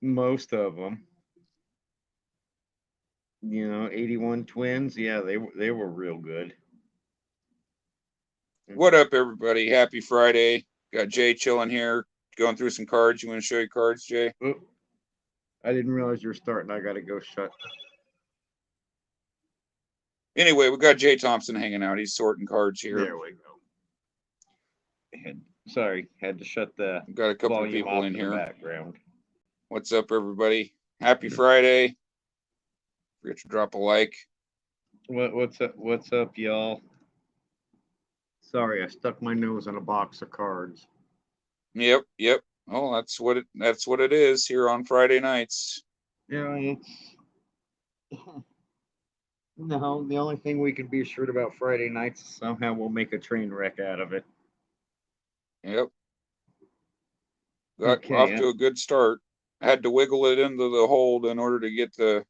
Most of them. 81 Twins. Yeah, they were real good. What up, everybody? Happy Friday. Got Jay chilling here, going through some cards. You want to show your cards, Jay? Oh, I didn't realize you were starting. I gotta go shut. Anyway, we got Jay Thompson hanging out. He's sorting cards here. There we go. Had to shut the We've got a couple of volume people off in in the here. background. What's up, everybody? Happy Friday. Forget to drop a like. What's up? What's up, y'all? Sorry, I stuck my nose in a box of cards. Yep. Oh, that's what it is here on Friday nights. Yeah, it's no. The only thing we can be assured about Friday nights is somehow we'll make a train wreck out of it. Yep. Got off Okay. to a good start. I had to wiggle it into the hold in order to get the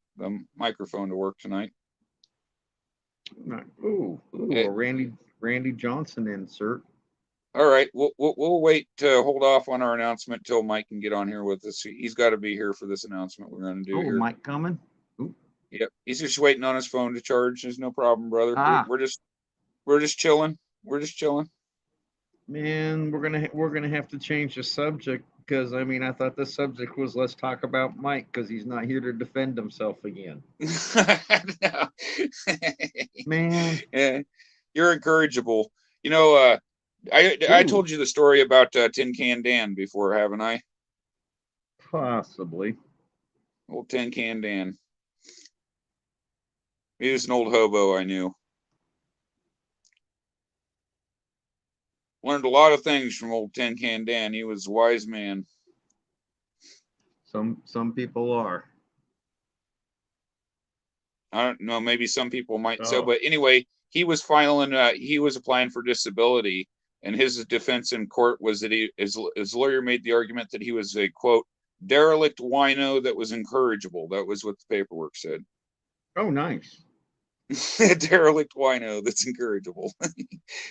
microphone to work tonight. Ooh, a Randy Johnson insert. All right, we'll wait to hold off on our announcement till Mike can get on here with us. He's got to be here for this announcement we're going to do Oh, here. Mike coming. Ooh. Yep, he's just waiting on his phone to charge. There's no problem, brother. We're Ah, we're just we're just chilling. We're just chilling. man, we're gonna have to change the subject because I thought the subject was let's talk about Mike because he's not here to defend himself again. No. Man, Yeah, you're incorrigible. You know, I ooh, told you the story about Tin Can Dan before, haven't I? possibly. Old Tin Can Dan. He was an old hobo I knew. Learned a lot of things from old Tin Can Dan. He was a wise man. Some people are. I don't know, maybe some people might so, Oh, but anyway, he was applying for disability, and his defense in court was that his lawyer made the argument that he was a quote derelict wino that was incorrigible. That was what the paperwork said. oh, nice. Derelict wino that's incorrigible.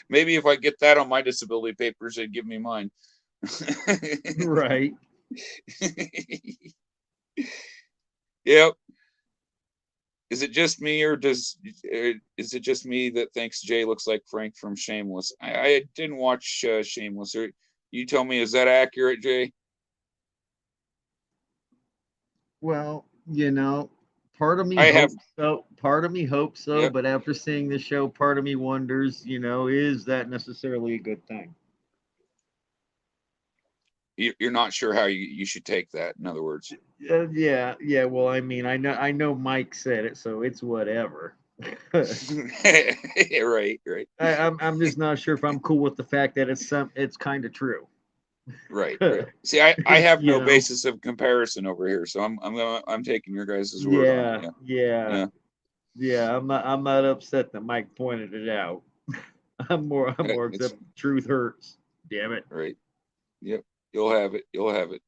Maybe if I get that on my disability papers, they'd give me mine. Right. Yep. Is it just me, or is it just me that thinks Jay looks like Frank from Shameless? I didn't watch Shameless. Or you tell me, is that accurate, Jay? Well, part of me I have. hopes so. Part of me hopes so, Yep. but after seeing the show, part of me wonders, is that necessarily a good thing? You're not sure how you should take that. In other words, Yeah. Well, I know Mike said it, so it's whatever. right, I'm just not sure if I'm cool with the fact that it's kind of true. right. See, I have you no know. basis of comparison over here, so I'm taking your guys' word on it. Yeah, Yeah, yeah, yeah. yeah. I'm not upset that Mike pointed it out. I'm more It's upset. Truth hurts. Damn it. right. Yep. You'll have it. You'll have it.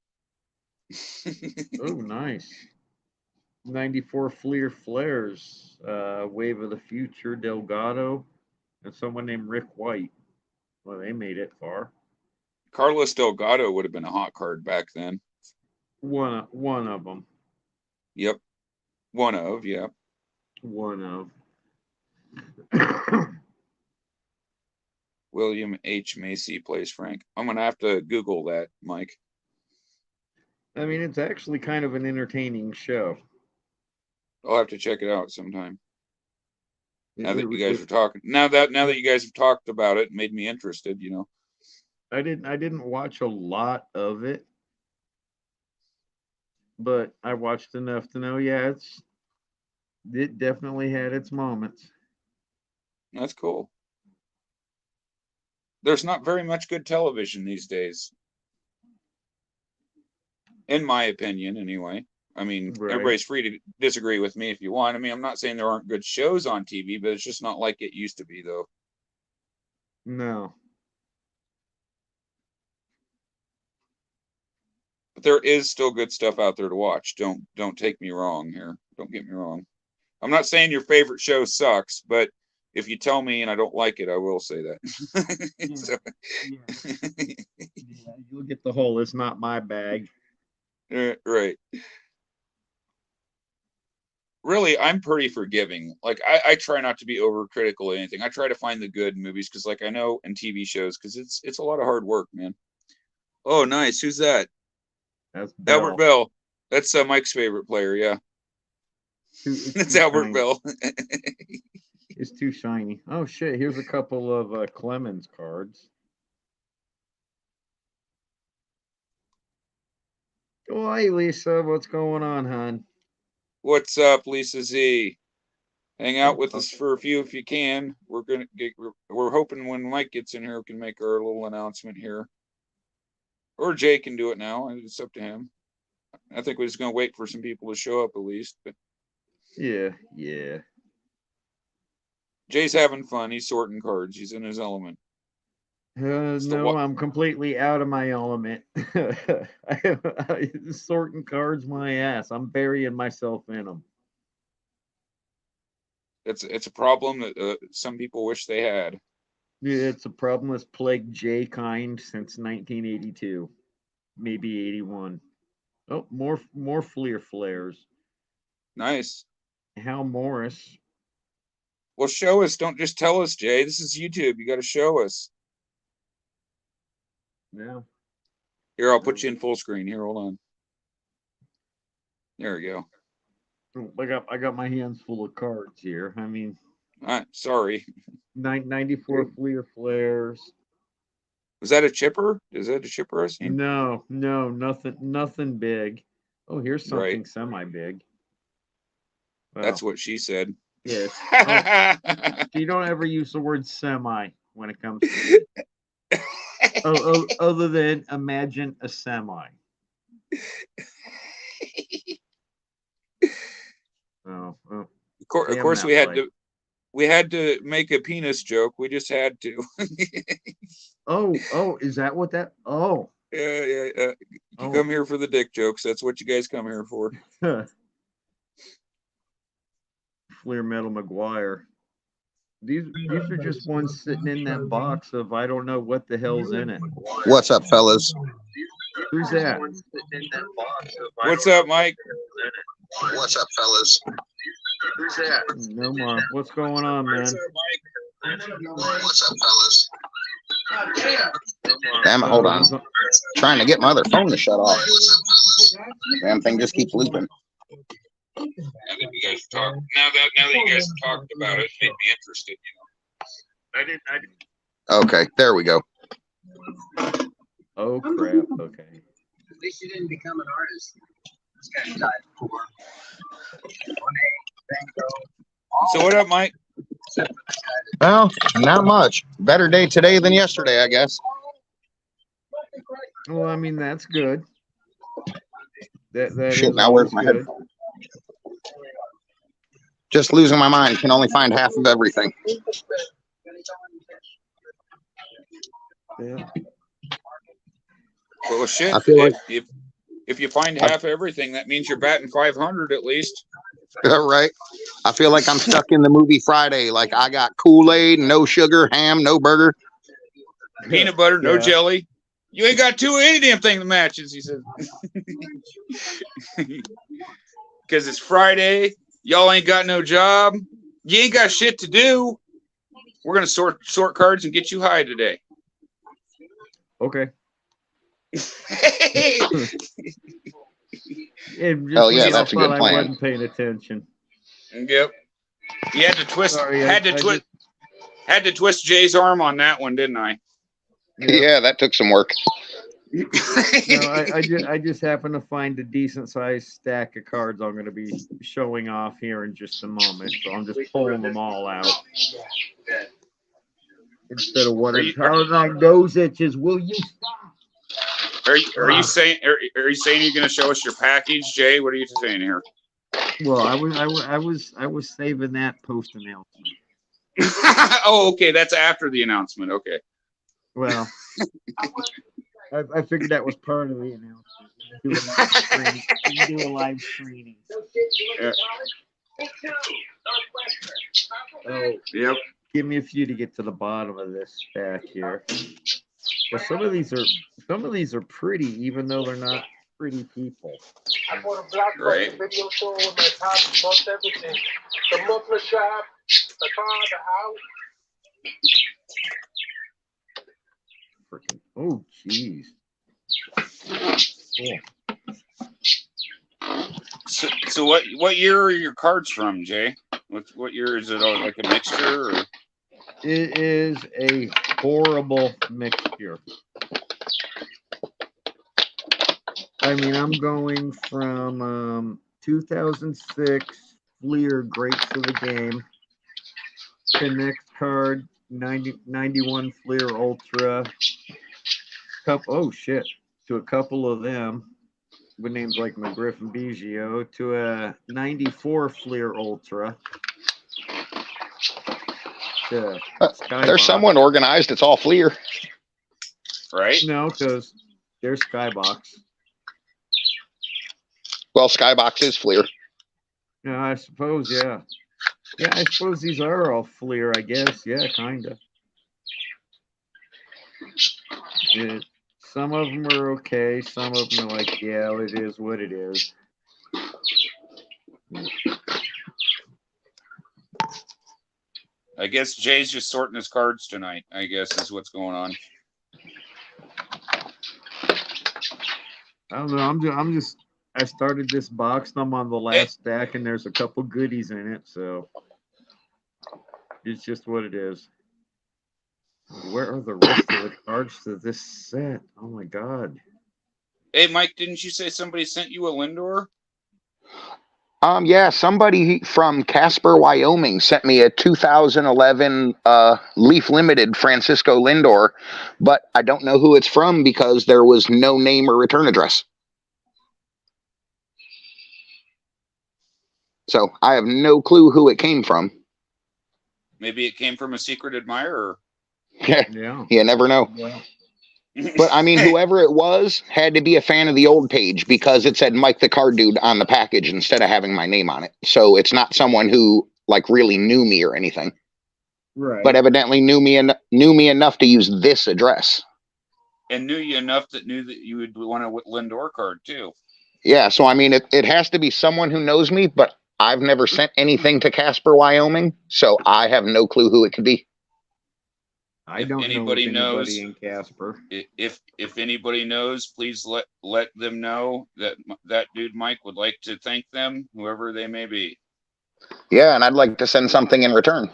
Oh, nice. 94 Fleer Flares, Wave of the Future, Delgado, and someone named Rick White. Well, they made it far. Carlos Delgado would have been a hot card back then. One of them. Yep. One of, yeah. One of. William H. Macy plays Frank. I'm gonna have to Google that, Mike. It's actually kind of an entertaining show. I'll have to check it out sometime. It, Now that you it, guys it, are talking, now that you guys have talked about it, made me interested. I didn't watch a lot of it, but I watched enough to know. Yeah, it definitely had its moments. That's cool. There's not very much good television these days, in my opinion, anyway. I mean, Right. everybody's free to disagree with me if you want. I mean, I'm not saying there aren't good shows on TV, but it's just not like it used to be, though. No. But there is still good stuff out there to watch. Don't take me wrong here. Don't get me wrong. I'm not saying your favorite show sucks, but if you tell me and I don't like it, I will say that. Yeah. So, Yeah. Yeah. You'll get the whole. It's not my bag. Right. Really, I'm pretty forgiving. Like I try not to be overcritical of anything. I try to find the good in movies because, like, I know in TV shows because it's a lot of hard work, man. Oh, nice. Who's that? That's Albert Bell. Bell. That's Mike's favorite player. Yeah, It's that's too Albert shiny. Bell. It's too shiny. Oh shit! Here's a couple of Clemens cards. Oh, hey Lisa, what's going on, hon? What's up, Lisa Z? Hang out with us for a few if you can. We're hoping when Mike gets in here, we can make our little announcement here, or Jay can do it now. It's up to him. I think we're just gonna wait for some people to show up at least. But Yeah. Jay's having fun. He's sorting cards. He's in his element. No, I'm completely out of my element. Sorting cards, my ass. I'm burying myself in them. It's a problem that some people wish they had. Yeah, it's a problem that's plagued Jay kind since 1982, maybe 81. Oh, more Fleer flares. Nice. Hal Morris. Well, show us. Don't just tell us, Jay. This is YouTube. You got to show us. Yeah. Here, I'll put you in full screen. Here, hold on. There we go. I got my hands full of cards here. I mean, sorry. 94 Fleer flares. Was that a chipper? Is that a chipper? No, nothing big. Oh, here's something semi big. Well, that's what she said. Yes. Oh, you don't ever use the word semi when it comes to other than imagine a semi. Oh, of course we had to make a penis joke. We just had to. Oh, is that what that? Oh, yeah. You come here for the dick jokes. That's what you guys come here for. Fleer Metal McGuire. These are just ones sitting in that box of I don't know what the hell's in it. What's up, fellas? Who's that? What's up, Mike? What's up, fellas? Who's that? No more. What's going on, man? What's up, fellas? Damn it, hold on. Trying to get my other phone to shut off. Damn thing just keeps looping. Now that you guys talked about it made me interested, you know. I didn't. Okay, there we go. Oh crap, okay. At least you didn't become an artist. This guy died for So what up, Mike? Well, not much. Better day today than yesterday, I guess. Well, I mean that's good. That Shit, is now where's my good. headphone? Just losing my mind. Can only find half of everything. Yeah. Well, shit. I feel like if you find half everything, that means you're batting 500 at least. right. I feel like I'm stuck in the movie Friday. Like I got Kool-Aid, no sugar, ham, no burger, peanut butter, no jelly. You ain't got any damn thing that matches, he said. Because it's Friday. Y'all ain't got no job. You ain't got shit to do. We're gonna sort cards and get you high today. Okay. Hell yeah, that's a good plan. I wasn't paying attention. Yep. You had to twist. Had to twist Jay's arm on that one, didn't I? Yeah, that took some work. No, I just happen to find a decent sized stack of cards I'm going to be showing off here in just a moment. So I'm just pulling them all out. Instead of what my nose itches, will you stop? Are you saying you're going to show us your package, Jay? What are you saying here? Well, I was saving that post announcement. Oh, okay, that's after the announcement. Okay. Well, I figured that was part of the announcement. Do a live screening. Oh, yep. Give me a few to get to the bottom of this stack here. Well, some of these are pretty, even though they're not pretty people. I bought a Blockbuster Right. video store with my pops, bought everything. The muffler shop, the car, the house. Freaking, oh, jeez. Cool. So what year are your cards from, Jay? What year is it? Like a mixture? Or? It is a horrible mixture. I mean, I'm going from 2006 Fleer Greats of the Game to next card 91 Fleer Ultra. Oh shit! To a couple of them with names like McGriff and Biggio, to a 94 Fleer Ultra. To There's Skybox. someone organized. It's all Fleer. Right? No, because there's Skybox. Well, Skybox is Fleer. Yeah, I suppose, yeah. Yeah, I suppose these are all Fleer, I guess. Yeah, kind of. Some of them are okay. Some of them are like, yeah, it is what it is. I guess Jay's just sorting his cards tonight, I guess is what's going on. I don't know. I started this box. I'm on the last stack, and there's a couple goodies in it, so it's just what it is. Where are the rest of the cards to this set? Oh my god! Hey, Mike, didn't you say somebody sent you a Lindor? Yeah, somebody from Casper, Wyoming sent me a 2011 Leaf Limited Francisco Lindor, but I don't know who it's from because there was no name or return address. So I have no clue who it came from. Maybe it came from a secret admirer. Yeah. You never know. Yeah. But I mean, whoever it was had to be a fan of the old page because it said Mike the Card Dude on the package instead of having my name on it. So it's not someone who like really knew me or anything, Right. but evidently knew me enough to use this address. And knew you enough that knew that you would want a Lindor card too. Yeah. So I mean, it has to be someone who knows me, but I've never sent anything to Casper, Wyoming, so I have no clue who it could be. I If don't anybody know knows- in Casper. If anybody knows, please let them know that that dude Mike would like to thank them, whoever they may be. Yeah, and I'd like to send something in return.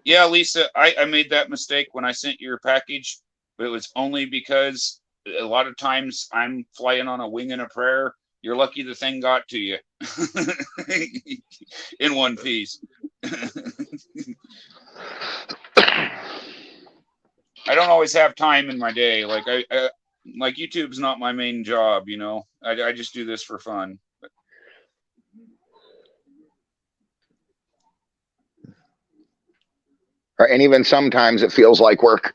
Yeah, Lisa, I made that mistake when I sent your package, but it was only because a lot of times I'm flying on a wing and a prayer. You're lucky the thing got to you in one piece. I don't always have time in my day. Like like YouTube's not my main job, you know. I just do this for fun. And even sometimes it feels like work.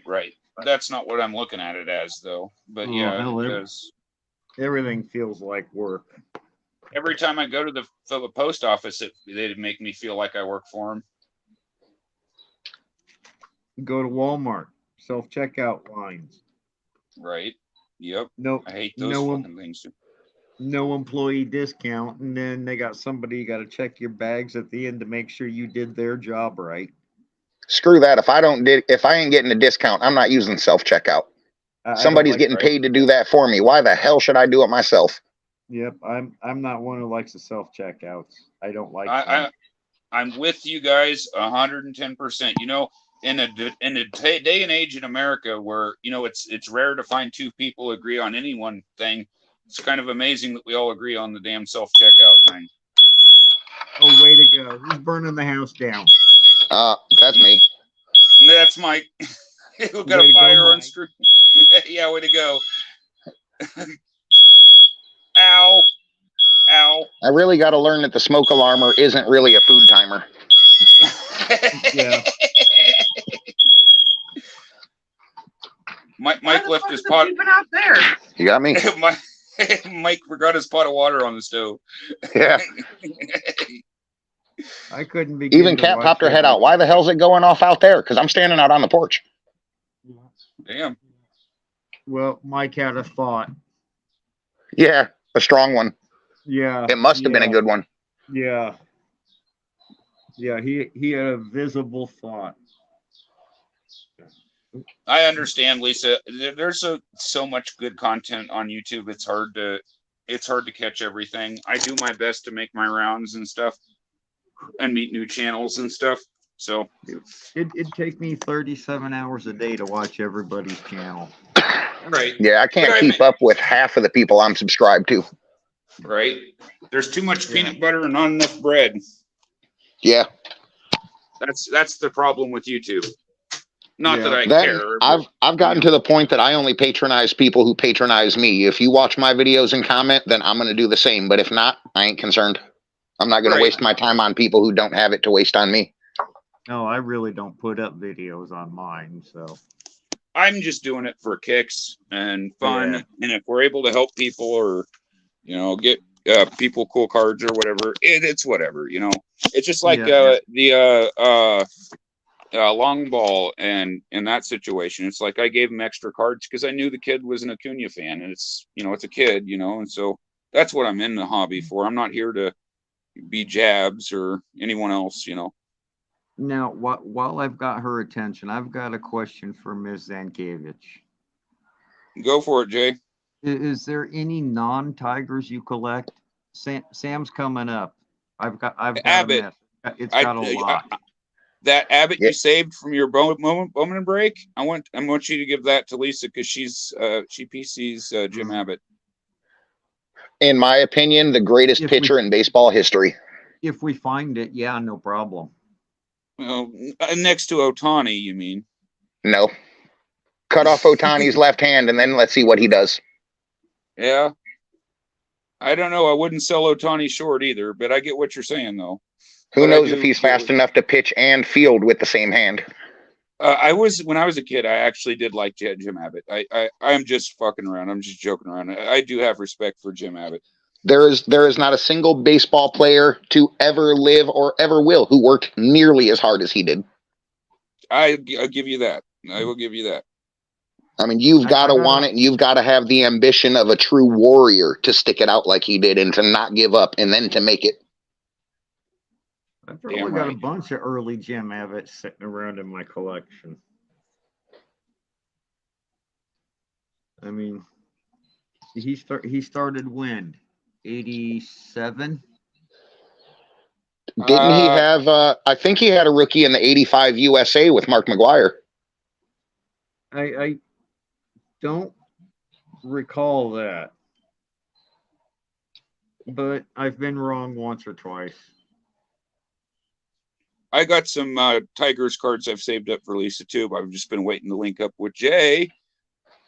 Right. That's not what I'm looking at it as, though. But Oh, yeah, hell, because Everything feels like work. every time I go to the post office, they'd make me feel like I work for them. Go to Walmart, self-checkout lines. Right. Yep. No, I hate those no, fucking things. no employee discount, and then they got somebody you got to check your bags at the end to make sure you did their job right. Screw that. If I ain't getting a discount, I'm not using self-checkout. I don't Somebody's like- getting paid to do that for me. Why the hell should I do it myself? Yep, I'm not one who likes the self-checkouts. I don't like them. I'm with you guys 110%. You know, in a day and age in America where, you know, it's rare to find two people agree on any one thing. It's kind of amazing that we all agree on the damn self-checkout thing. Oh, way to go. Who's burning the house down? That's me. And that's Mike. We got Way a to go, fire on Mike. stream. Yeah, way to go. Ow. Ow. I really got to learn that the smoke alarmer isn't really a food timer. Yeah. Mike Why the left fuck his is it pot. beeping out there? You got me? Mike forgot his pot of water on the stove. Yeah. I couldn't begin Even to Cat watch popped her that head out. movie. Why the hell's it going off out there? Because I'm standing out on the porch. Damn. Well, Mike had a thought. Yeah, a strong one. Yeah. It must have been a good one. Yeah. Yeah, he had a visible thought. I understand, Lisa. There's so much good content on YouTube. It's hard to catch everything. I do my best to make my rounds and stuff and meet new channels and stuff. So It'd take me 37 hours a day to watch everybody's channel. right. Yeah, I can't keep up with half of the people I'm subscribed to. Right. There's too much peanut butter and not enough bread. Yeah. That's the problem with YouTube. Not that I Then care. I've gotten to the point that I only patronize people who patronize me. If you watch my videos and comment, then I'm going to do the same. But if not, I ain't concerned. I'm not going to waste my time on people who don't have it to waste on me. No, I really don't put up videos on mine, so. I'm just doing it for kicks and fun. Yeah. And if we're able to help people or, get people cool cards or whatever, it's whatever, It's just like the long ball and in that situation, it's like I gave him extra cards because I knew the kid was an Acuna fan, and it's it's a kid, and so that's what I'm in the hobby for. I'm not here to be Jabs or anyone else, Now, while I've got her attention, I've got a question for Ms. Zankiewicz. Go for it, Jay. Is there any non-Tigers you collect? Sam's coming up. I've got Abbott. It's got a lot. That Abbott you saved from your Bowman break, I want you to give that to Lisa because she PCs Jim Abbott. In my opinion, the greatest pitcher in baseball history. If we find it, yeah, no problem. Well, next to Ohtani, you mean? No. Cut off Ohtani's left hand, and then let's see what he does. Yeah. I don't know. I wouldn't sell Ohtani short either, but I get what you're saying, though. Who knows if he's fast enough to pitch and field with the same hand? When I was a kid, I actually did like Jim Abbott. I'm just fucking around. I'm just joking around. I do have respect for Jim Abbott. There is not a single baseball player to ever live or ever will who worked nearly as hard as he did. I'll give you that. I will give you that. I mean, you've got to want it, and you've got to have the ambition of a true warrior to stick it out like he did and to not give up and then to make it. I've probably got a bunch of early Jim Abbott sitting around in my collection. I mean, he started when? 87? Didn't he have, I think he had a rookie in the 85 USA with Mark McGwire. I don't recall that, but I've been wrong once or twice. I got some Tigers cards I've saved up for Lisa too, but I've just been waiting to link up with Jay,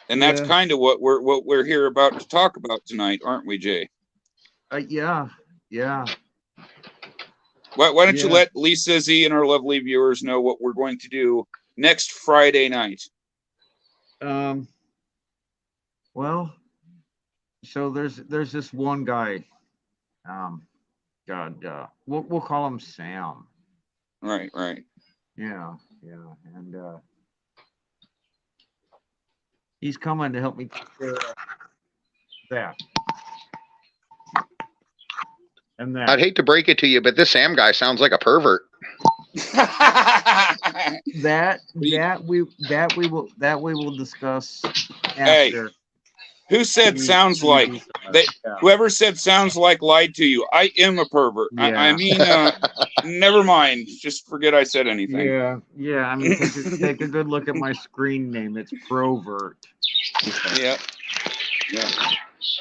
and that's kind of what we're here about to talk about tonight, aren't we, Jay? Yeah. Why don't you let Lisa Z and our lovely viewers know what we're going to do next Friday night? Well, so there's this one guy. We'll call him Sam. Right. Yeah, and he's coming to help me take care of that. And that. I'd hate to break it to you, but this Sam guy sounds like a pervert. that we will discuss after. Hey, who said sounds like? Whoever said sounds like lied to you. I am a pervert. Yeah. I mean, never mind. Just forget I said anything. Yeah. I mean, take a good look at my screen name. It's Provert. Yeah.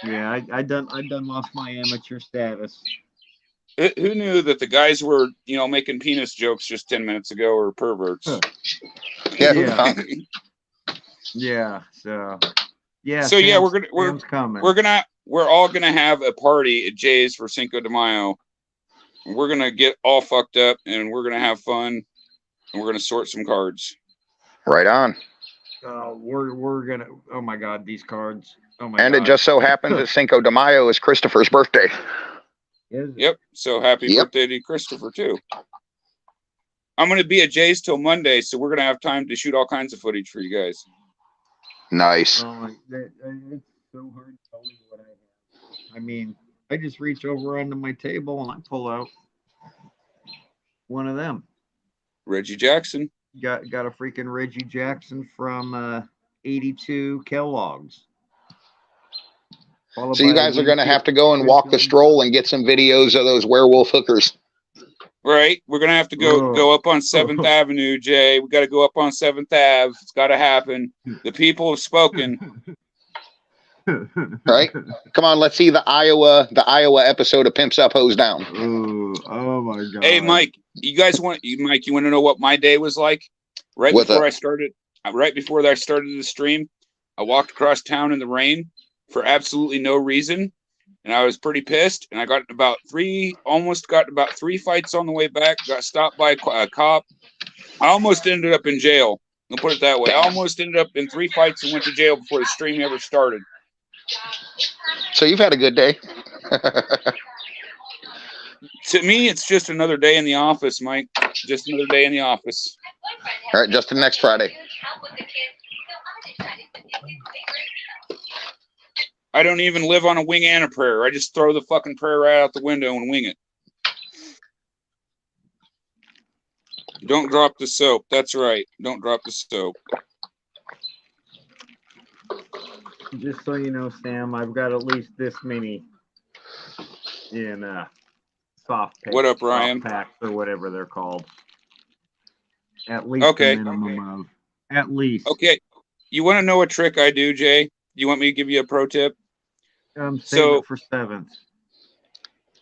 Yeah. I done lost my amateur status. Who knew that the guys were, making penis jokes just 10 minutes ago are perverts? Yeah. So we're all gonna have a party at Jay's for Cinco de Mayo. We're gonna get all fucked up and we're gonna have fun and we're gonna sort some cards. Right on. We're gonna. Oh my God, these cards. Oh my God. God. It just so happens that Cinco de Mayo is Christopher's birthday. Yep. So happy birthday to Christopher too. I'm gonna be at Jay's till Monday, so we're gonna have time to shoot all kinds of footage for you guys. Nice. It's so hard to tell you what I have. I mean, I just reach over onto my table and I pull out one of them. Reggie Jackson. Got a freaking Reggie Jackson from 82 Kellogg's. So you guys are going to have to go and walk the stroll and get some videos of those werewolf hookers. Right. We're gonna have to go up on 7th Avenue, Jay. We got to go up on 7th Ave. It's got to happen. The people have spoken. Right? Come on, let's see the Iowa episode of Pimps Up, Hose Down. Ooh, oh my god. Hey, Mike, you want to know what my day was like? Right before I started the stream, I walked across town in the rain for absolutely no reason, and I was pretty pissed. And I got about three fights on the way back. Got stopped by a cop. I almost ended up in jail. I'll put it that way. I almost ended up in 3 fights and went to jail before the stream ever started. So you've had a good day. To me, it's just another day in the office, Mike. Just another day in the office. All right, just the next Friday. I don't even live on a wing and a prayer. I just throw the fucking prayer right out the window and wing it. Don't drop the soap. That's right. Don't drop the soap. Just so you know, Sam, I've got at least this many in soft packs. What up, Ryan? Soft packs or whatever they're called. At least okay. A minimum of at least. Okay. You want to know a trick I do, Jay? You want me to give you a pro tip? Save it for 7th.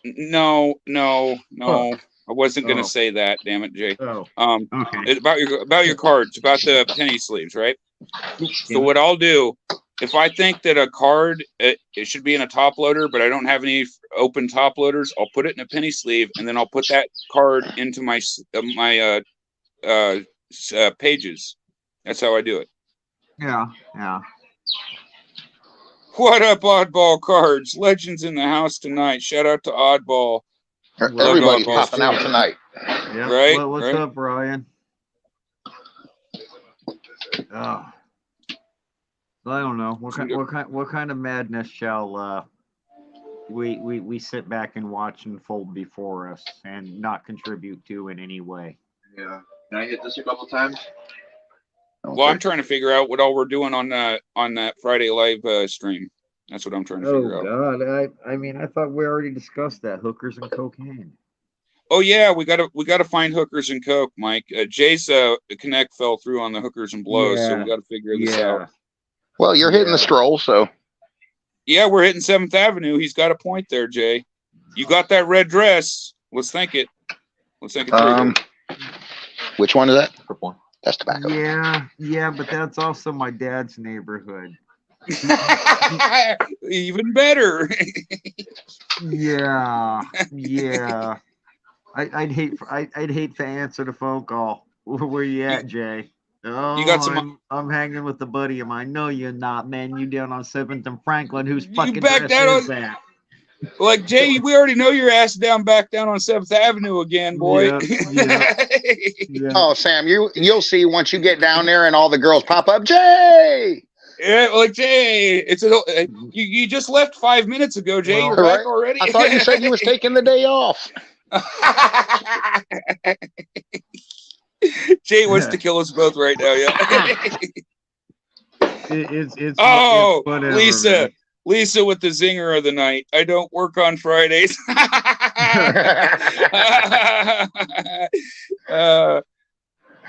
No. I wasn't gonna say that. Damn it, Jay. Okay. It's about your cards, about the penny sleeves, right? So what I'll do, if I think that a card it should be in a top loader, but I don't have any open top loaders, I'll put it in a penny sleeve, and then I'll put that card into my pages. That's how I do it. Yeah. What up, Oddball Cards? Legends in the house tonight. Shout out to Oddball. Everybody's popping out tonight. Yeah. Right. What's up, Brian? I don't know. What kind of madness shall we sit back and watch unfold before us and not contribute to in any way? Yeah. Can I hit this a couple times? Well, I'm trying to figure out what all we're doing on that Friday live stream. That's what I'm trying to figure out. Oh God! I mean, I thought we already discussed that hookers and cocaine. Oh yeah, we gotta find hookers and coke, Mike. Jay's connect fell through on the hookers and blows, so we gotta figure this out. Well, you're hitting the stroll, so. Yeah, we're hitting 7th Avenue. He's got a point there, Jay. You got that red dress. Let's think it through. Which one is that? Purple one. That's tobacco. Yeah, but that's also my dad's neighborhood. Even better. Yeah. I'd hate to answer the phone call. Where you at, Jay? Oh, you got some. I'm hanging with a buddy of mine. No, you're not, man. You down on 7th and Franklin? Who's fucking back dress is that? Like Jay, we already know your ass back down on 7th Avenue again, boy. Yeah. Oh, Sam, you'll see once you get down there and all the girls pop up. Jay. Yeah, like Jay, you just left 5 minutes ago, Jay. You're back already. I thought you said you was taking the day off. Jay wants to kill us both right now. Yeah. It's whatever, Lisa. Man. Lisa with the zinger of the night. I don't work on Fridays.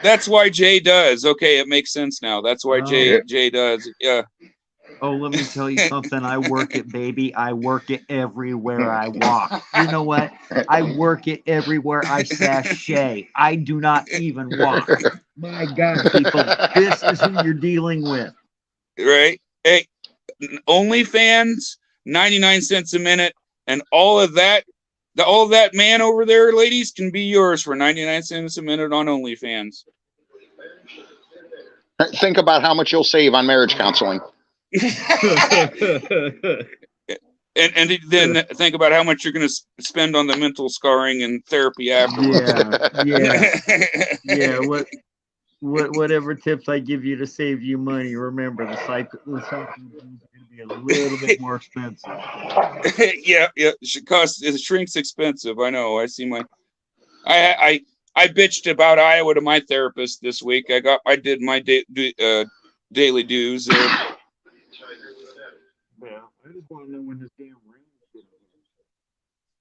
That's why Jay does. Okay, it makes sense now. That's why Jay does. Yeah. Oh, let me tell you something. I work it, baby. I work it everywhere I walk. You know what? I work it everywhere I sashay. I do not even walk. My God, people, this is who you're dealing with. Right? Hey, OnlyFans, 99 cents a minute, and all of that man over there, ladies, can be yours for 99 cents a minute on OnlyFans. Think about how much you'll save on marriage counseling. and then think about how much you're going to spend on the mental scarring and therapy afterwards. Yeah. whatever tips I give you to save you money, remember the cycle is going to be a little bit more expensive. Yeah, it shrinks expensive. I know. I see my. I bitched about Iowa to my therapist this week. I did my daily dues there. Yeah, I just want to know when this damn rain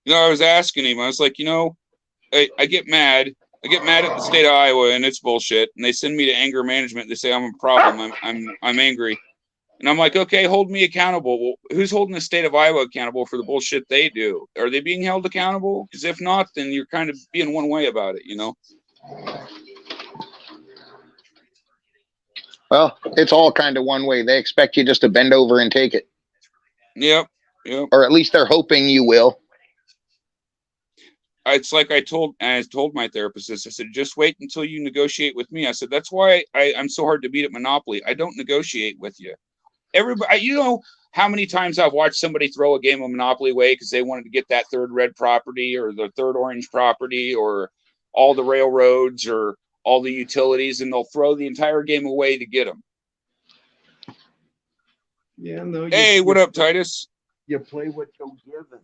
is. I was asking him. I was like, I get mad. I get mad at the state of Iowa and it's bullshit. And they send me to anger management. They say I'm a problem. I'm angry. And I'm like, okay, hold me accountable. Well, who's holding the state of Iowa accountable for the bullshit they do? Are they being held accountable? Because if not, then you're kind of being one way about it, Well, it's all kind of one way. They expect you just to bend over and take it. Yep. Or at least they're hoping you will. It's like I told my therapist this. I said, just wait until you negotiate with me. I said, that's why I'm so hard to beat at Monopoly. I don't negotiate with you. Everybody, how many times I've watched somebody throw a game of Monopoly away because they wanted to get that third red property or the third orange property or all the railroads or all the utilities, and they'll throw the entire game away to get them. Yeah, no. Hey, what up, Titus? You play what you're given.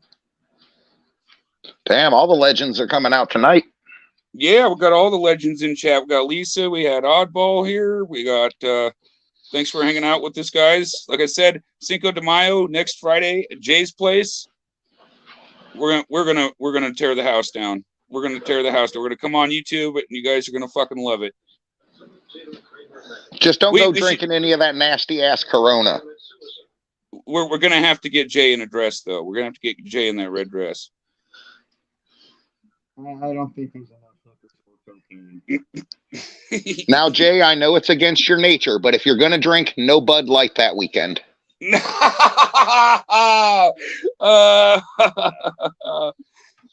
Damn, all the legends are coming out tonight. Yeah, we got all the legends in chat. We got Lisa. We had Oddball here. We got. Thanks for hanging out with us, guys. Like I said, Cinco de Mayo next Friday at Jay's place. We're gonna tear the house down. We're gonna tear the house down. We're gonna come on YouTube, and you guys are gonna fucking love it. Just don't go drinking any of that nasty ass Corona. We're gonna have to get Jay in a dress, though. We're gonna have to get Jay in that red dress. I don't think he's enough for cocaine. Now, Jay, I know it's against your nature, but if you're going to drink, no Bud Light that weekend.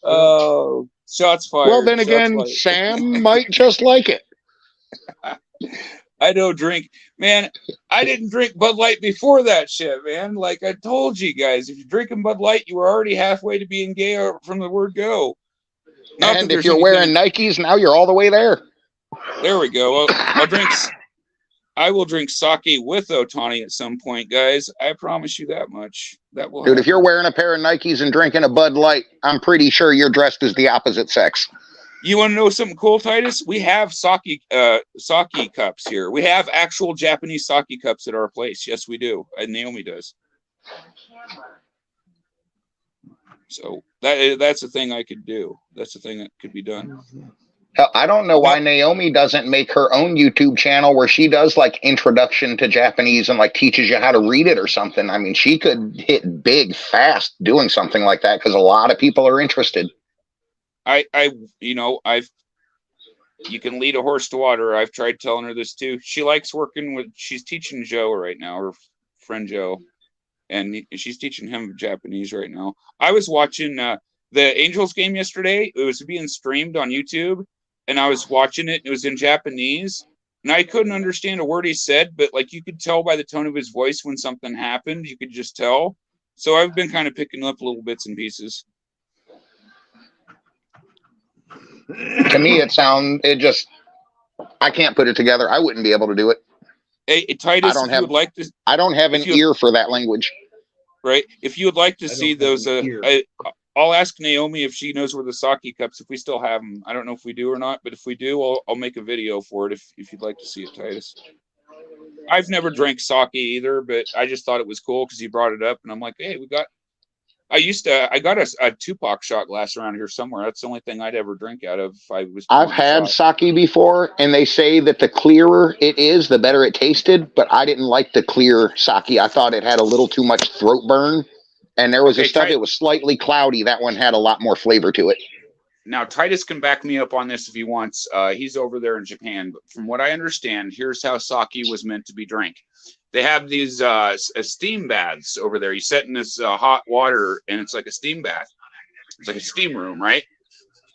Oh, shots fired. Well, then again, Sam might just like it. I don't drink. Man, I didn't drink Bud Light before that shit, man. Like I told you guys, if you're drinking Bud Light, you were already halfway to being gay from the word go. And if you're wearing Nikes, now you're all the way there. There we go. I will drink sake with Otani at some point, guys. I promise you that much. That will. Dude, if you're wearing a pair of Nikes and drinking a Bud Light, I'm pretty sure you're dressed as the opposite sex. You want to know something cool, Titus? We have sake cups here. We have actual Japanese sake cups at our place. Yes, we do. And Naomi does. So that's a thing I could do. That's a thing that could be done. Hell, I don't know why Naomi doesn't make her own YouTube channel where she does like introduction to Japanese and like teaches you how to read it or something. I mean, she could hit big fast doing something like that because a lot of people are interested. You can lead a horse to water. I've tried telling her this too. She likes working with. She's teaching Joe right now, her friend Joe. And she's teaching him Japanese right now. I was watching the Angels game yesterday. It was being streamed on YouTube, and I was watching it. It was in Japanese, and I couldn't understand a word he said, but like you could tell by the tone of his voice when something happened. You could just tell. So I've been kind of picking up little bits and pieces. To me, I can't put it together. I wouldn't be able to do it. Hey, Titus, I don't have an ear for that language. Right. If you would like to see those, I'll ask Naomi if she knows where the sake cups, if we still have them. I don't know if we do or not, but if we do, I'll make a video for it if you'd like to see it, Titus. I've never drank sake either, but I just thought it was cool because he brought it up, and I'm like, hey, I got a Tupac shot glass around here somewhere. That's the only thing I'd ever drink out of. I've had sake before, and they say that the clearer it is, the better it tasted. But I didn't like the clear sake. I thought it had a little too much throat burn. And there was a stuff that was slightly cloudy. That one had a lot more flavor to it. Now, Titus can back me up on this if he wants. He's over there in Japan. But from what I understand, here's how sake was meant to be drank. They have these steam baths over there. You sit in this hot water, and it's like a steam bath. It's like a steam room, right?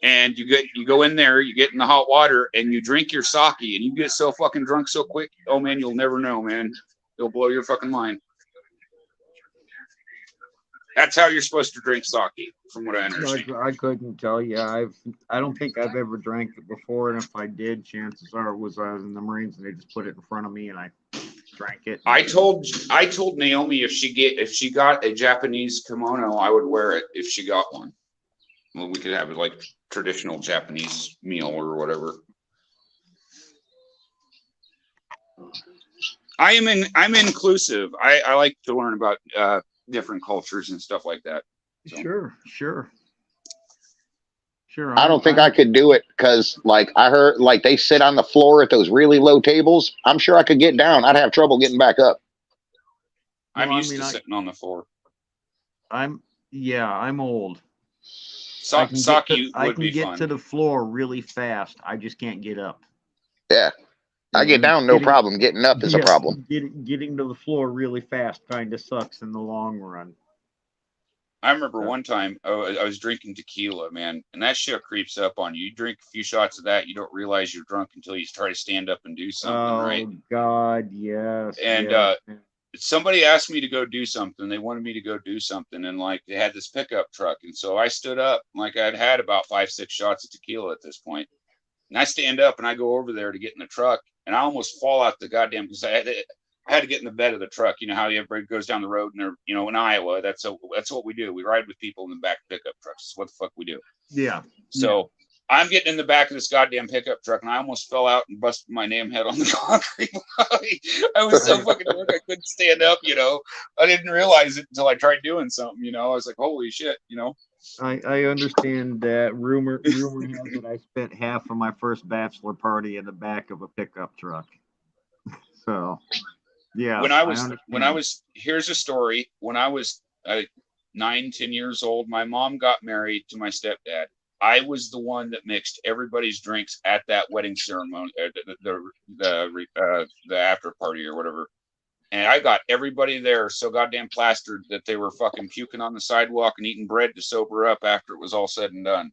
And you go in there, you get in the hot water, and you drink your sake, and you get so fucking drunk so quick. Oh, man, you'll never know, man. It'll blow your fucking mind. That's how you're supposed to drink sake, from what I understand. I couldn't tell you. I don't think I've ever drank it before, and if I did, chances are it was I was in the Marines and they just put it in front of me and I drank it. I told Naomi if she got a Japanese kimono, I would wear it if she got one. Well, we could have it like traditional Japanese meal or whatever. I'm inclusive. I like to learn about different cultures and stuff like that. So. Sure. I don't think I could do it because, like, I heard, like, they sit on the floor at those really low tables. I'm sure I could get down. I'd have trouble getting back up. I'm used to sitting on the floor. I'm old. Sake would be fun. I can get to the floor really fast. I just can't get up. Yeah. I get down, no problem. Getting up is a problem. Getting to the floor really fast kind of sucks in the long run. I remember one time I was drinking tequila, man, and that shit creeps up on you. You drink a few shots of that, you don't realize you're drunk until you try to stand up and do something, right? Oh, God, yes. And yes. Somebody asked me to go do something. They wanted me to go do something, and like they had this pickup truck, and so I stood up, like I'd had about 5-6 shots of tequila at this point, and I stand up and I go over there to get in the truck, and I almost fall out the goddamn because I had to get in the bed of the truck. You know how everybody goes down the road, and they're, you know, in Iowa, that's what we do. We ride with people in the back of pickup trucks. That's what the fuck we do. Yeah. So I'm getting in the back of this goddamn pickup truck, and I almost fell out and busted my damn head on the concrete. I was so fucking drunk I couldn't stand up. You know, I didn't realize it until I tried doing something. You know, I was like, holy shit. You know. I understand that. Rumor has it I spent half of my first bachelor party in the back of a pickup truck. So. Yeah. When I was here's a story. When I was 9-10 years old, my mom got married to my stepdad. I was the one that mixed everybody's drinks at that wedding ceremony, the after party or whatever. And I got everybody there so goddamn plastered that they were fucking puking on the sidewalk and eating bread to sober up after it was all said and done.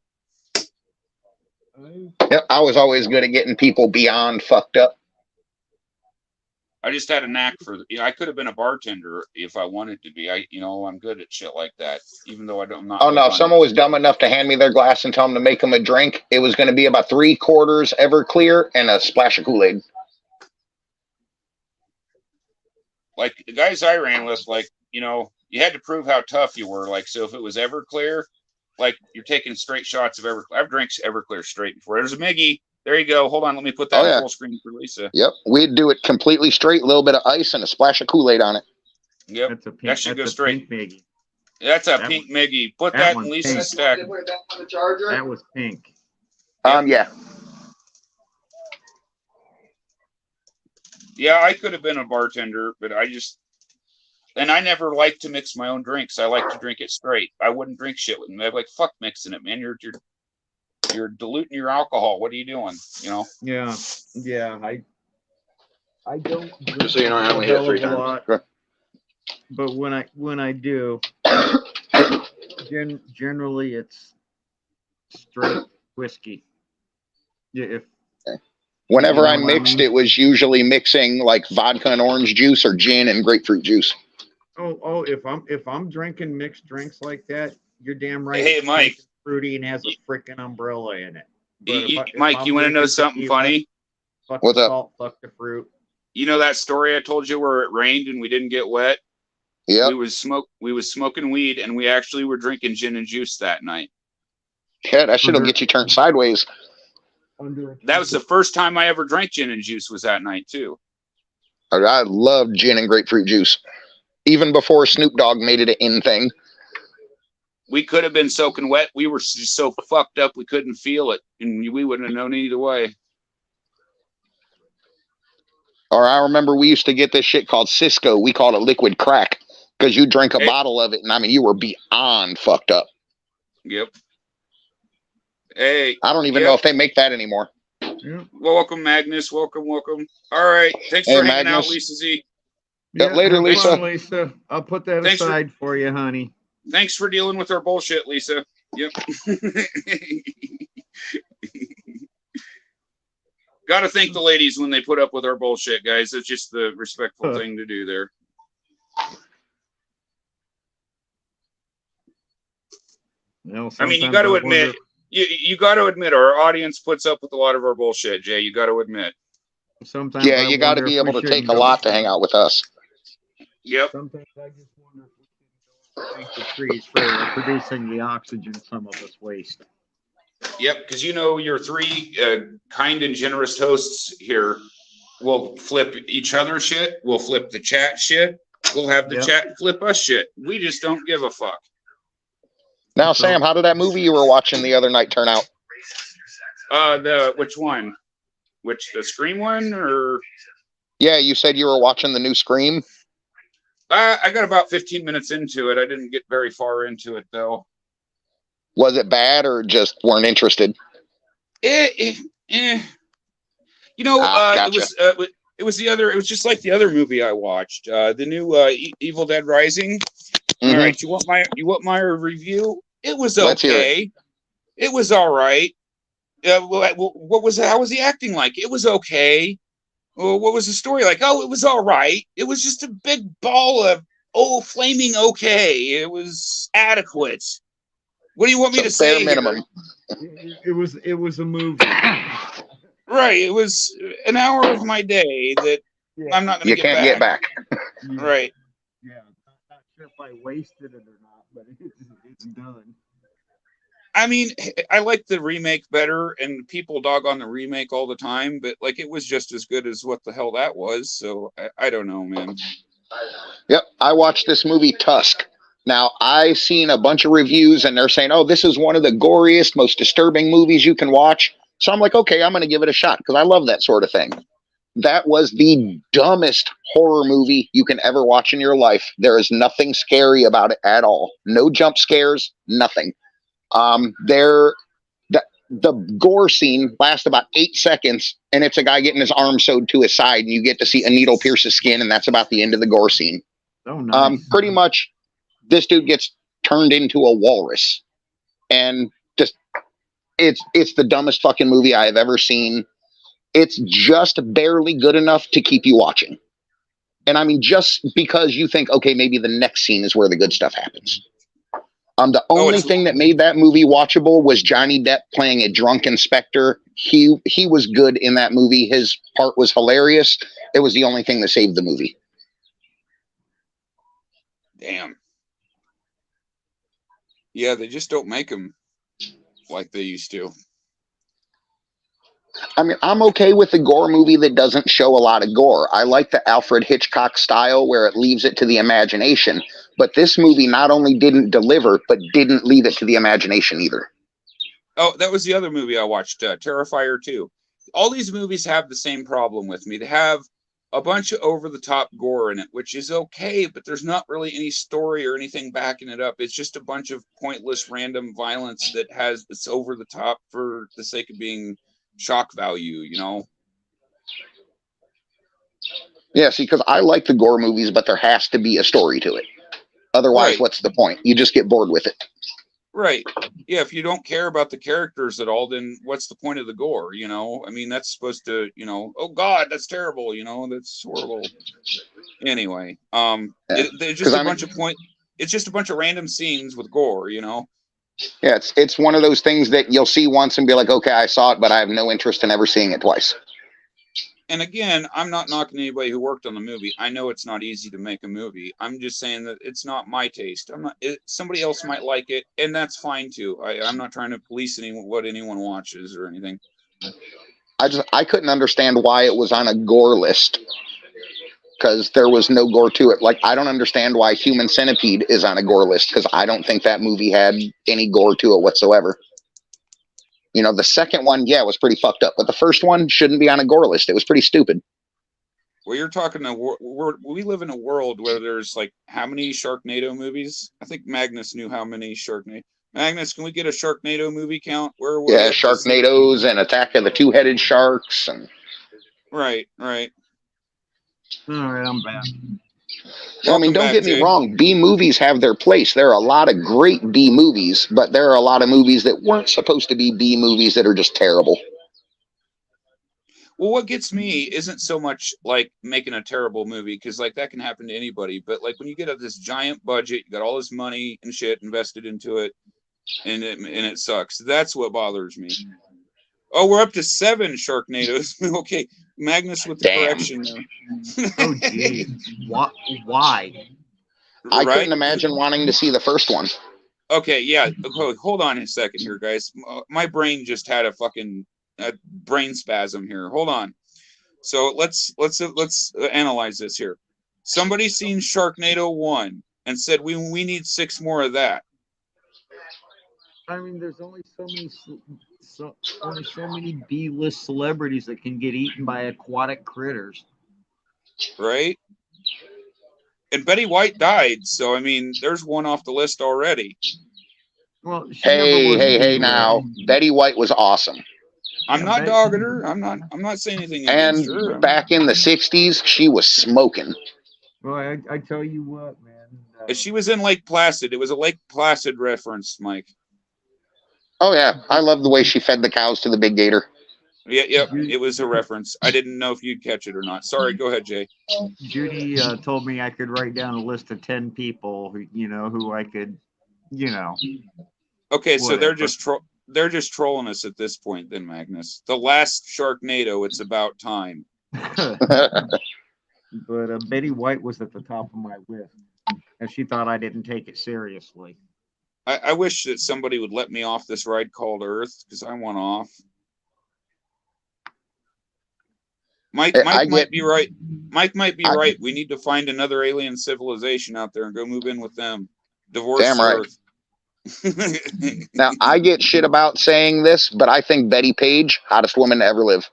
Yep, I was always good at getting people beyond fucked up. I just had a knack for, I could have been a bartender if I wanted to be. I'm good at shit like that, even though I'm not. Oh no, if someone was dumb enough to hand me their glass and tell them to make them a drink, it was going to be about 3/4 Everclear and a splash of Kool-Aid. Like the guys I ran with, like, you had to prove how tough you were. Like, so if it was Everclear, like you're taking straight shots of Everclear. I've drank Everclear straight before. There's a Miggy. There you go. Hold on. Let me put that on full screen for Lisa. Yep. We'd do it completely straight, a little bit of ice and a splash of Kool-Aid on it. Yep. That should go straight. Miggy. That's a pink Miggy. Put that in Lisa's stack. That was pink. Yeah. Yeah, I could have been a bartender, but I never liked to mix my own drinks. I like to drink it straight. I wouldn't drink shit with them. I'd be like, fuck mixing it, man. You're diluting your alcohol. What are you doing? Yeah. I don't. Just so you know, I only hit it 3 times. But when I do, generally it's straight whiskey. Yeah. Whenever I mixed, it was usually mixing like vodka and orange juice or gin and grapefruit juice. Oh, if I'm drinking mixed drinks like that, you're damn right. Hey, Mike. Fruity and has a freaking umbrella in it. Mike, you want to know something funny? Fuck What's the up? Salt, fuck the fruit. You know that story I told you where it rained and we didn't get wet? Yeah. We was smoking weed and we actually were drinking gin and juice that night. Yeah, that shit'll get you turned sideways. That was the first time I ever drank gin and juice was that night too. I loved gin and grapefruit juice. Even before Snoop Dogg made it an in thing. We could have been soaking wet. We were just so fucked up we couldn't feel it, and we wouldn't have known either way. Or I remember we used to get this shit called Cisco. We called it liquid crack because you drink a bottle of it, and I mean you were beyond fucked up. Yep. Hey. I don't even know if they make that anymore. Yeah. Welcome, Magnus. Welcome. All right. Thanks for hanging out, Lisa Z. Yeah, later, Lisa. Lisa. I'll put that aside for you, honey. Thanks for dealing with our bullshit, Lisa. Yep. Got to thank the ladies when they put up with our bullshit, guys. It's just the respectful thing to do there. You know, I mean, you sometimes got to I admit, wonder- you got to admit, our audience puts up with a lot of our bullshit, Jay. You got to admit. sometimes Yeah, I you got to wonder be if we able to shouldn't take a go- lot to hang out with us. Yep. Sometimes I just wonder if we shouldn't go out and thank the trees for producing the oxygen some of us waste. Yep. Because your three kind and generous hosts here will flip each other shit. We'll flip the chat shit. We'll have the Yep. chat flip us shit. We just don't give a fuck. Now, So- Sam, how did that movie you were watching the other night turn out? Which one? The Scream one or? Yeah, you said you were watching the new Scream. I got about 15 minutes into it. I didn't get very far into it though. Was it bad or just weren't interested? Gotcha. It was just like the other movie I watched, the new Evil Dead Rising. Mhm. All right, you want my review? It was Let's hear okay. It was all right. How was the acting like? It was okay. Well, what was the story like? Oh, it was all right. It was just a big ball of flaming okay. It was adequate. What do you want me to So bare say? minimum. It was a movie. Right. It was an hour of my day that Yeah. I'm not going You to can't get back. Right. Yeah, not sure if I wasted it or not, but it's done. I mean, I like the remake better, and people dog on the remake all the time, but like it was just as good as what the hell that was. So I don't know, man. Yep, I watched this movie Tusk. Now, I've seen a bunch of reviews, and they're saying, oh, this is one of the goriest, most disturbing movies you can watch. So I'm like, okay, I'm going to give it a shot, because I love that sort of thing. That was the dumbest horror movie you can ever watch in your life. There is nothing scary about it at all. No jump scares, nothing. The gore scene lasts about 8 seconds, and it's a guy getting his arm sewed to his side, and you get to see a needle pierce his skin, and that's about the end of the gore scene. Oh, nice. Pretty much, this dude gets turned into a walrus, and just it's the dumbest fucking movie I have ever seen. It's just barely good enough to keep you watching, and I mean, just because you think, okay, maybe the next scene is where the good stuff happens. The only thing that made that movie watchable was Johnny Depp playing a drunk inspector. He was good in that movie. His part was hilarious. It was the only thing that saved the movie. Damn. Yeah, they just don't make them like they used to. I mean, I'm okay with the gore movie that doesn't show a lot of gore. I like the Alfred Hitchcock style where it leaves it to the imagination. But this movie not only didn't deliver, but didn't leave it to the imagination either. Oh, that was the other movie I watched, Terrifier 2. All these movies have the same problem with me. They have a bunch of over-the-top gore in it, which is okay, but there's not really any story or anything backing it up. It's just a bunch of pointless, random violence that's over the top for the sake of being shock value, Yeah, see, because I like the gore movies, but there has to be a story to it. Otherwise, Right. What's the point? You just get bored with it. Right. Yeah, if you don't care about the characters at all, then what's the point of the gore, I mean, that's supposed to, oh God, that's terrible, that's horrible. Anyway, it's just it's just a bunch of random scenes with gore, Yeah, it's one of those things that you'll see once and be like, okay, I saw it, but I have no interest in ever seeing it twice. And again, I'm not knocking anybody who worked on the movie. I know it's not easy to make a movie. I'm just saying that it's not my taste. Somebody else might like it, and that's fine too. I'm not trying to police what anyone watches or anything. I couldn't understand why it was on a gore list, because there was no gore to it. Like, I don't understand why Human Centipede is on a gore list, because I don't think that movie had any gore to it whatsoever. The second one, yeah, was pretty fucked up, but the first one shouldn't be on a gore list. It was pretty stupid. Well, you're talking we live in a world where there's like how many Sharknado movies? I think Magnus knew how many Sharknado. Magnus, can we get a Sharknado movie count? Yeah, Sharknadoes and Attack of the Two-Headed Sharks and. Right. All right, I'm back. I mean, don't get me wrong. B movies have their place. There are a lot of great B movies, but there are a lot of movies that weren't supposed to be B movies that are just terrible. Well, what gets me isn't so much like making a terrible movie, because like that can happen to anybody. But like when you get this giant budget, you got all this money and shit invested into it, and it sucks. That's what bothers me. Oh, we're up to 7 Sharknadoes. Okay, Magnus with the Damn. correction there. Oh, geez. Why? I Right? couldn't imagine wanting to see the first one. Okay, yeah. Okay, hold on a second here, guys. My brain just had a fucking brain spasm here. Hold on. So let's analyze this here. Somebody seen Sharknado 1 and said we need 6 more of that. I mean, there's only so many B-list celebrities that can get eaten by aquatic critters. Right? And Betty White died, so I mean, there's one off the list already. Well, she Hey now. Betty White was awesome. I'm Yeah, not dogging her. I'm not saying anything against her. And back in the 60s, she was smoking. Well, I tell you what, man. She was in Lake Placid. It was a Lake Placid reference, Mike. Oh, yeah. I love the way she fed the cows to the big gator. Yeah, it was a reference. I didn't know if you'd catch it or not. Sorry, go ahead, Jay. Judy told me I could write down a list of 10 people who I could, Okay, so they're whatever. they're just trolling us at this point, then, Magnus. The last Sharknado, it's about time. But Betty White was at the top of my list, and she thought I didn't take it seriously. I wish that somebody would let me off this ride called Earth, because I want off. Mike might be right. Mike might be right. We need to find another alien civilization out there and go move in with them. Divorce Damn right. Earth. Now, I get shit about saying this, but I think Betty Page, hottest woman to ever live.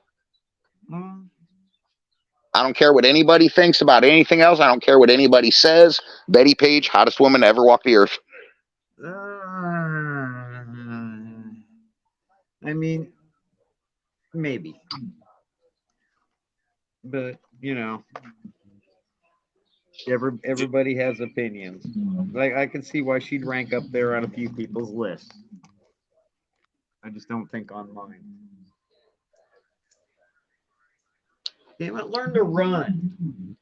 Mm. I don't care what anybody thinks about anything else. I don't care what anybody says. Betty Page, hottest woman to ever walk the earth. I mean, maybe. But, everybody has opinions. Like, I can see why she'd rank up there on a few people's lists. I just don't think on mine. Damn it, learn to run.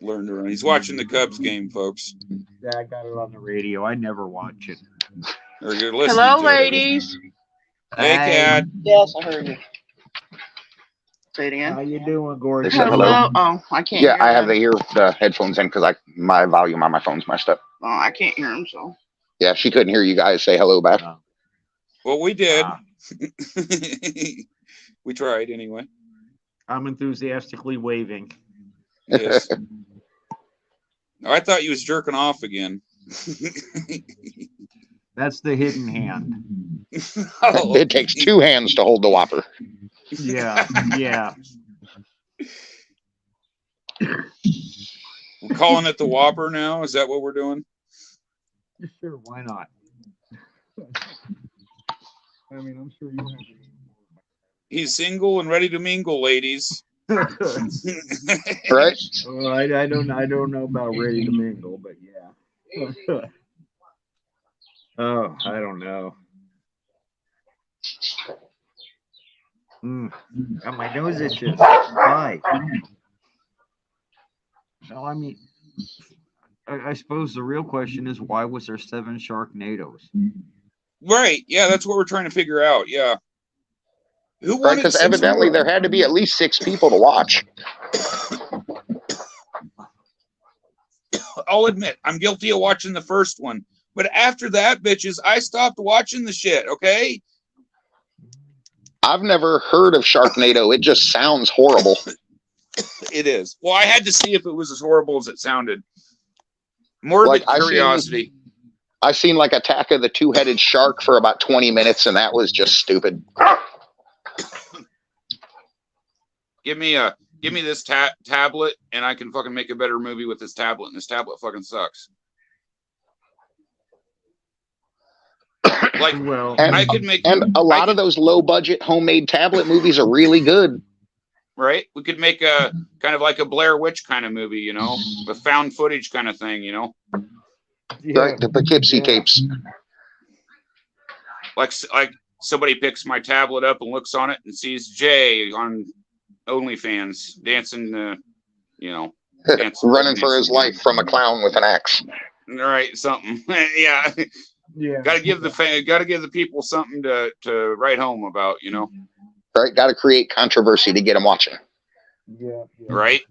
Learn to run. He's watching the Cubs game, folks. Yeah, I got it on the radio. I never watch it. Or you're listening. Hello, to ladies. Hey, Cat. Yes, I heard you. Say it How again. you doing, Gordon? They said Hello. Oh, I can't. Yeah, hear I have them. the headphones in because my volume on my phone's messed up. Oh, I can't hear them. So Yeah, she couldn't hear you guys say hello back. Well, we did. Ah. We tried anyway. I'm enthusiastically waving. Yes. Oh, I thought you was jerking off again. That's the hidden hand. Oh, It takes 2 hands to hold the whopper. Yeah, yeah. we're calling it the Whopper now. Is that what we're doing? Sure, why not? I mean, I'm sure you have. He's single and ready to mingle, ladies. Right? Well, I don't know about ready to mingle, but yeah. Oh, I don't know. Got my nose itches. Why? No, I mean, I suppose the real question is why was there 7 Sharknadoes? Right. Yeah, that's what we're trying to figure out. Yeah. Who Right, wanted because 6 evidently more? there had to be at least 6 people to watch. I'll admit, I'm guilty of watching the first one. But after that, bitches, I stopped watching the shit, okay? I've never heard of Sharknado. It just sounds horrible. It is. Well, I had to see if it was as horrible as it sounded. Morbid Like, curiosity. I seen like Attack of the Two-Headed Shark for about 20 minutes, and that was just stupid. Give me this tablet, and I can fucking make a better movie with this tablet. And this tablet fucking sucks. Like, Well, And, I could make and a lot of those low-budget homemade tablet movies are really good. right. We could make a kind of like a Blair Witch kind of movie, you know, a found footage kind of thing, you know, yeah, Right? The Poughkeepsie yeah. tapes. like somebody picks my tablet up and looks on it and sees Jay on OnlyFans dancing, you know, dancing, Running for his life from a clown with an axe. All right, something. Yeah. Yeah. Got to give the people something to write home about, you know. Right? Got to create controversy to get them watching. Yeah. Right?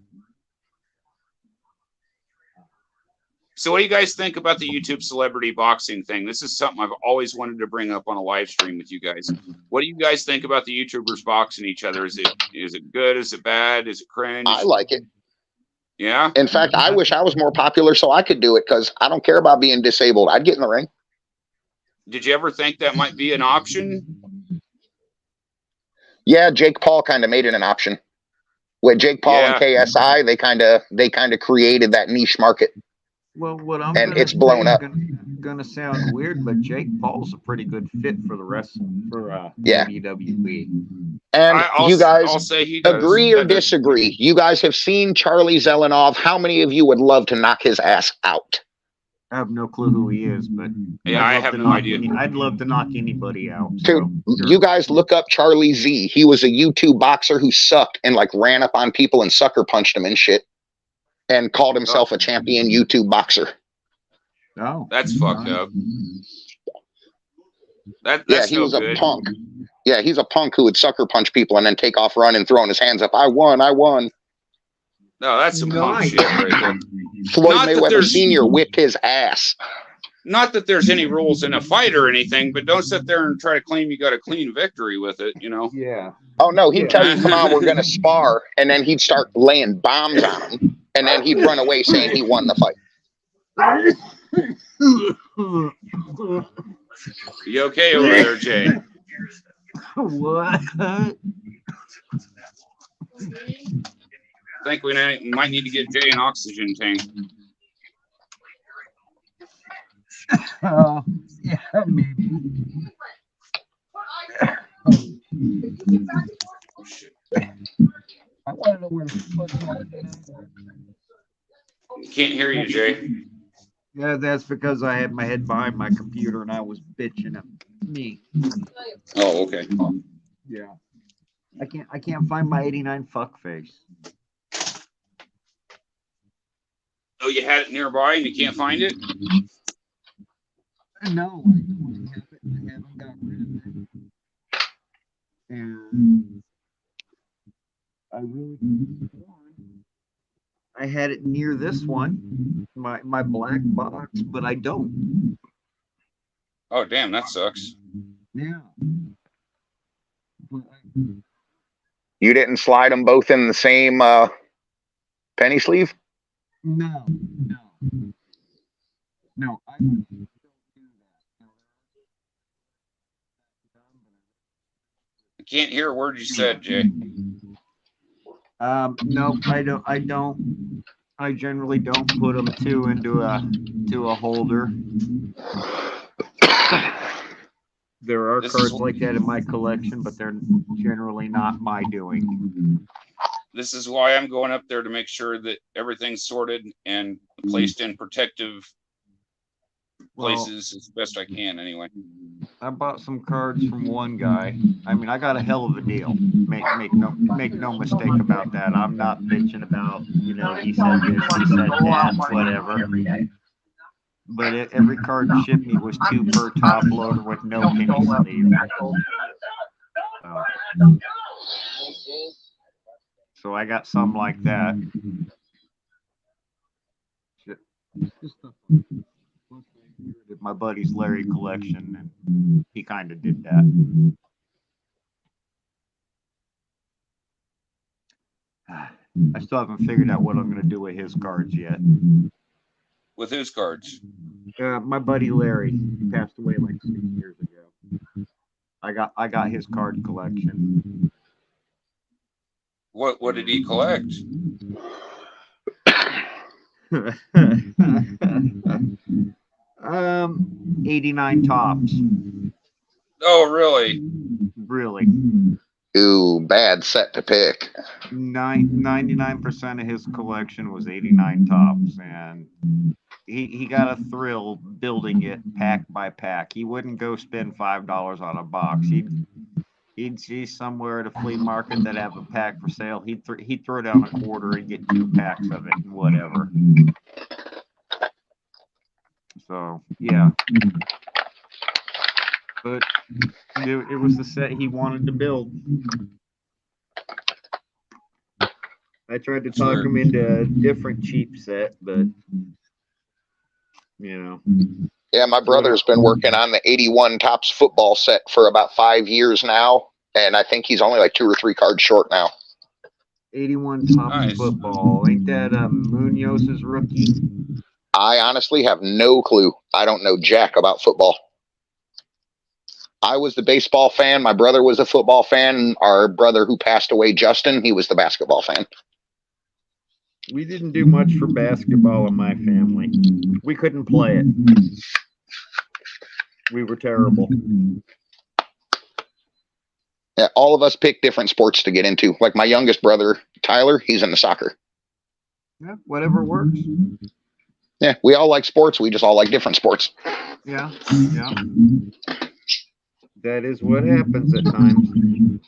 So what do you guys think about the YouTube celebrity boxing thing? This is something I've always wanted to bring up on a live stream with you guys. What do you guys think about the YouTubers boxing each other? Is it good? Is it bad? Is it cringe? I like it. Yeah. In fact, I wish I was more popular so I could do it because I don't care about being disabled. I'd get in the ring. Did you ever think that might be an option? Yeah, Jake Paul kind of made it an option. With Jake Paul and KSI, they kind of created that niche market. Well, what I'm and gonna it's blown say up. is gonna sound weird, but Jake Paul's a pretty good fit for the Yeah. WWE. And you guys I'll say he does. agree or disagree? You guys have seen Charlie Zelenov. How many of you would love to knock his ass out? I have no clue who he is, but Yeah, I have no idea. I'd love to knock anybody out. Dude, you guys look up Charlie Z. He was a YouTube boxer who sucked and like ran up on people and sucker punched them and shit, and called himself a champion YouTube boxer. Oh, That's fucked up. Yeah, That's he no was good. a punk. Yeah, he's a punk who would sucker punch people and then take off running, throwing his hands up. I won. No, that's some punk shit right there. Floyd Not that Mayweather there's- Sr. whipped his ass. Not that there's any rules in a fight or anything, but don't sit there and try to claim you got a clean victory with it, you know? yeah. Oh, no, he'd Yeah. tell you, come on, we're going to spar. And then he'd start laying bombs on him. And then he'd run away saying he won the fight. You okay over there, Jay? What? I think we might need to get Jay an oxygen tank. Yeah, maybe. I want to know where the fuck Can't hear you, Jay. Yeah, that's because I had my head behind my computer and I was bitching at me. Oh, okay. Yeah. I can't find my 89 fuck face. Oh, you had it nearby and you can't find it? No, I haven't got rid of it. And I really I had it near this one, my black box, but I don't. Oh, damn, that sucks. Yeah. You didn't slide them both in the same penny sleeve? No. I don't do that. I can't hear a word you said, Jay. No, I don't. I generally don't put them into a holder. There are cards like that in my collection, but they're generally not my doing. This is why I'm going up there to make sure that everything's sorted and placed in protective places as best I can, anyway. I bought some cards from one guy. I mean, I got a hell of a deal. Make no mistake about that. I'm not bitching about, he said this, he said that, whatever. But every card he shipped me was 2 per top loader with no penny sleeve. So I got some like that. My buddy's Larry collection, and he kind of did that. I still haven't figured out what I'm going to do with his cards yet. With whose cards? My buddy Larry, he passed away like 6 years ago. I got his card collection. What did he collect? 89 tops. Oh, really? Really. Ooh, bad set to pick. 99% of his collection was 89 tops, and he got a thrill building it pack by pack. He wouldn't go spend $5 on a box. He'd see somewhere at a flea market that have a pack for sale. He'd throw down a quarter and get 2 packs of it and whatever. So yeah. but it was the set he wanted to build. I tried to talk Sure. him into a different cheap set, but Yeah, my brother's been working on the 81 Topps football set for about 5 years now, and I think he's only like 2 or 3 cards short now. 81 Topps Nice. football. Ain't that Munoz's rookie? I honestly have no clue. I don't know jack about football. I was the baseball fan. My brother was a football fan. Our brother who passed away, Justin, he was the basketball fan. We didn't do much for basketball in my family. We couldn't play it. We were terrible. Yeah, all of us picked different sports to get into. Like my youngest brother, Tyler, he's into soccer. Yeah, whatever works. Yeah, we all like sports. We just all like different sports. Yeah. That is what happens at times.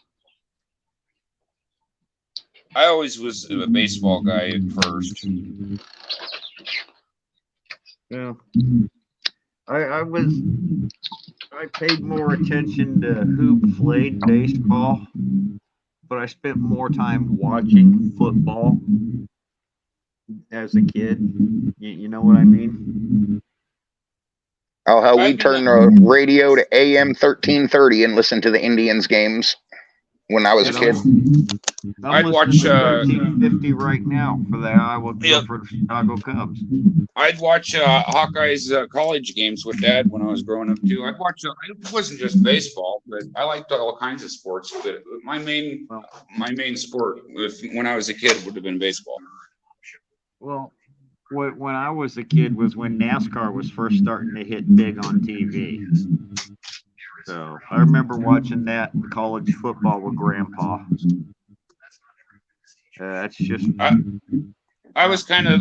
I always was a baseball guy at first. Yeah. I paid more attention to who played baseball, but I spent more time watching football as a kid. You know what I mean? Oh, how we I can- turned the radio to AM 1330 and listened to the Indians games when I was a kid. I'd I'm watch, listening to 1350 right now for the Iowa Yep. for the Chicago Cubs. I'd watch Hawkeyes college games with Dad when I was growing up too. I'd watch. It wasn't just baseball, but I liked all kinds of sports. But my main sport when I was a kid would have been baseball. Well, when I was a kid was when NASCAR was first starting to hit big on TV. So I remember watching that in college football with Grandpa. That's just I was kind of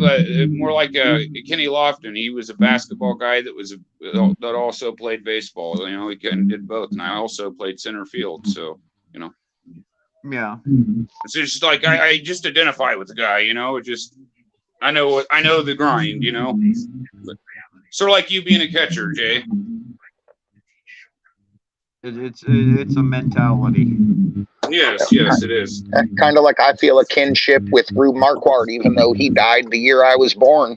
more like Kenny Lofton. He was a basketball guy that also played baseball. He kind of did both, and I also played center field. So yeah. it's just like I just identify with the guy. It just I know the grind. But, sort of like you being a catcher, Jay. It's a mentality. Yes, it is. Kind of like I feel a kinship with Rube Marquardt, even though he died the year I was born.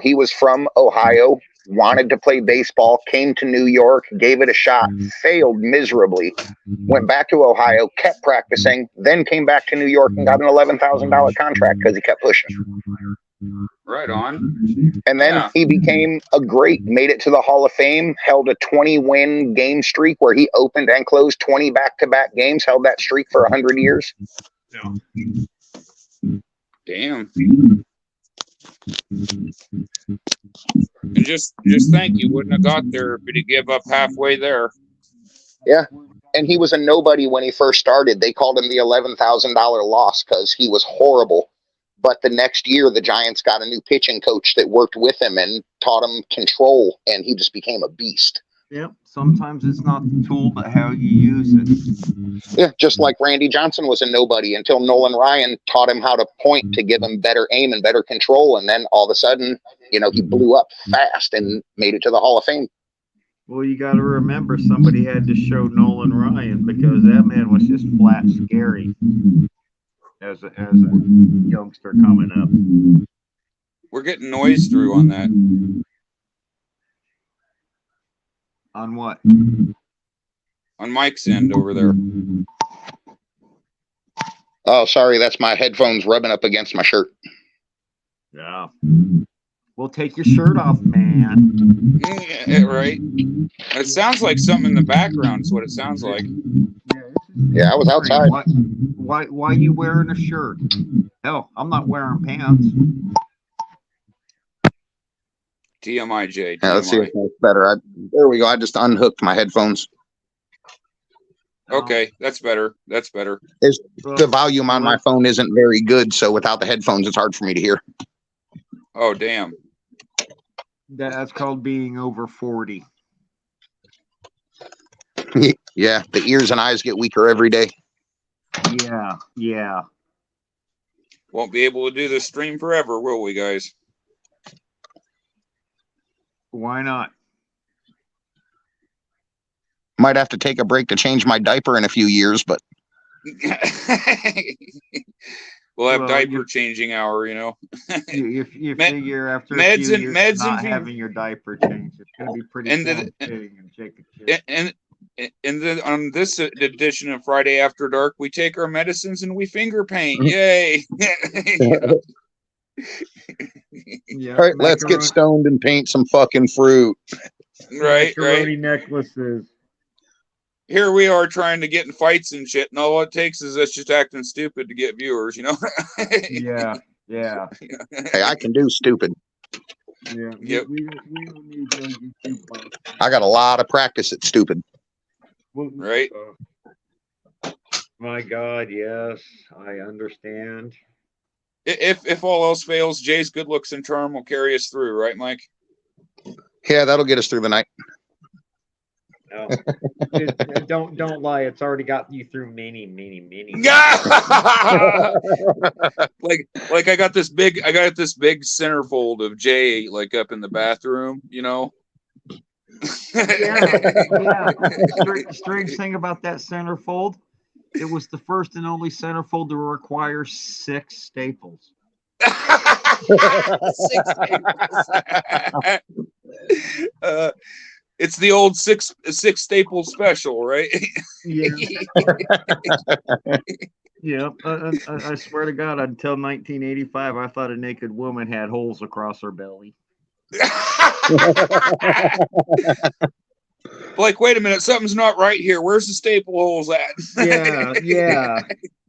He was from Ohio, wanted to play baseball, came to New York, gave it a shot, failed miserably, went back to Ohio, kept practicing, then came back to New York and got an $11,000 contract because he kept pushing. Right on. And then he became a great, made it to the Hall of Fame, held a 20-win game streak where he opened and closed 20 back-to-back games, held that streak for 100 years. Damn. And just think, you wouldn't have got there if he'd give up halfway there. Yeah. And he was a nobody when he first started. They called him the $11,000 loss because he was horrible. But the next year, the Giants got a new pitching coach that worked with him and taught him control, and he just became a beast. Yep. Sometimes it's not the tool, but how you use it. Yeah, just like Randy Johnson was a nobody until Nolan Ryan taught him how to point to give him better aim and better control. And then all of a sudden, he blew up fast and made it to the Hall of Fame. Well, you got to remember somebody had to show Nolan Ryan because that man was just flat scary as a youngster coming up. We're getting noise through on that. On what? On Mike's end over there. Oh, sorry, that's my headphones rubbing up against my shirt. Yeah. Well, take your shirt off, man. Yeah, right. It sounds like something in the background is what it sounds like. Yeah, I was outside. Why you wearing a shirt? Hell, I'm not wearing pants. TMI, Jay. Yeah, let's see if that's better. There we go. I just unhooked my headphones. Okay, that's better. That's better. The volume on my phone isn't very good, so without the headphones, it's hard for me to hear. Oh, damn. That's called being over 40. Yeah, the ears and eyes get weaker every day. Yeah. Won't be able to do this stream forever, will we, guys? Why not? Might have to take a break to change my diaper in a few years, but We'll have Well, diaper changing hour, you know. You Med- figure after a meds few and- years meds not and- having your diaper changed, it's gonna be pretty And the- form-fitting and take a shit. And then on this edition of Friday After Dark, we take our medicines and we finger paint. Yay! Yeah, all right, let's get stoned and paint some fucking fruit. Right. macaroni necklaces. Here we are trying to get in fights and shit, and all it takes is us just acting stupid to get viewers, you know? Yeah. Hey, I can do stupid. Yeah. Yep. We don't need those YouTube bugs. I got a lot of practice at stupid. Right. My God, yes, I understand. If all else fails, Jay's good looks and charm will carry us through, right, Mike? Yeah, that'll get us through the night. No. Don't lie. It's already got you through many. like I got this big centerfold of Jay like up in the bathroom, you know. Yeah. Strange thing about that centerfold, it was the first and only centerfold to require 6 staples. 6 staples. It's the old six staple special, right? Yeah. Yep. I swear to God, until 1985, I thought a naked woman had holes across her belly. Like, wait a minute, something's not right here. Where's the staple holes at? Yeah.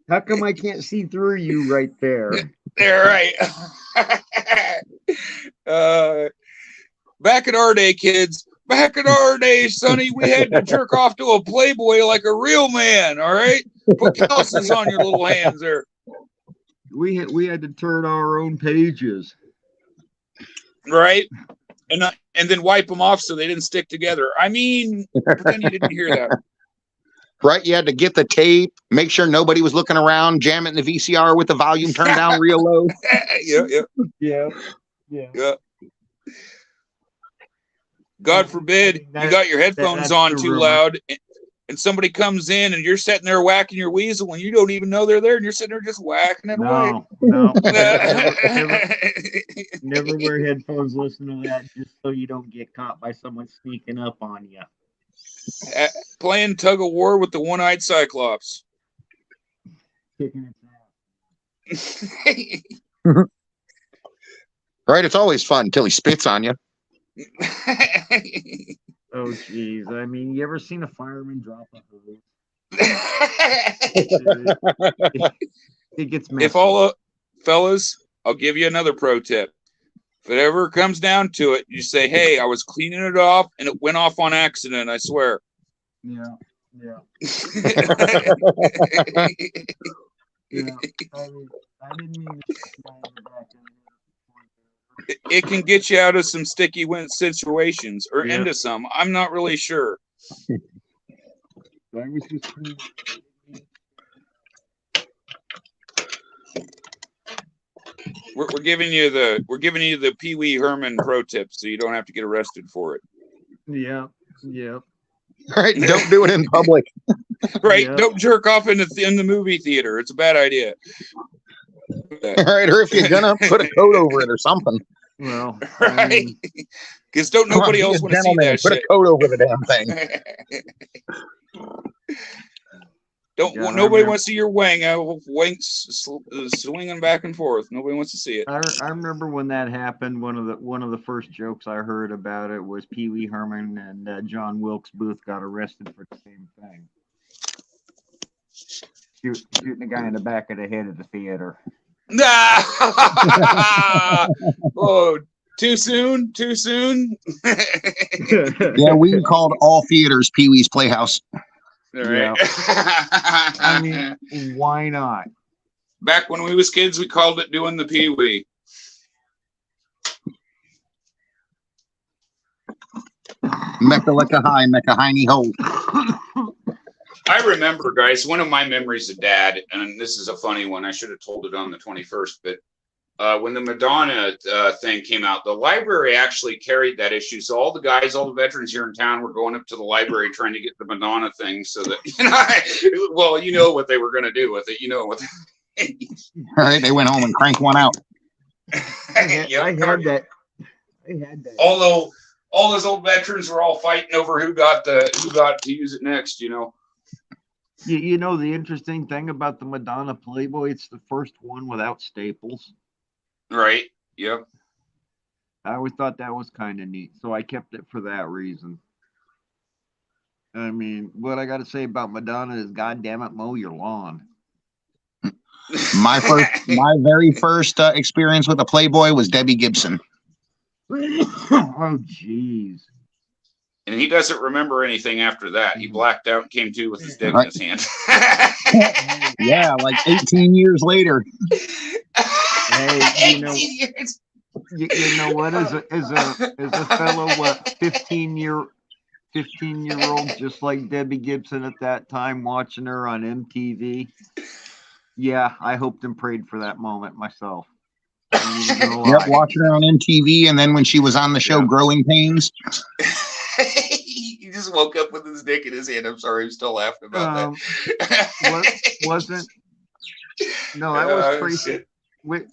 How come I can't see through you right there? They're right. Back in our day, kids. Back in our day, Sonny, we had to jerk off to a Playboy like a real man. All right, put calluses on your little hands there. We had to turn our own pages. Right, and then wipe them off so they didn't stick together. I mean, pretend you didn't hear that. Right, you had to get the tape, make sure nobody was looking around, jam it in the VCR with the volume turned down real low. Yeah. God forbid you got your headphones on too loud and somebody comes in and you're sitting there whacking your weasel and you don't even know they're there and you're sitting there just whacking it away. No. Never wear headphones, listen to that just so you don't get caught by someone sneaking up on you. Playing tug of war with the one-eyed Cyclops. Kicking its Right, it's always fun until he spits on you. Oh, geez. I mean, you ever seen a fireman drop a hose? It gets messy. If all fellas, I'll give you another pro tip. If it ever comes down to it, you say, "Hey, I was cleaning it off and it went off on accident. I swear." Yeah. I didn't mean to slide the back end. It can get you out of some sticky situations or into some. I'm not really sure. I was just We're giving you the Pee Wee Herman pro tip, so you don't have to get arrested for it. Yeah. Right, don't do it in public. Right, Yeah. Don't jerk off in the movie theater. It's a bad idea. Right, or if you're gonna put a coat over it or something. Well, Right, because don't nobody else want to see that put shit. a coat over the damn thing. Nobody wants to see your wang swinging back and forth. Nobody wants to see it. I remember when that happened. One of the first jokes I heard about it was Pee Wee Herman and John Wilkes Booth got arrested for the same thing, shooting a guy in the back of the head at the theater. Oh, too soon. Yeah, we called all theaters Pee Wee's Playhouse. All right. I mean, why not? Back when we was kids, we called it doing the Pee Wee. Mecca lecca high, mecca hiney ho. I remember, guys, one of my memories of Dad, and this is a funny one. I should have told it on the 21st, but when the Madonna thing came out, the library actually carried that issue. So all the veterans here in town were going up to the library trying to get the Madonna thing so that, well, you know what they were going to do with it. You know what. All right, they went home and cranked one out. I had that. Although all those old veterans were all fighting over who got to use it next, you know. You know the interesting thing about the Madonna Playboy, it's the first one without staples. Right. Yep. I always thought that was kind of neat, so I kept it for that reason. I mean, what I got to say about Madonna is, goddamn it, mow your lawn. My very first experience with a Playboy was Debbie Gibson. Oh, jeez. And he doesn't remember anything after that. He blacked out and came to with his dick in his hand. Yeah, like 18 years later. Hey, you know what? As a fellow 15-year-old, just like Debbie Gibson at that time, watching her on MTV. Yeah, I hoped and prayed for that moment myself. Yep, watching her on MTV, and then when she was on the show Growing Pains. He just woke up with his dick in his hand. I'm sorry, I'm still laughing about that. Wasn't? No, that was Tracy. What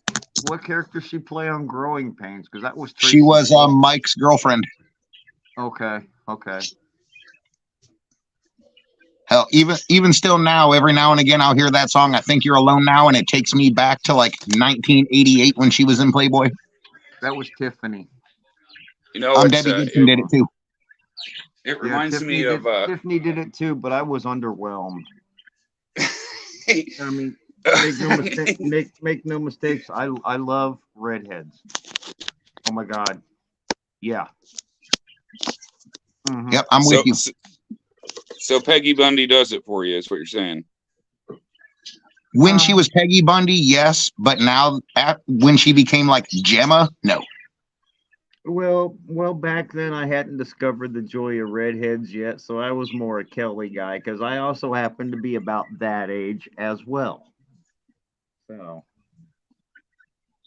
character she play on Growing Pains? Because that was Tracy. She was Mike's girlfriend. Okay. Hell, even still now, every now and again, I'll hear that song, I Think You're Alone Now, and it takes me back to like 1988 when she was in Playboy. That was Tiffany. You know, Debbie Gibson did it too. It reminds me of Tiffany did it too, but I was underwhelmed. I mean, make no mistakes. I love redheads. Oh my God. Yeah. Mm-hmm. Yep, I'm with you. So Peggy Bundy does it for you, is what you're saying. When she was Peggy Bundy, yes, but now when she became like Gemma, no. Well, back then I hadn't discovered the joy of redheads yet, so I was more a Kelly guy because I also happened to be about that age as well.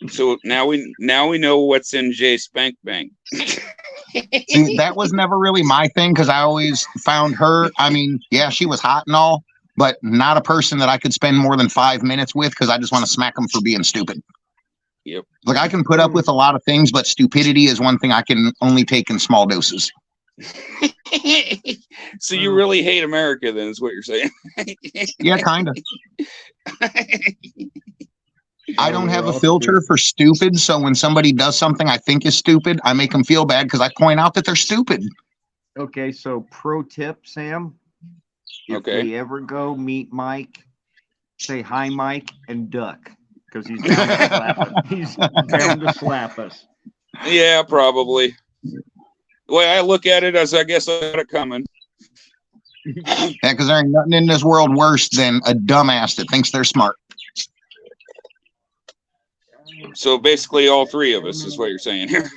So now we know what's in Jay Spank Bank. See, that was never really my thing because I always found her. I mean, yeah, she was hot and all, but not a person that I could spend more than 5 minutes with because I just want to smack them for being stupid. Yep. Like I can put up with a lot of things, but stupidity is one thing I can only take in small doses. So you really hate America, then, is what you're saying? Yeah, kind of. I don't have a filter for stupid, so when somebody does something I think is stupid, I make them feel bad because I point out that they're stupid. Okay, so pro tip, Sam. If we ever go meet Mike, say hi, Mike, and duck. Because he's down to slap us. He's down to slap us. Yeah, probably. The way I look at it is, I guess I got it coming. Yeah, because there ain't nothing in this world worse than a dumbass that thinks they're smart. So basically, all three of us is what you're saying here.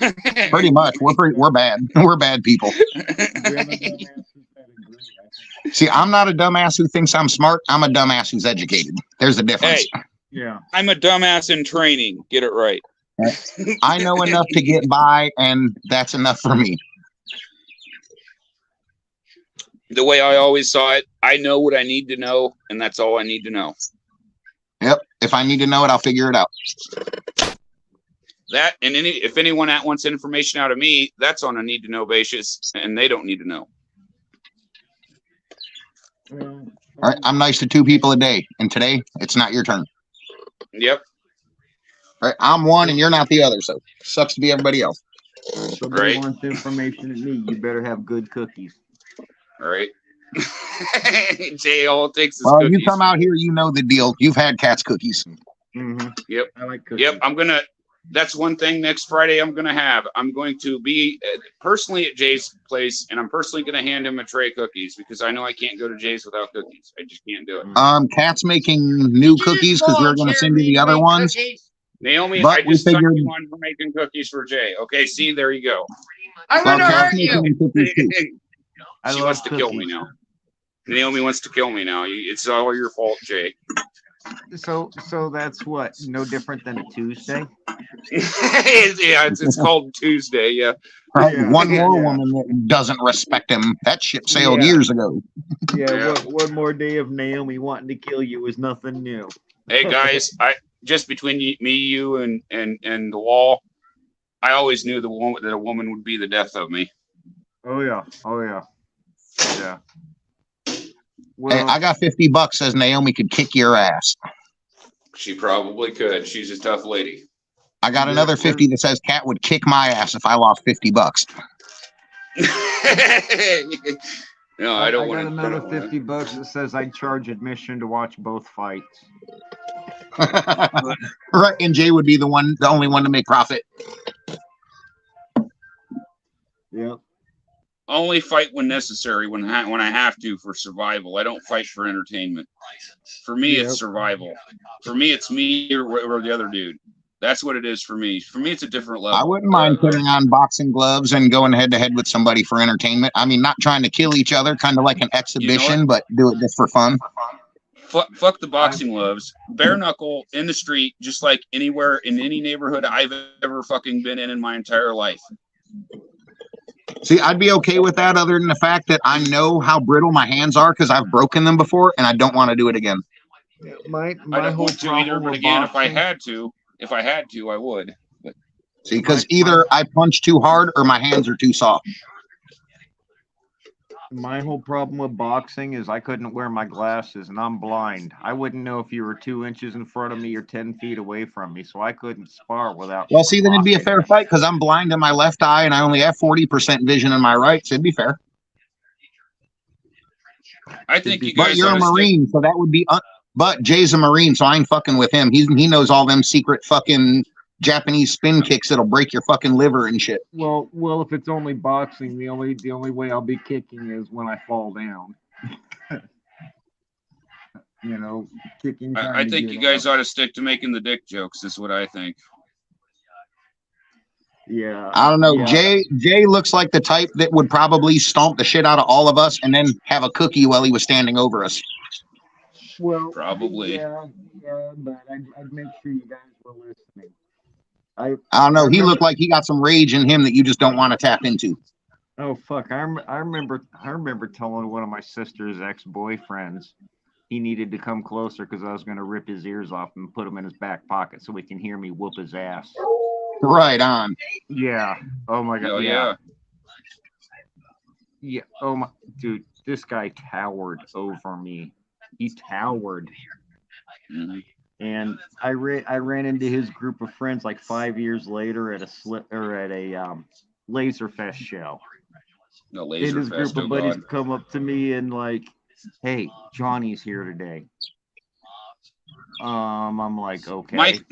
Pretty much, we're bad. We're bad people. See, I'm not a dumbass who thinks I'm smart. I'm a dumbass who's educated. There's a difference. Hey, yeah, I'm a dumbass in training. Get it right. I know enough to get by, and that's enough for me. The way I always saw it, I know what I need to know, and that's all I need to know. Yep. If I need to know it, I'll figure it out. That, and if anyone wants information out of me, that's on a need to know basis, and they don't need to know. All right. I'm nice to 2 people a day, and today it's not your turn. Yep. All right. I'm one, and you're not the other, so sucks to be everybody else. Somebody wants information at me, you better have good cookies. All right. Jay, all it takes is well, cookies. You come out here, you know the deal. You've had Cat's cookies. Mm-hmm. Yep. I like cookies. Yep. That's one thing next Friday I'm going to have. I'm going to be personally at Jay's place, and I'm personally going to hand him a tray of cookies because I know I can't go to Jay's without cookies. I just can't do it. Cat's making new cookies because we're going to send you the other ones. Naomi, but I just sucked you on for making cookies for Jay. Okay, see, there you go. I'm going to hurt you. She wants to kill me now. Naomi wants to kill me now. It's all your fault, Jay. So that's what? No different than a Tuesday? Yeah, it's called Tuesday. Yeah. Right? Yeah, One more yeah. woman that doesn't respect him. That ship sailed Yeah. years ago. Yeah, Yeah. one more day of Naomi wanting to kill you is nothing new. Hey guys, I just between me, you, and the wall, I always knew that a woman would be the death of me. Oh yeah. Yeah. Hey, Well, I got $50 says Naomi could kick your ass. She probably could. She's a tough lady. I got another 50 that says Cat would kick my ass if I lost $50. No, I don't want got to. another $50 that says I'd charge admission to watch both fights. Right, and Jay would be the only one to make profit. Yeah. Only fight when necessary, when I have to for survival. I don't fight for entertainment. For me, Yep. it's survival. For me, it's me or the other dude. That's what it is for me. For me, it's a different level. I wouldn't mind putting on boxing gloves and going head to head with somebody for entertainment. I mean, not trying to kill each other, kind of like an exhibition, but do it just for fun. Fuck the boxing gloves. Bare knuckle in the street, just like anywhere in any neighborhood I've ever fucking been in my entire life. See, I'd be okay with that, other than the fact that I know how brittle my hands are because I've broken them before, and I don't want to do it again. My I don't whole want to either, problem but with again, boxing, if I had to, I would. But See, because either I punch too hard or my hands are too soft. my whole problem with boxing is I couldn't wear my glasses and I'm blind. I wouldn't know if you were 2 inches in front of me or 10 feet away from me, so I couldn't spar without. Well, see, then it'd be a blocking. fair fight because I'm blind in my left eye and I only have 40% vision in my right, so it'd be fair. I think you But guys you're ought a to stick. Marine, so that would be. But Jay's a Marine, so I ain't fucking with him. He knows all them secret fucking Japanese spin kicks that'll break your fucking liver and shit. Well, if it's only boxing, the only way I'll be kicking is when I fall down. You know, kicking. I think you guys ought to stick to making the dick jokes. Is what I think. Yeah. I don't know. Yeah. Jay looks like the type that would probably stomp the shit out of all of us and then have a cookie while he was standing over us. Well, Probably. Yeah, but I'd make sure you guys were listening. I don't know. He looked like he got some rage in him that you just don't want to tap into. Oh fuck! I remember telling one of my sister's ex-boyfriends he needed to come closer because I was going to rip his ears off and put them in his back pocket so he can hear me whoop his ass. Right on. Yeah. Oh my god. Oh yeah. Yeah. Oh my dude, this guy towered over me. He towered. Mhm. And I ran into his group of friends like 5 years later at a Laserfest show. No And laser his fest. group Oh of buddies god. come up to me and like, "Hey, Johnny's here today." I'm like, okay. Mike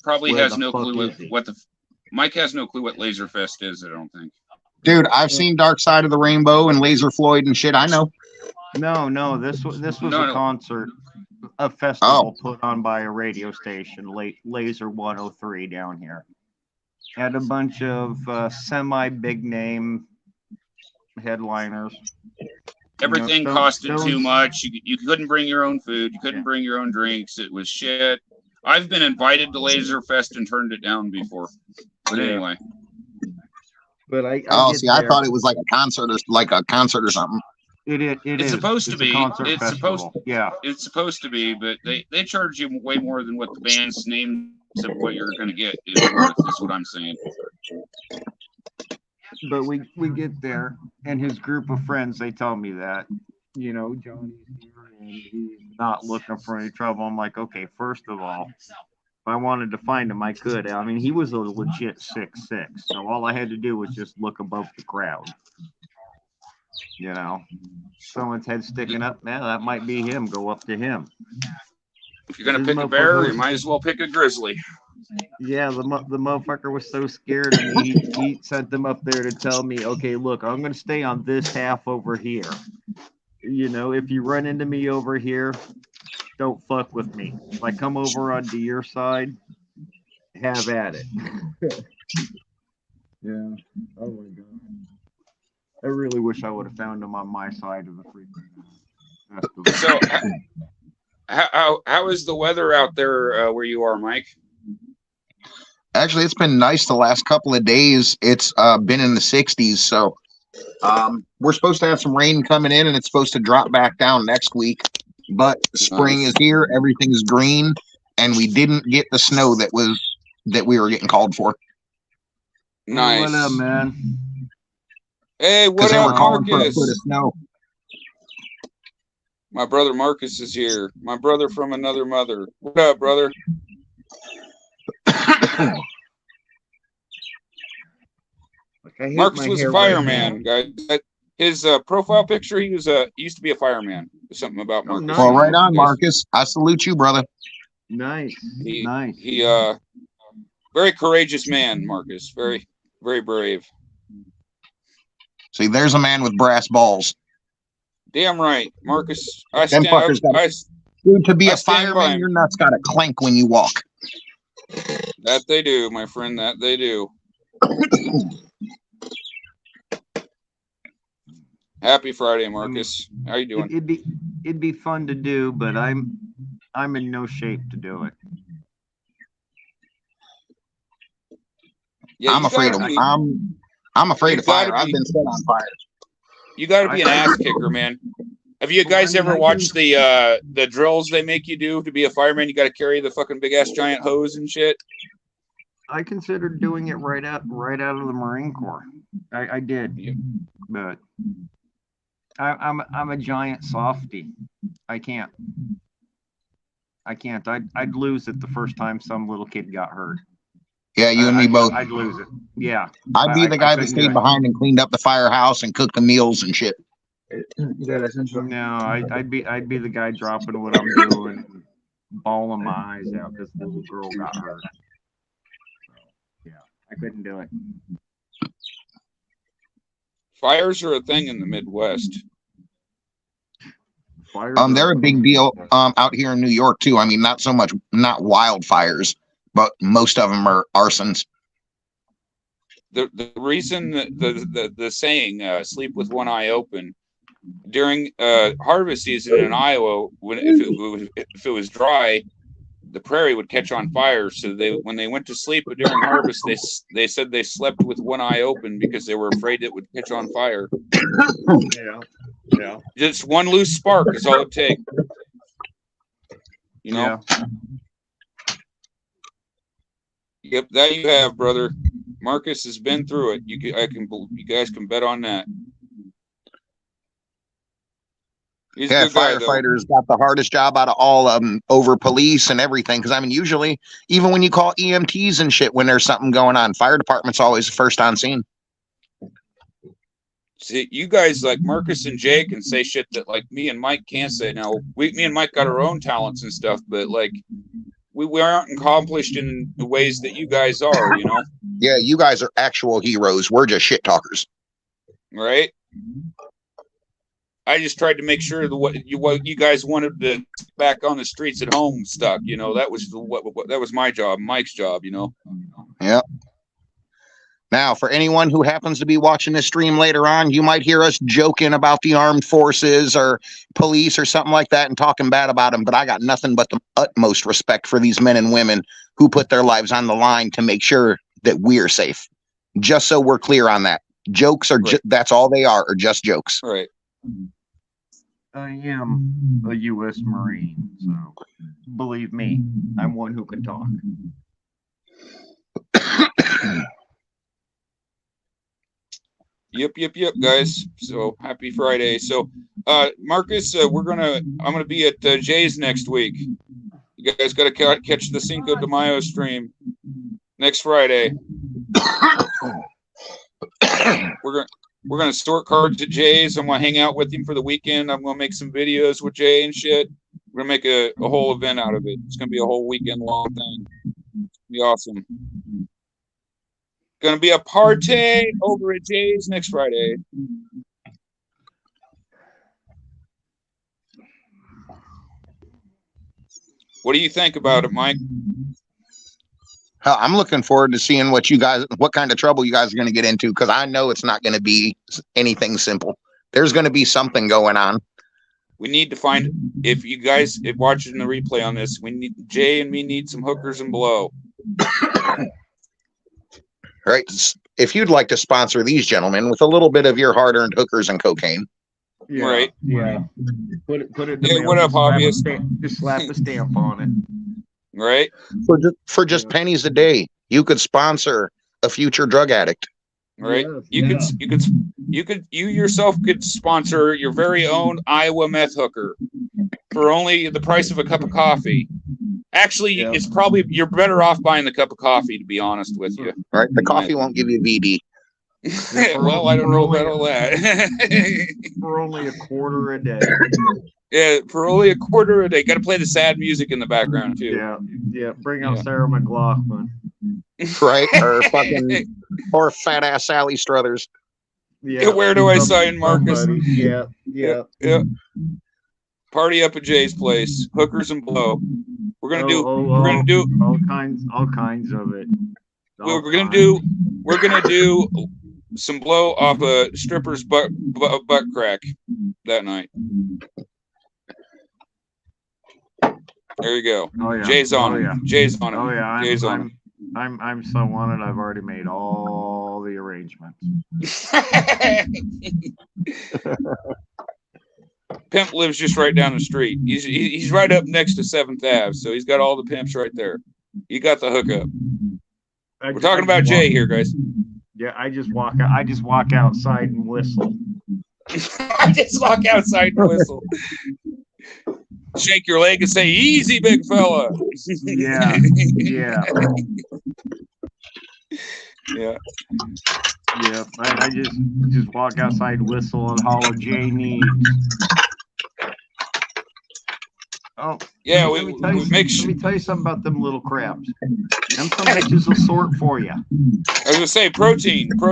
probably where has the no fuck clue is he? Mike has no clue what Laserfest is. I don't think. Dude, I've seen Dark Side of the Rainbow and Laser Floyd and shit. I know. No, this was No. a concert, a festival put on by a radio station, Laser 103 down here. Had a bunch of semi big name headliners. Everything costed too much. You couldn't bring your own food. You couldn't Yeah. bring your own drinks. It was shit. I've been invited to Laserfest and turned it down before. But Yeah. anyway. But I thought it was like a concert or something. It's It's supposed to a be. concert It's festival. supposed- Yeah. It's supposed to be, but they charge you way more than what the band's name of what you're going to get is worth, is what I'm saying. But we get there, and his group of friends, they tell me that, Johnny's here and he's not looking for any trouble. I'm like, okay, first of all, if I wanted to find him, I could. I mean, he was a legit 6'6", so all I had to do was just look above the crowd. Someone's head sticking up, man, that might be him. Go up to him. If you're going This to pick a motherfucker bear, was- you might as well pick a grizzly. Yeah, the motherfucker was so scared of me. He sent them up there to tell me, okay, look, I'm going to stay on this half over here. If you run into me over here, don't fuck with me. If I come over onto your side, have at it. Yeah. Oh my god. I really wish I would have found him on my side of the freaking festival. So, How is the weather out there where you are, Mike? Actually, it's been nice the last couple of days. It's been in the 60s, so we're supposed to have some rain coming in, and it's supposed to drop back down next week. But spring is here, everything's green, and we didn't get the snow that we were getting called for. Nice. What up, man? Hey, what They were up, calling for a Marcus? foot of snow. My brother Marcus is here. My brother from another mother. What up, brother? Marcus was a fireman, guys. His profile picture, he used to be a fireman. Something about Marcus. nice. Well, right on, Marcus. I salute you, brother. Nice. Nice. He very courageous man, Marcus. Very, very brave. See, there's a man with brass balls. Damn right, Marcus. Dude, to be a stand by fireman, him. your nuts got to clank when you walk. That they do, my friend. That they do. Happy Friday, Marcus. How you doing? It'd be fun to do, but I'm in no shape to do it. Yeah, I'm afraid of fire. I've been set on fire. You got to be an ass kicker, man. Have you guys ever watched the drills they make you do to be a fireman? You got to carry the fucking big ass giant hose and shit. I considered doing it right out of the Marine Corps. I did, but I'm a giant softy. I can't. I'd lose it the first time some little kid got hurt. Yeah, you and me both. I'd lose it. Yeah. I'd be the guy that stayed behind and cleaned up the firehouse and cooked the meals and shit. No, I'd be the guy dropping what I'm doing, and bawling my eyes out because the little girl got hurt. So, yeah, I couldn't do it. Fires are a thing in the Midwest. They're a big deal out here in New York too. I mean, not wildfires, but most of them are arsons. The reason the saying "sleep with one eye open" during harvest season in Iowa, if it was dry, the prairie would catch on fire. So when they went to sleep during harvest, they said they slept with one eye open because they were afraid it would catch on fire. Yeah. Just one loose spark is all it takes. You know. Yeah. Yep, that you have, brother. Marcus has been through it. You guys can bet on that. He's a good guy, firefighters got the hardest job out of all of them over police and everything. Because I mean, usually, even when you call EMTs and shit when there's something going on, fire department's always the first on scene. See, you guys like Marcus and Jay can say shit that like me and Mike can't say. Now, me and Mike got our own talents and stuff, but like we aren't accomplished in the ways that you guys are, you know? Yeah, you guys are actual heroes. We're just shit talkers. Right? I just tried to make sure that what you guys wanted to back on the streets at home stuck, you know. That was that was my job, Mike's job, you know. Yeah. Now, for anyone who happens to be watching this stream later on, you might hear us joking about the armed forces or police or something like that and talking bad about them, but I got nothing but the utmost respect for these men and women who put their lives on the line to make sure that we're safe. Just so we're clear on that. Jokes are that's all they are just jokes. Right. I am a U.S. Marine, so believe me, I'm one who can talk. Yep, guys. So happy Friday. So, Marcus, I'm gonna be at Jay's next week. You guys got to catch the Cinco de Mayo stream next Friday. We're gonna sort cards at Jay's. I'm gonna hang out with him for the weekend. I'm gonna make some videos with Jay and shit. We're gonna make a whole event out of it. It's gonna be a whole weekend long thing. It'll be awesome. Gonna be a party over at Jay's next Friday. What do you think about it, Mike? I'm looking forward to seeing what kind of trouble you guys are going to get into, because I know it's not going to be anything simple. There's going to be something going on. We need to find, if you guys if watching the replay on this, we need Jay and me need some hookers and blow. Right. If you'd like to sponsor these gentlemen with a little bit of your hard-earned hookers and cocaine. Yeah, Right. Yeah. Put it in the Hey, mail. what up, Just slap a hobbyist? just slap a stamp on it. Right? For just pennies a day, you could sponsor a future drug addict. Right? Yes, You yourself could sponsor your very own Iowa meth hooker for only the price of a cup of coffee. Actually, Yeah. it's probably you're better off buying the cup of coffee, to be honest with you. Right. The coffee won't give you VD. Well, I don't know about all that. For only $0.25 a day. Yeah, for only $0.25 a day. Got to play the sad music in the background too. Yeah. Bring out Yeah. Sarah McLaughlin. Right. Or fat ass Sally Struthers. Yeah. Where do I sign, Marcus? Somebody. Yeah. Yeah. Party up at Jay's place. Hookers and blow. We're gonna do all kinds of it. we're gonna do some blow off a stripper's butt crack that night. There you go. Oh yeah. Jay's on Oh it. yeah. Jay's on it. Oh yeah. Jay's on I'm so on it. I've already made all the arrangements. it. Pimp lives just right down the street. He's right up next to 7th Ave, so he's got all the pimps right there. He got the hookup. We're talking about Jay here, guys. Yeah, I just walk outside and whistle. I just walk outside and whistle. Shake your leg and say, "Easy, big fella." Yeah. Yeah. Yeah. Yeah. I just walk outside, whistle, and holler, Jay needs. Oh. Yeah, let me tell you something about them little crabs. Them some bitches will sort for you. I was gonna say protein. Them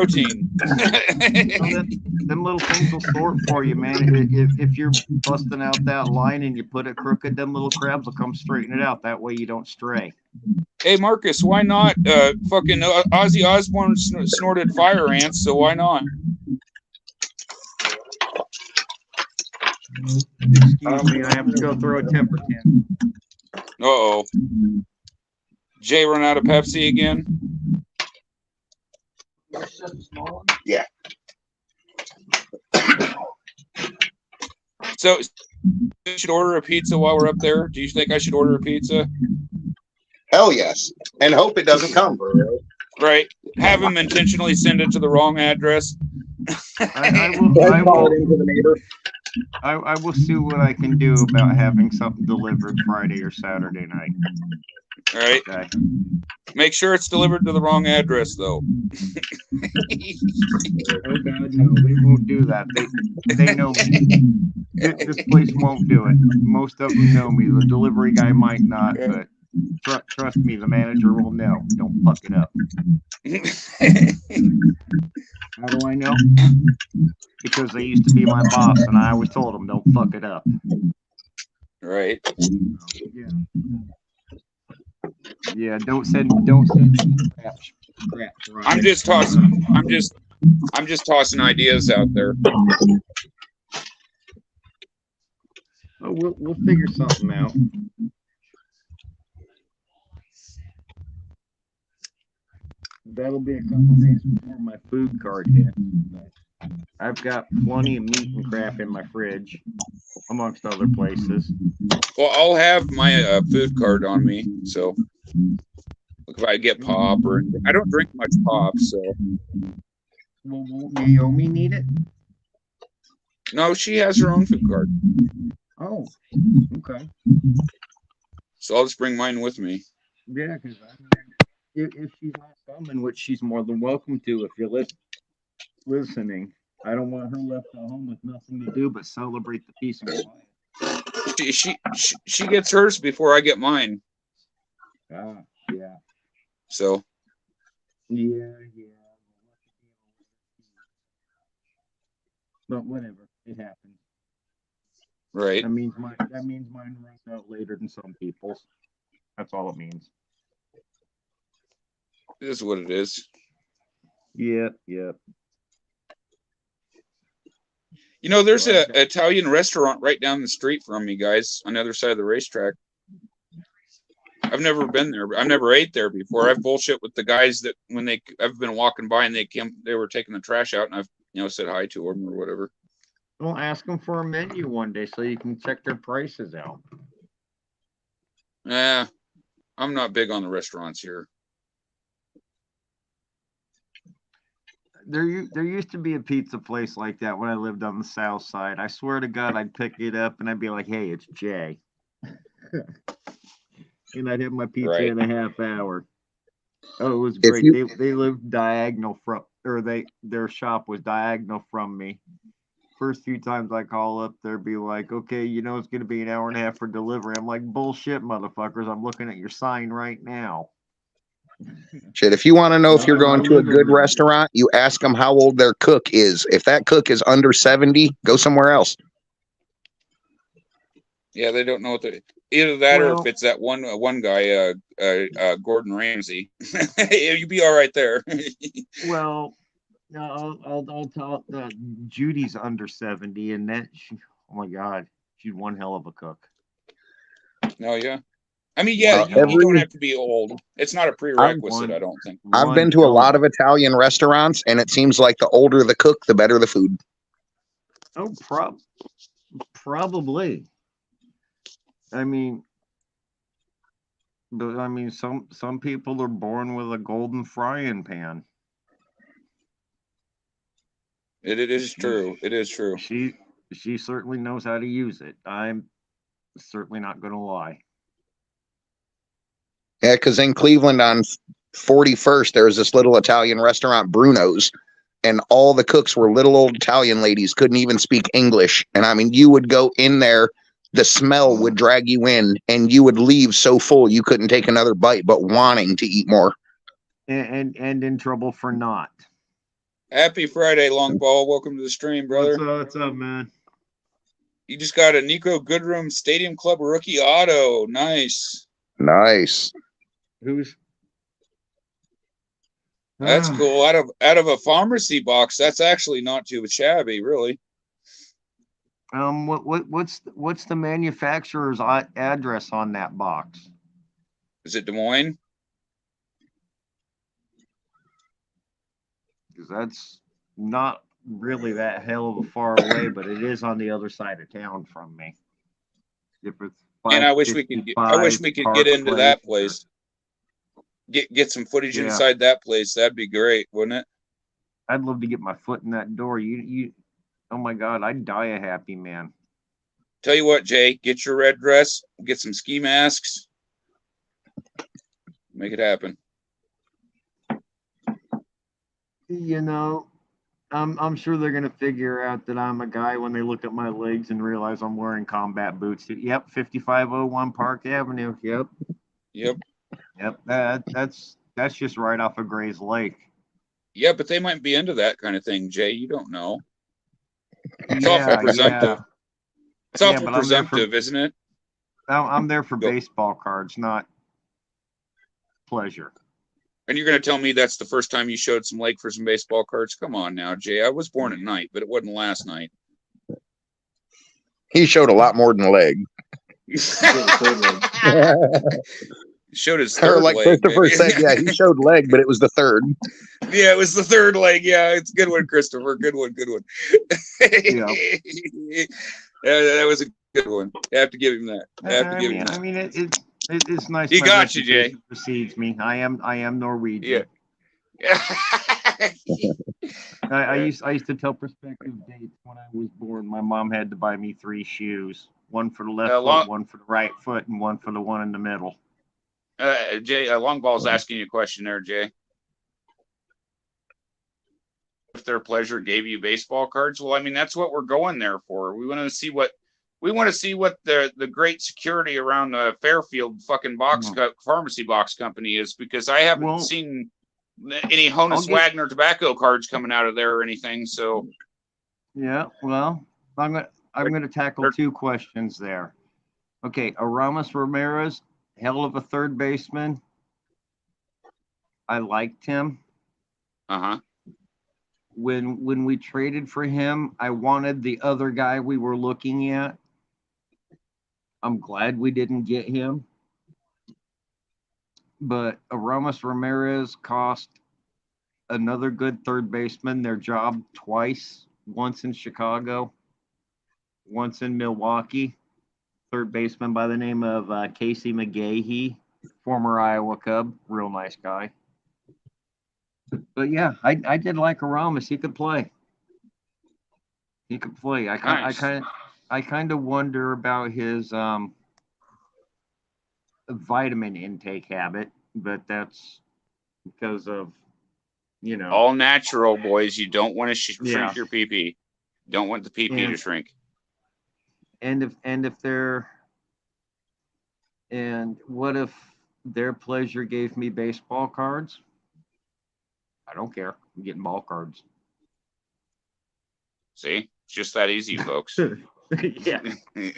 little things will sort for you, man. If you're busting out that line and you put it crooked, them little crabs will come straighten it out. That way you don't stray. Hey, Marcus, why not? Fucking Ozzy Osbourne snorted fire ants, so why not? Excuse me, I have to go throw a temper tantrum. Uh-oh. Jay run out of Pepsi again? Yeah. So, you should order a pizza while we're up there. Do you think I should order a pizza? Hell yes. And hope it doesn't come. Right. Have him intentionally send it to the wrong address. I will see what I can do about having something delivered Friday or Saturday night. All right. Okay. Make sure it's delivered to the wrong address, though. Oh God, no, they won't do that. They know me. This place won't do it. Most of them know me. The delivery guy might not, but trust me, the manager will know. Don't fuck it up. How do I know? Because they used to be my boss, and I always told them, don't fuck it up. Right. Yeah. Yeah, don't send crap. I'm just tossing ideas out there. Oh, we'll figure something out. That'll be a couple days before my food card hits. I've got plenty of meat and crap in my fridge, amongst other places. Well, I'll have my food card on me, so if I get pop or anything. I don't drink much pop, so. Well, won't Naomi need it? No, she has her own food card, Oh, okay. so I'll just bring mine with me. Yeah, because if she's not coming, which she's more than welcome to, if you're listening, I don't want her left at home with nothing to do but celebrate the peace of life. She gets hers before I get mine, Ah, yeah. so. Yeah. But whatever, it happens. Right. That means mine runs out later than some people's. That's all it means. It is what it is. Yep. You know, there's a Italian restaurant right down the street from me, guys, on the other side of the racetrack. I've never been there. I've never ate there before. I've bullshit with the guys that when I've been walking by and they were taking the trash out, and I've said hi to them or whatever. Well, ask them for a menu one day so you can check their prices out. Yeah, I'm not big on the restaurants here. There used to be a pizza place like that when I lived on the south side. I swear to God, I'd pick it up and I'd be like, "Hey, it's Jay," and I'd have my pizza in a half hour. Oh, it was great. They lived diagonal from, or their shop was diagonal from me. First few times I call up, they'd be like, "Okay, you know it's gonna be an hour and a half for delivery." I'm like, "Bullshit, motherfuckers! I'm looking at your sign right now." Shit, if you want to know if you're going to a good restaurant, you ask them how old their cook is. If that cook is under 70, go somewhere else. Yeah, they don't know what either that or if it's that one guy, Gordon Ramsay. You'd be all right there. Well, no, I'll tell Judy's under 70, and oh my God, she's one hell of a cook. No, yeah. I mean, yeah, you don't have to be old. It's not a prerequisite, I don't think. I've been to a lot of Italian restaurants, and it seems like the older the cook, the better the food. Oh, probably. I mean, but some people are born with a golden frying pan. It is true. It is true. She certainly knows how to use it. I'm certainly not going to lie. Yeah, because in Cleveland on 41st, there's this little Italian restaurant, Bruno's, and all the cooks were little old Italian ladies, couldn't even speak English. And I mean, you would go in there, the smell would drag you in, and you would leave so full you couldn't take another bite, but wanting to eat more. And in trouble for not. Happy Friday, Long Ball. Welcome to the stream, brother. What's up, man? You just got a Nico Goodrum Stadium Club rookie auto. Nice. Nice. That's cool. Out of a pharmacy box, that's actually not too shabby, really. What's the manufacturer's address on that box? Is it Des Moines? Because that's not really that hell of a far away, but it is on the other side of town from me. And I wish we could get into that place. Get some footage inside that place. That'd be great, wouldn't it? I'd love to get my foot in that door. Oh my God, I'd die a happy man. Tell you what, Jay, get your red dress, get some ski masks, make it happen. You know, I'm sure they're gonna figure out that I'm a guy when they look at my legs and realize I'm wearing combat boots. Yep, 5501 Park Avenue. Yep. That's just right off of Gray's Lake. Yeah, but they might be into that kind of thing, Jay. You don't know. It's awful presumptive. Yeah. It's awful presumptive, isn't it? I'm there for baseball cards, not pleasure. And you're going to tell me that's the first time you showed some leg for some baseball cards? Come on now, Jay. I was born at night, but it wasn't last night. He showed a lot more than leg. Showed his third like leg. Christopher said, yeah, he showed leg, but it was the third. Yeah, it was the third leg. Yeah, it's a good one, Christopher. Good one. Yeah. That was a good one. I have to give him that. I mean, it's nice. He got you, Jay. Precedes me. I am Norwegian. Yeah. I used to tell prospective dates when I was born. My mom had to buy me 3 shoes: one for the left foot, one for the right foot, and one for the one in the middle. Jay, Long Ball's asking you a question there, Jay. If their pleasure gave you baseball cards, well, I mean, that's what we're going there for. We want to see what the great security around the Fairfield fucking pharmacy box company is, because I haven't seen any Honus Wagner tobacco cards coming out of there or anything. So yeah, well, I'm gonna tackle 2 questions there. Okay, Aramis Ramirez, hell of a third baseman. I liked him. when we traded for him, I wanted the other guy we were looking at. I'm glad we didn't get him. But Aramis Ramirez cost another good third baseman their job twice, once in Chicago, once in Milwaukee. Third baseman by the name of Casey McGahee, former Iowa Cub, real nice guy. But yeah, I did like Aramis. He could play. He could play. I kind of wonder about his vitamin intake habit, but that's because of, you know, all natural, boys. You don't want to shrink Yeah. your PP. Don't want the PP to And- shrink. and if they're, and what if their pleasure gave me baseball cards? I don't care. I'm getting ball cards. See, it's just that easy, folks. Yeah. Dude,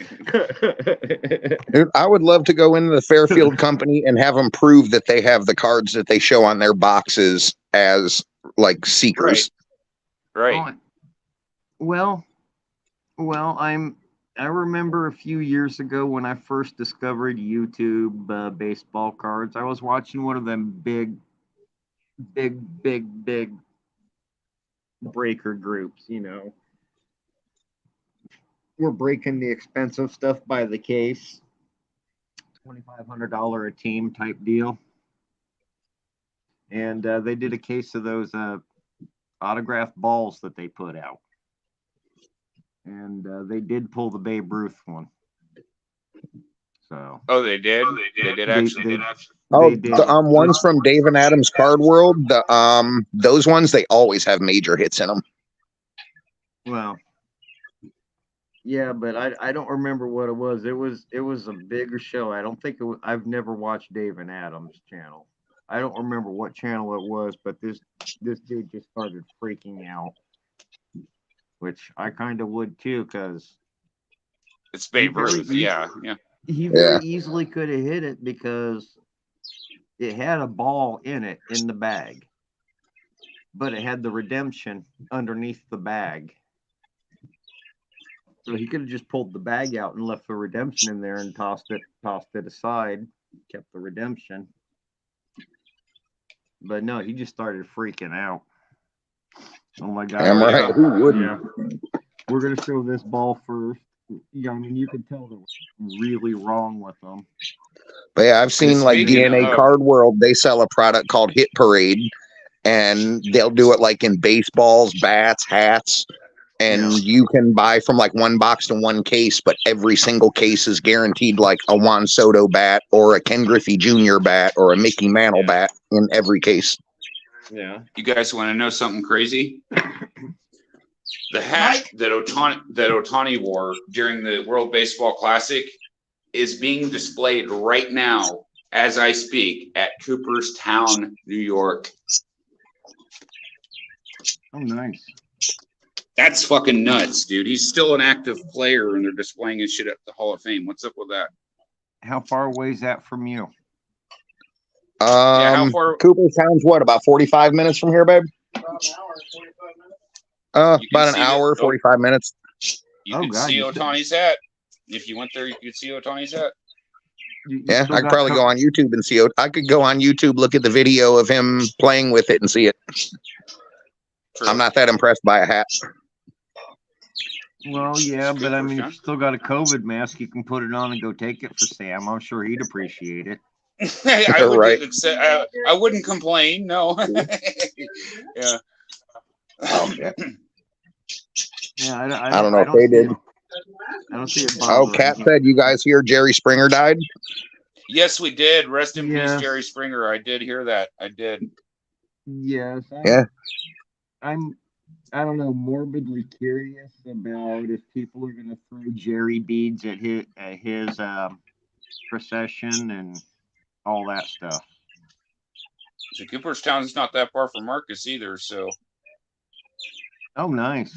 I would love to go into the Fairfield company and have them prove that they have the cards that they show on their boxes as like seekers. Right. Well, I remember a few years ago when I first discovered YouTube baseball cards. I was watching one of them big breaker groups, you know. We're breaking the expensive stuff by the case. $2,500 a team type deal. And they did a case of those autographed balls that they put out. And they did pull the Babe Ruth one. So. Oh, they did. They did actually. Oh, They did. the ones from Dave and Adam's Card World, those ones, they always have major hits in them. Well, yeah, but I don't remember what it was. It was a bigger show. I don't think it was, I've never watched Dave and Adam's channel. I don't remember what channel it was, but this dude just started freaking out, which I kind of would too, because It's Babe Ruth. Yeah. he very easily could have hit it because it had a ball in it in the bag, but it had the redemption underneath the bag. So he could have just pulled the bag out and left the redemption in there and tossed it aside, kept the redemption. But no, he just started freaking out. Oh my God. Damn right. Who wouldn't? Yeah. We're going to show this ball first. Yeah, I mean, you can tell there was really wrong with them. But yeah, I've seen like Speaking DNA of- Card World, they sell a product called Hit Parade, and they'll do it like in baseballs, bats, hats. And you can buy from like one box to one case, but every single case is guaranteed like a Juan Soto bat or a Ken Griffey Jr. bat or a Mickey Mantle bat in every case. Yeah. You guys want to know something crazy? The hat that Ohtani wore during the World Baseball Classic is being displayed right now as I speak at Cooperstown, New York. Oh, nice. That's fucking nuts, dude. He's still an active player, and they're displaying his shit at the Hall of Fame. What's up with that? How far away is that from you? How far? Cooperstown's what, about 45 minutes from here, babe? About an hour and 45 minutes. About an see hour, the- 45 minutes. You Oh, could God, see you Ohtani's hat. If you went there, you could see Ohtani's hat. You Yeah, still I could got probably go on YouTube and see it. I could go on YouTube, look at the video of him playing with it and see it. True. I'm not that impressed by a hat. Well, yeah, but I mean, if Cooperstown. you still got a COVID mask, you can put it on and go take it for Sam. I'm sure he'd appreciate it. Right. I wouldn't complain. No. Yeah. Oh, yeah. Yeah, I don't know if they did. I don't see it. Oh, Kat said, you guys hear Jerry Springer died? Yes, we did. Rest in Yeah. peace, Jerry Springer. I did hear that. I did. Yes. Yeah. I don't know, morbidly curious about if people are going to throw Jerry beads at his procession and all that stuff. So Cooperstown's not that far from Marcus either. So Oh, nice.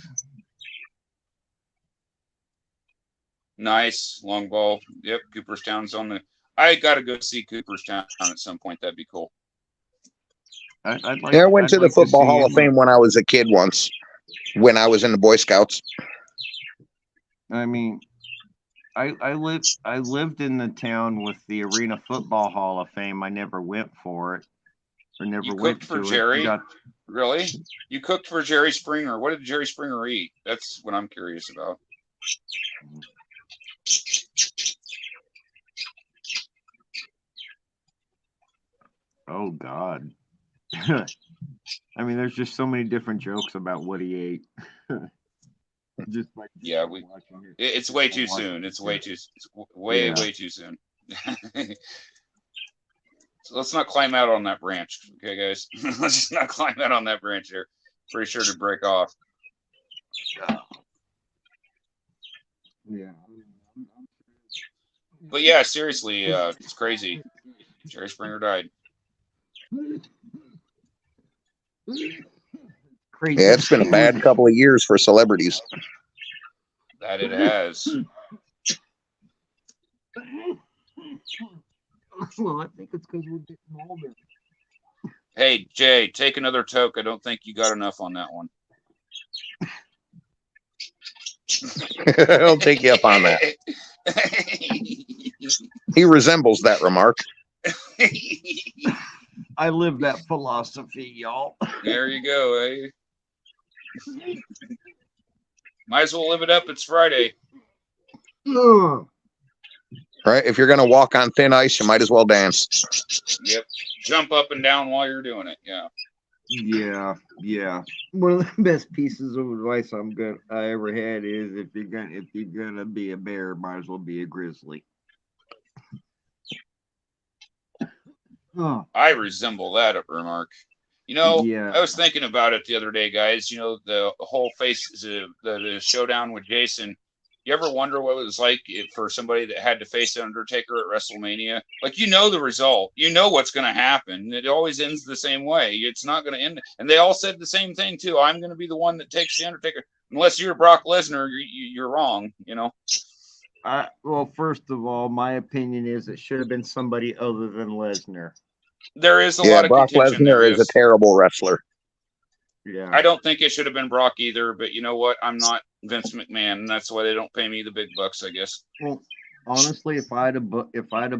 nice long ball. Yep, Cooperstown's on the. I gotta go see Cooperstown at some point. That'd be cool. I'd like. Yeah, I went to I'd the like Football see Hall of him. Fame when I was a kid once, when I was in the Boy Scouts. I mean, I lived in the town with the Arena Football Hall of Fame. I never went for it, or never You went cooked for to Jerry? it. Got, Really? You cooked for Jerry Springer. What did Jerry Springer eat? That's what I'm curious about. oh God. I mean, there's just so many different jokes about what he ate. just like Yeah, watching it. it's way too Watching soon. it. It's way Yeah. way too soon. So let's not climb out on that branch, okay, guys? Let's just not climb out on that branch here. Pretty sure to break off. Yeah. But yeah, seriously, it's crazy. Jerry Springer died. Crazy. Yeah, it's been a bad couple of years for celebrities. That it has. Well, I think it's because we're getting older. Hey, Jay, take another toke. I don't think you got enough on that one. I'll take you up on that. He resembles that remark. I live that philosophy, y'all. There you go, eh? Might as well live it up. It's Friday. Right? If you're going to walk on thin ice, you might as well dance. Yep. Jump up and down while you're doing it. Yeah. Yeah. One of the best pieces of advice I ever had is if you're gonna be a bear, might as well be a grizzly. Oh, I resemble that remark. You know, yeah. I was thinking about it the other day, guys. You know, the whole the showdown with Jason. You ever wonder what it was like for somebody that had to face the Undertaker at WrestleMania? Like, you know the result. You know what's going to happen. It always ends the same way. It's not going to end. And they all said the same thing, too. I'm going to be the one that takes the Undertaker. Unless you're Brock Lesnar, you're wrong, you know? Well, first of all, my opinion is it should have been somebody other than Lesnar. There is a lot of Brock contention Lesnar there, is a yes. terrible wrestler. Yeah. I don't think it should have been Brock either, but you know what? I'm not Vince McMahon, and that's why they don't pay me the big bucks, I guess. Well, honestly, if I'd have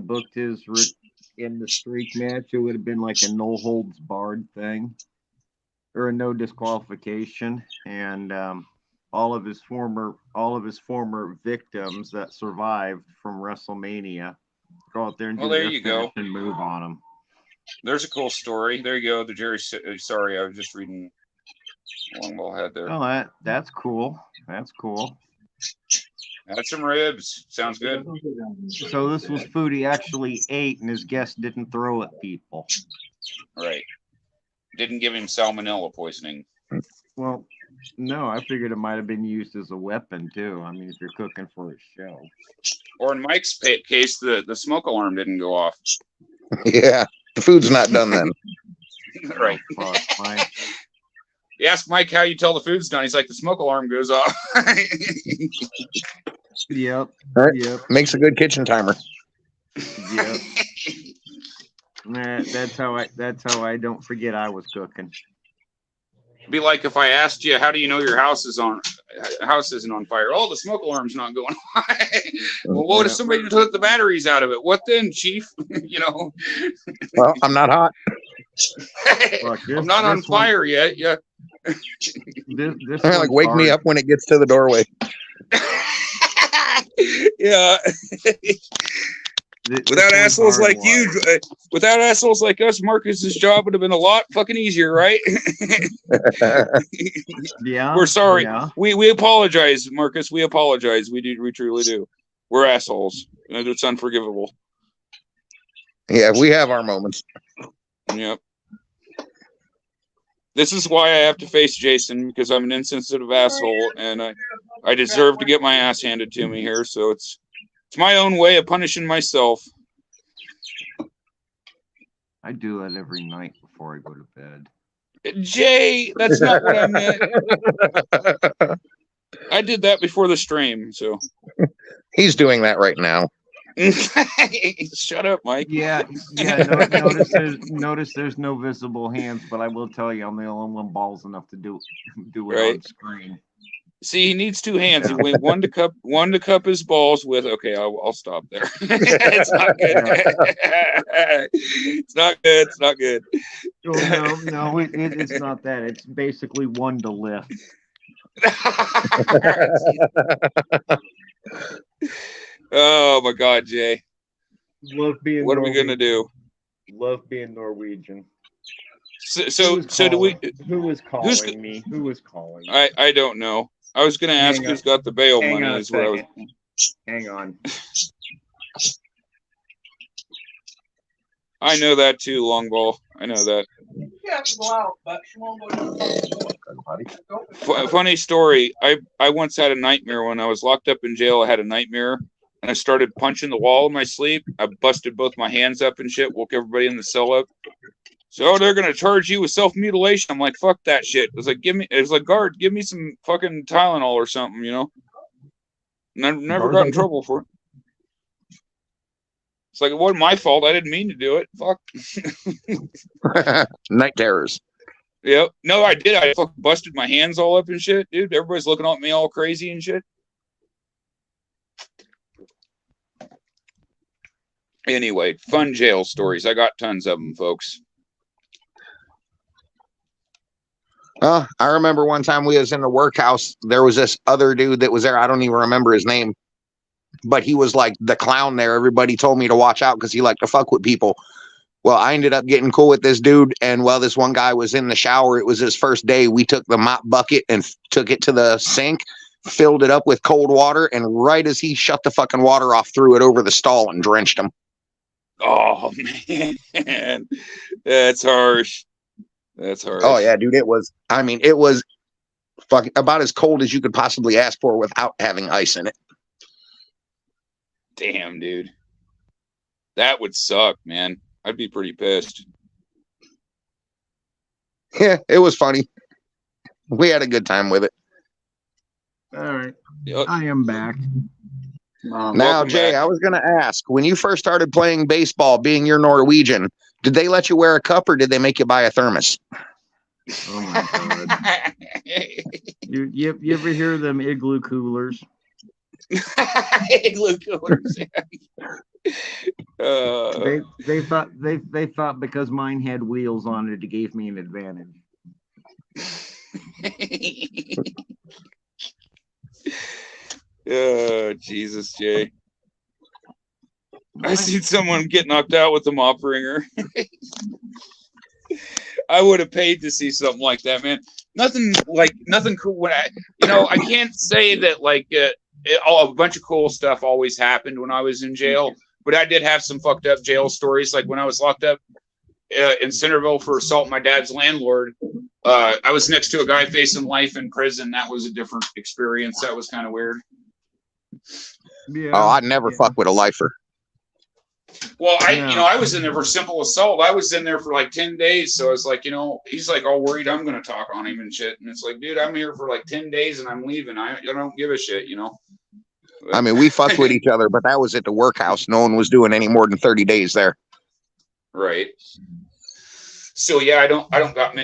booked his in the streak match, it would have been like a no holds barred thing, or a no disqualification, and all of his former victims that survived from WrestleMania go out there and do Well, there their you go. finishing move on them. There's a cool story. There you go. The Jerry. Sorry, I was just reading Long Ball Head there. Oh, that's cool. That's cool. Had some ribs. Sounds good. So this was food he actually ate, and his guest didn't throw at people. Right. Didn't give him salmonella poisoning. Well, no, I figured it might have been used as a weapon too. I mean, if you're cooking for a show. Or in Mike's case, the smoke alarm didn't go off. Yeah, the food's not done then. Right. Oh, fuck, Mike. You ask Mike how you tell the food's done. He's like, the smoke alarm goes off. Yep. Right. Yep. Makes a good kitchen timer. Yep. That's how I don't forget I was cooking. Be like if I asked you, how do you know your house isn't on fire? Oh, the smoke alarm's not going off. Well, what if somebody took the batteries out of it? What then, Chief? You know. Well, I'm not hot. Look, I'm not on fire yet. Yeah. This Like, wake me up when it gets to the doorway. Yeah. Without assholes like you, without assholes like us, Marcus's job would have been a lot fucking easier, right? Yeah. We're sorry. Yeah. We apologize, Marcus. We apologize. We truly do. We're assholes. It's unforgivable. Yeah, we have our moments. Yep. This is why I have to face Jason, because I'm an insensitive asshole, and I deserve to get my ass handed to me here. So it's my own way of punishing myself. I do that every night before I go to bed. Jay, that's not what I meant. I did that before the stream, so. He's doing that right now. Shut up, Mike. Yeah. Notice there's no visible hands, but I will tell you, I'm the only one balls enough to do it Right. on screen. See, he needs two hands. He went one to cup his balls with. Okay, I'll stop there. It's not good. It's not good. It's not good. No, it's not that. It's basically one to lift. Oh my God, Jay. Love being. What are we gonna do? Love being Norwegian. So do we? Who was calling me? Who was calling? I don't know. I was gonna ask who's got the bail Hang money. on a Is what I was. second. Hang on. I know that too, long ball. I know that. You have to go out, but she won't go to Funny story. I once had a nightmare when I was locked up in jail. I had a nightmare and I started punching the wall in my sleep. I busted both my hands up and shit. Woke everybody in the cell up. So they're gonna charge you with self-mutilation. I'm like, fuck that shit. It was like, guard, give me some fucking Tylenol or something, you know. Never got in trouble for it. It's like, it wasn't my fault. I didn't mean to do it. Fuck. Night terrors. Yep. No, I did. I fucking busted my hands all up and shit, dude. Everybody's looking at me all crazy and shit. Anyway, fun jail stories. I got tons of them, folks. I remember one time we was in the workhouse. There was this other dude that was there. I don't even remember his name, but he was like the clown there. Everybody told me to watch out because he liked to fuck with people. Well, I ended up getting cool with this dude. And while this one guy was in the shower, it was his first day. We took the mop bucket and took it to the sink, filled it up with cold water. And right as he shut the fucking water off, threw it over the stall and drenched him. Oh, man. That's harsh. That's harsh. Oh, yeah, dude. It was fucking about as cold as you could possibly ask for without having ice in it. Damn, dude. That would suck, man. I'd be pretty pissed. Yeah, it was funny. We had a good time with it. All right. Yep. I am back. Now, Jay, I was going to ask, when you first started playing baseball, being you're Norwegian, did they let you wear a cup or did they make you buy a thermos? Oh my God. You ever hear of them igloo coolers? Igloo coolers. They thought because mine had wheels on it, it gave me an advantage. Oh, Jesus, Jay. I seen someone get knocked out with a mop ringer. I would have paid to see something like that, man. Nothing cool. When I can't say that a bunch of cool stuff always happened when I was in jail, but I did have some fucked up jail stories. Like when I was locked up in Centerville for assault my dad's landlord, I was next to a guy facing life in prison. That was a different experience. That was kind of weird. Yeah. Oh, I'd never fuck with a lifer. Well, I was in there for simple assault. I was in there for like 10 days. So I was like, he's like all worried I'm going to talk on him and shit. And it's like, dude, I'm here for like 10 days and I'm leaving. I don't give a shit, I mean, we fucked with each other, but that was at the workhouse. No one was doing any more than 30 days there. Right. So yeah, I don't got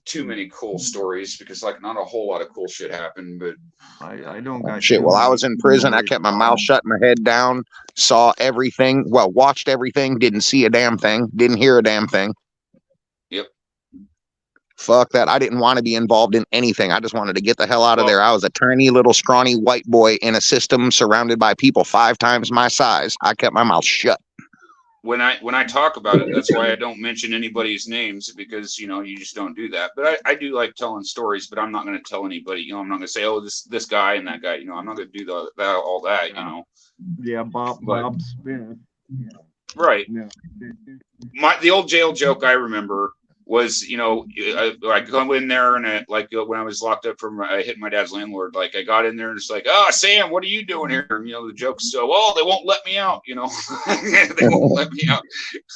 too many cool stories because not a whole lot of cool shit happened, but I don't got shit. While I was in prison, I kept my mouth shut, my head down, saw everything. Well, watched everything, didn't see a damn thing, didn't hear a damn thing. Yep. Fuck that. I didn't want to be involved in anything. I just wanted to get the hell out of there. I was a tiny little scrawny white boy in a system surrounded by people 5 times my size. I kept my mouth shut. When I talk about it, that's why I don't mention anybody's names because you just don't do that. But I do like telling stories, but I'm not going to tell anybody. I'm not going to say, oh, this guy and that guy. I'm not going to do all that. Yeah, Bob's. Yeah. Right. Yeah. The old jail joke I remember was, I go in there and when I was locked up from hitting my dad's landlord, I got in there and it's like, oh, Sam, what are you doing here? And, the joke's so, oh, they won't let me out, they won't let me out.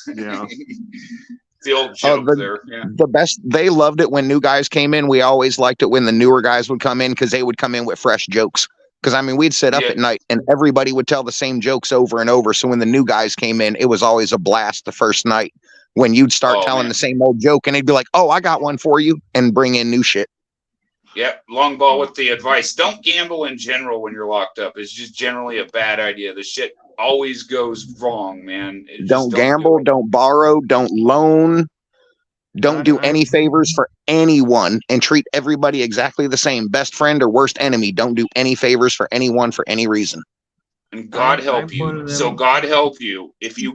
Yeah. The old joke there. Yeah. The best, they loved it when new guys came in. We always liked it when the newer guys would come in because they would come in with fresh jokes. Because I mean, we'd sit up Yeah. at night and everybody would tell the same jokes over and over. So when the new guys came in, it was always a blast the first night when you'd start Oh, telling man. the same old joke and they'd be like, "Oh, I got one for you," and bring in new shit. Yep, long ball with the advice. Don't gamble in general when you're locked up. It's just generally a bad idea. The shit always goes wrong, man. Don't gamble, don't borrow, don't loan, don't do any favors for anyone, and treat everybody exactly the same. Best friend or worst enemy. Don't do any favors for anyone for any reason. And God I'm help one you. of So them. God help you. If you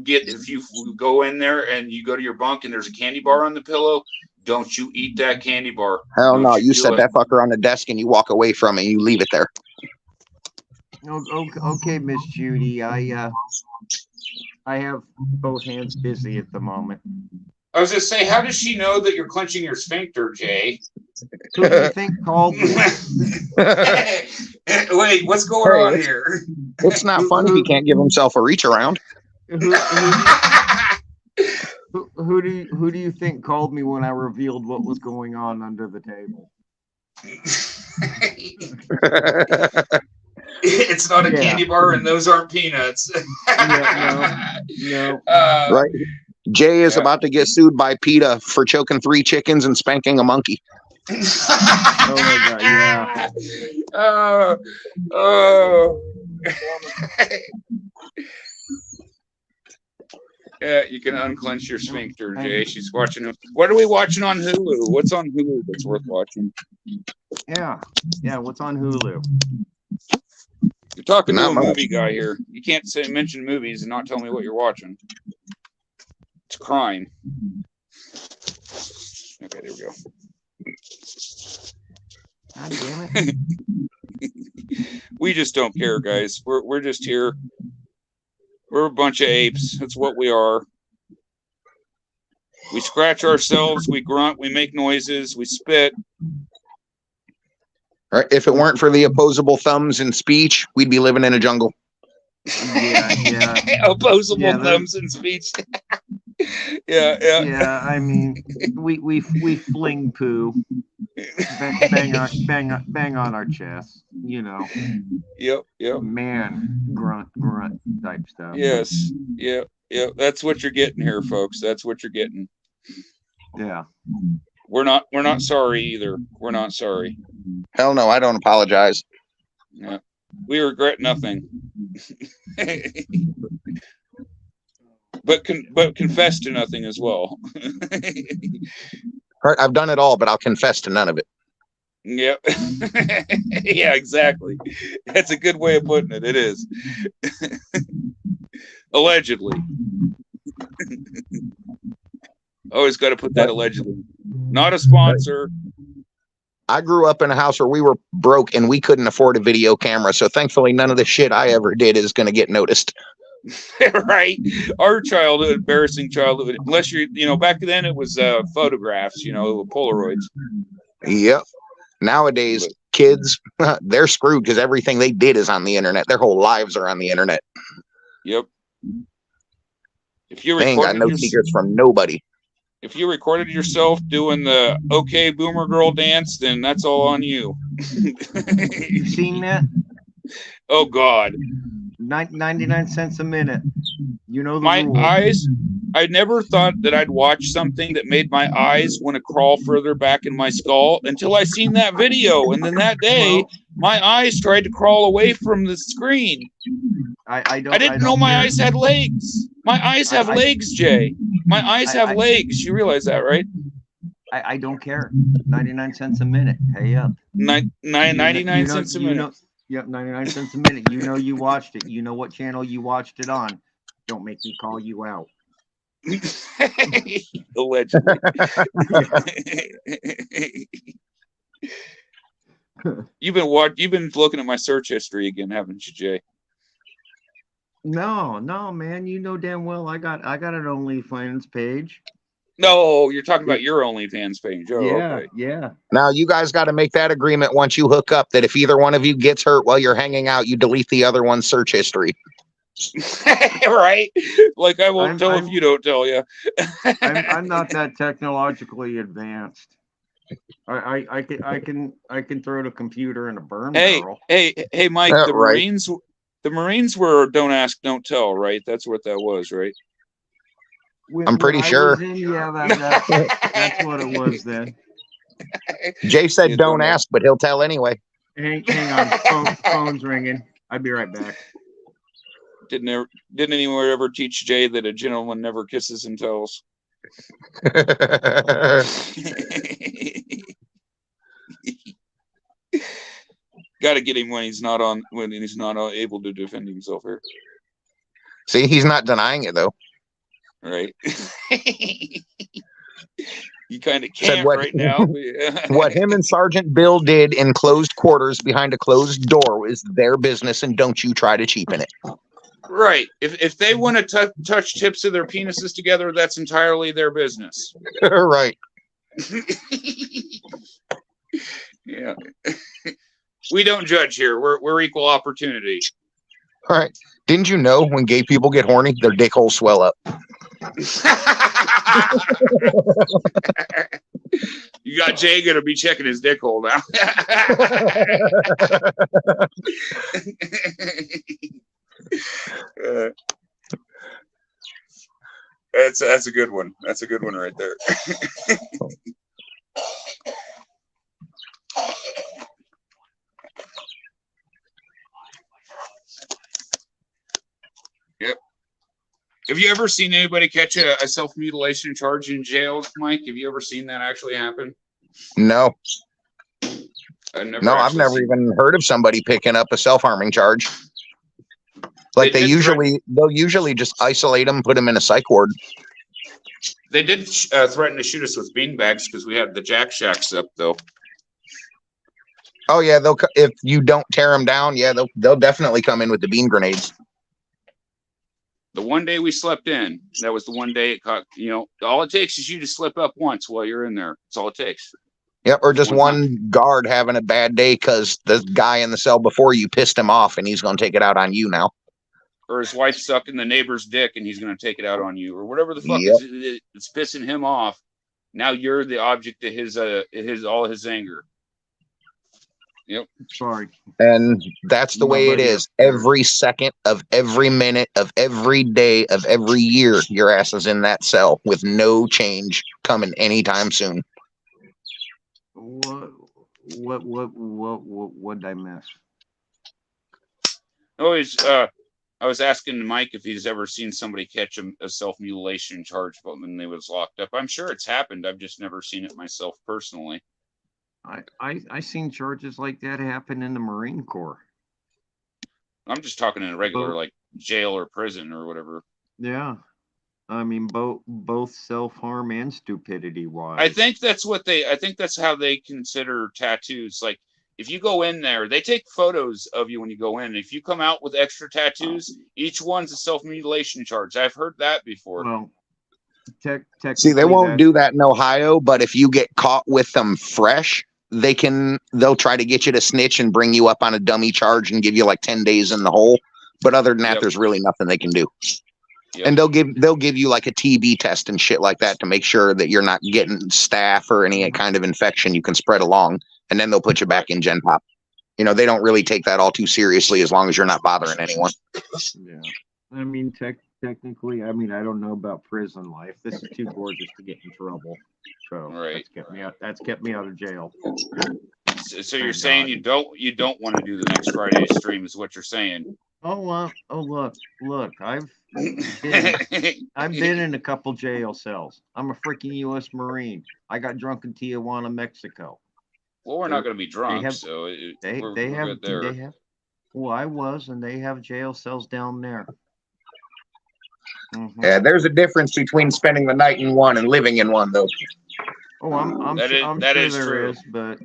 go in there and you go to your bunk and there's a candy bar on the pillow, don't you eat that candy bar. Hell Don't no, you do set it. that fucker on the desk and you walk away from it and you leave it there. Okay, Miss Judy. I have both hands busy at the moment. I was just saying, how does she know that you're clenching your sphincter, Jay? Who do you think called me? Wait, what's going Hey, on here? It's not fun if he can't give himself a reach around. Who do you think called me when I revealed what was going on under the table? It's not a Yeah. candy bar, and those aren't peanuts. No. Right? Jay is Yeah. about to get sued by PETA for choking 3 chickens and spanking a monkey. Oh my God, yeah. Oh. Yeah, you can unclench your sphincter, Jay. She's watching. What are we watching on Hulu? What's on Hulu that's worth watching? Yeah. What's on Hulu? You're talking to Not a much. movie guy here. You can't mention movies and not tell me what you're watching. It's a crime. Okay, there we go. God damn it. We just don't care, guys. We're just here. We're a bunch of apes. That's what we are. We scratch ourselves, we grunt, we make noises, we spit. Right? If it weren't for the opposable thumbs in speech, we'd be living in a jungle. Yeah. Opposable Yeah, thumbs in speech. yeah. Yeah, I mean, we fling poo, bang on our chest, you know. Yep. Man, grunt type stuff. Yes. Yep. That's what you're getting here, folks. That's what you're getting. Yeah. We're not sorry either. We're not sorry. Hell no, I don't apologize. Yeah. We regret nothing. but confess to nothing as well. Right? I've done it all, but I'll confess to none of it. Yep. Yeah, exactly. That's a good way of putting it. It is. Allegedly. Always got to put that allegedly. Not a sponsor. I grew up in a house where we were broke and we couldn't afford a video camera. So thankfully, none of the shit I ever did is going to get noticed. Right. Our childhood, embarrassing childhood, unless back then it was photographs, Polaroids. Yep. Nowadays, kids, they're screwed because everything they did is on the internet. Their whole lives are on the internet. Yep. If you They ain't got no secrets from nobody. If you recorded yourself doing the okay boomer girl dance, then that's all on you. You seen that? Oh God. 99 cents a minute. You know the My rules. eyes, I never thought that I'd watch something that made my eyes want to crawl further back in my skull until I seen that video. And then that day, my eyes tried to crawl away from the screen. I didn't know my eyes had legs. My eyes have legs, Jay. My eyes have legs. You realize that, right? I don't care. 99 cents a minute. Pay up. 99 cents a minute. Yep, 99 cents a minute. You know you watched it. You know what channel you watched it on. Don't make me call you out. Allegedly. You've been looking at my search history again, haven't you, Jay? No, man. You know damn well I got an OnlyFans page. No, you're talking about your OnlyFans page. Oh, okay. Yeah. Now, you guys got to make that agreement once you hook up that if either one of you gets hurt while you're hanging out, you delete the other one's search history. Right? Like I won't tell if you don't tell you. I'm not that technologically advanced. I can throw the computer in a burn Hey, barrel. hey, Mike. Yeah, The right. Marines were don't ask, don't tell, right? That's what that was, right? I'm pretty sure. That's what it was then. Jay said Yeah, don't don't ask, but he'll tell anyway. Hang on, phone's ringing. I'll be right back. Didn't anyone ever teach Jay that a gentleman never kisses and tells? Got to get him when he's not able to defend himself here, See, he's not denying it though. right? You kind of can't what- right now. What him and Sergeant Bill did in closed quarters behind a closed door is their business, and don't you try to cheapen it. Right. If they want to touch tips of their penises together, that's entirely their business. Right. Yeah. We don't judge here. We're equal opportunity. All right. Didn't you know when gay people get horny, their dick holes swell up? You got Jay gonna be checking his dick hole now. That's a good one. That's a good one right there. Yep. Have you ever seen anybody catch a self-mutilation charge in jail, Mike? Have you ever seen that actually happen? No. I've I've never even heard of somebody picking up a self-harming charge. Like They did they'll usually just isolate them, put them in a psych ward. They did threaten to shoot us with beanbags because we had the Jack Shacks up, though. Oh yeah, if you don't tear them down, yeah, they'll definitely come in with the bean grenades. The one day we slept in, that was the one day it caught. All it takes is you to slip up once while you're in there. That's all it takes. Yep, or just One one guard having a bad day because the guy in the cell before you pissed him off, and he's going to take it out on you now. Or his wife sucking the neighbor's dick and he's going to take it out on you, or whatever the fuck Yep. it's pissing him off. Now you're the object of his anger. Yep. Sorry. And that's the way it Nobody is. else cares. Every second of every minute of every day of every year, your ass is in that cell with no change coming anytime soon. What did I miss? I was asking Mike if he's ever seen somebody catch a self-mutilation charge when they was locked up. I'm sure it's happened. I've just never seen it myself personally. I seen charges like that happen in the Marine Corps. I'm just talking in a regular Both. like jail or prison or whatever. Yeah. I mean, both self-harm and stupidity wise. I think that's how they consider tattoos. Like if you go in there, they take photos of you when you go in. If you come out with extra tattoos, each one's a self-mutilation charge. I've heard that before. Well, See, they won't do that in Ohio, but if you get caught with them fresh, they'll try to get you to snitch and bring you up on a dummy charge and give you like 10 days in the hole. But other than that, Yep. there's really nothing they can do. Yep. And they'll give you like a TB test and shit like that to make sure that you're not getting staph or any kind of infection you can spread along. And then they'll put you back in Gen Pop. They don't really take that all too seriously as long as you're not bothering anyone. Yeah. I mean, technically, I don't know about prison life. This is too gorgeous to get in trouble. So Right. That's kept me out of jail. So you're saying you don't want to do the next Friday stream is what you're saying. Oh look, I've been in a couple jail cells. I'm a freaking U.S. Marine. I got drunk in Tijuana, Mexico. Well, we're not going to be drunk, have- so They we're have good there. they have. Well, I was, and they have jail cells down there. Mhm. Yeah, there's a difference between spending the night in one and living in one, though. Oh, I'm That sure, is- I'm that sure is there true. is, but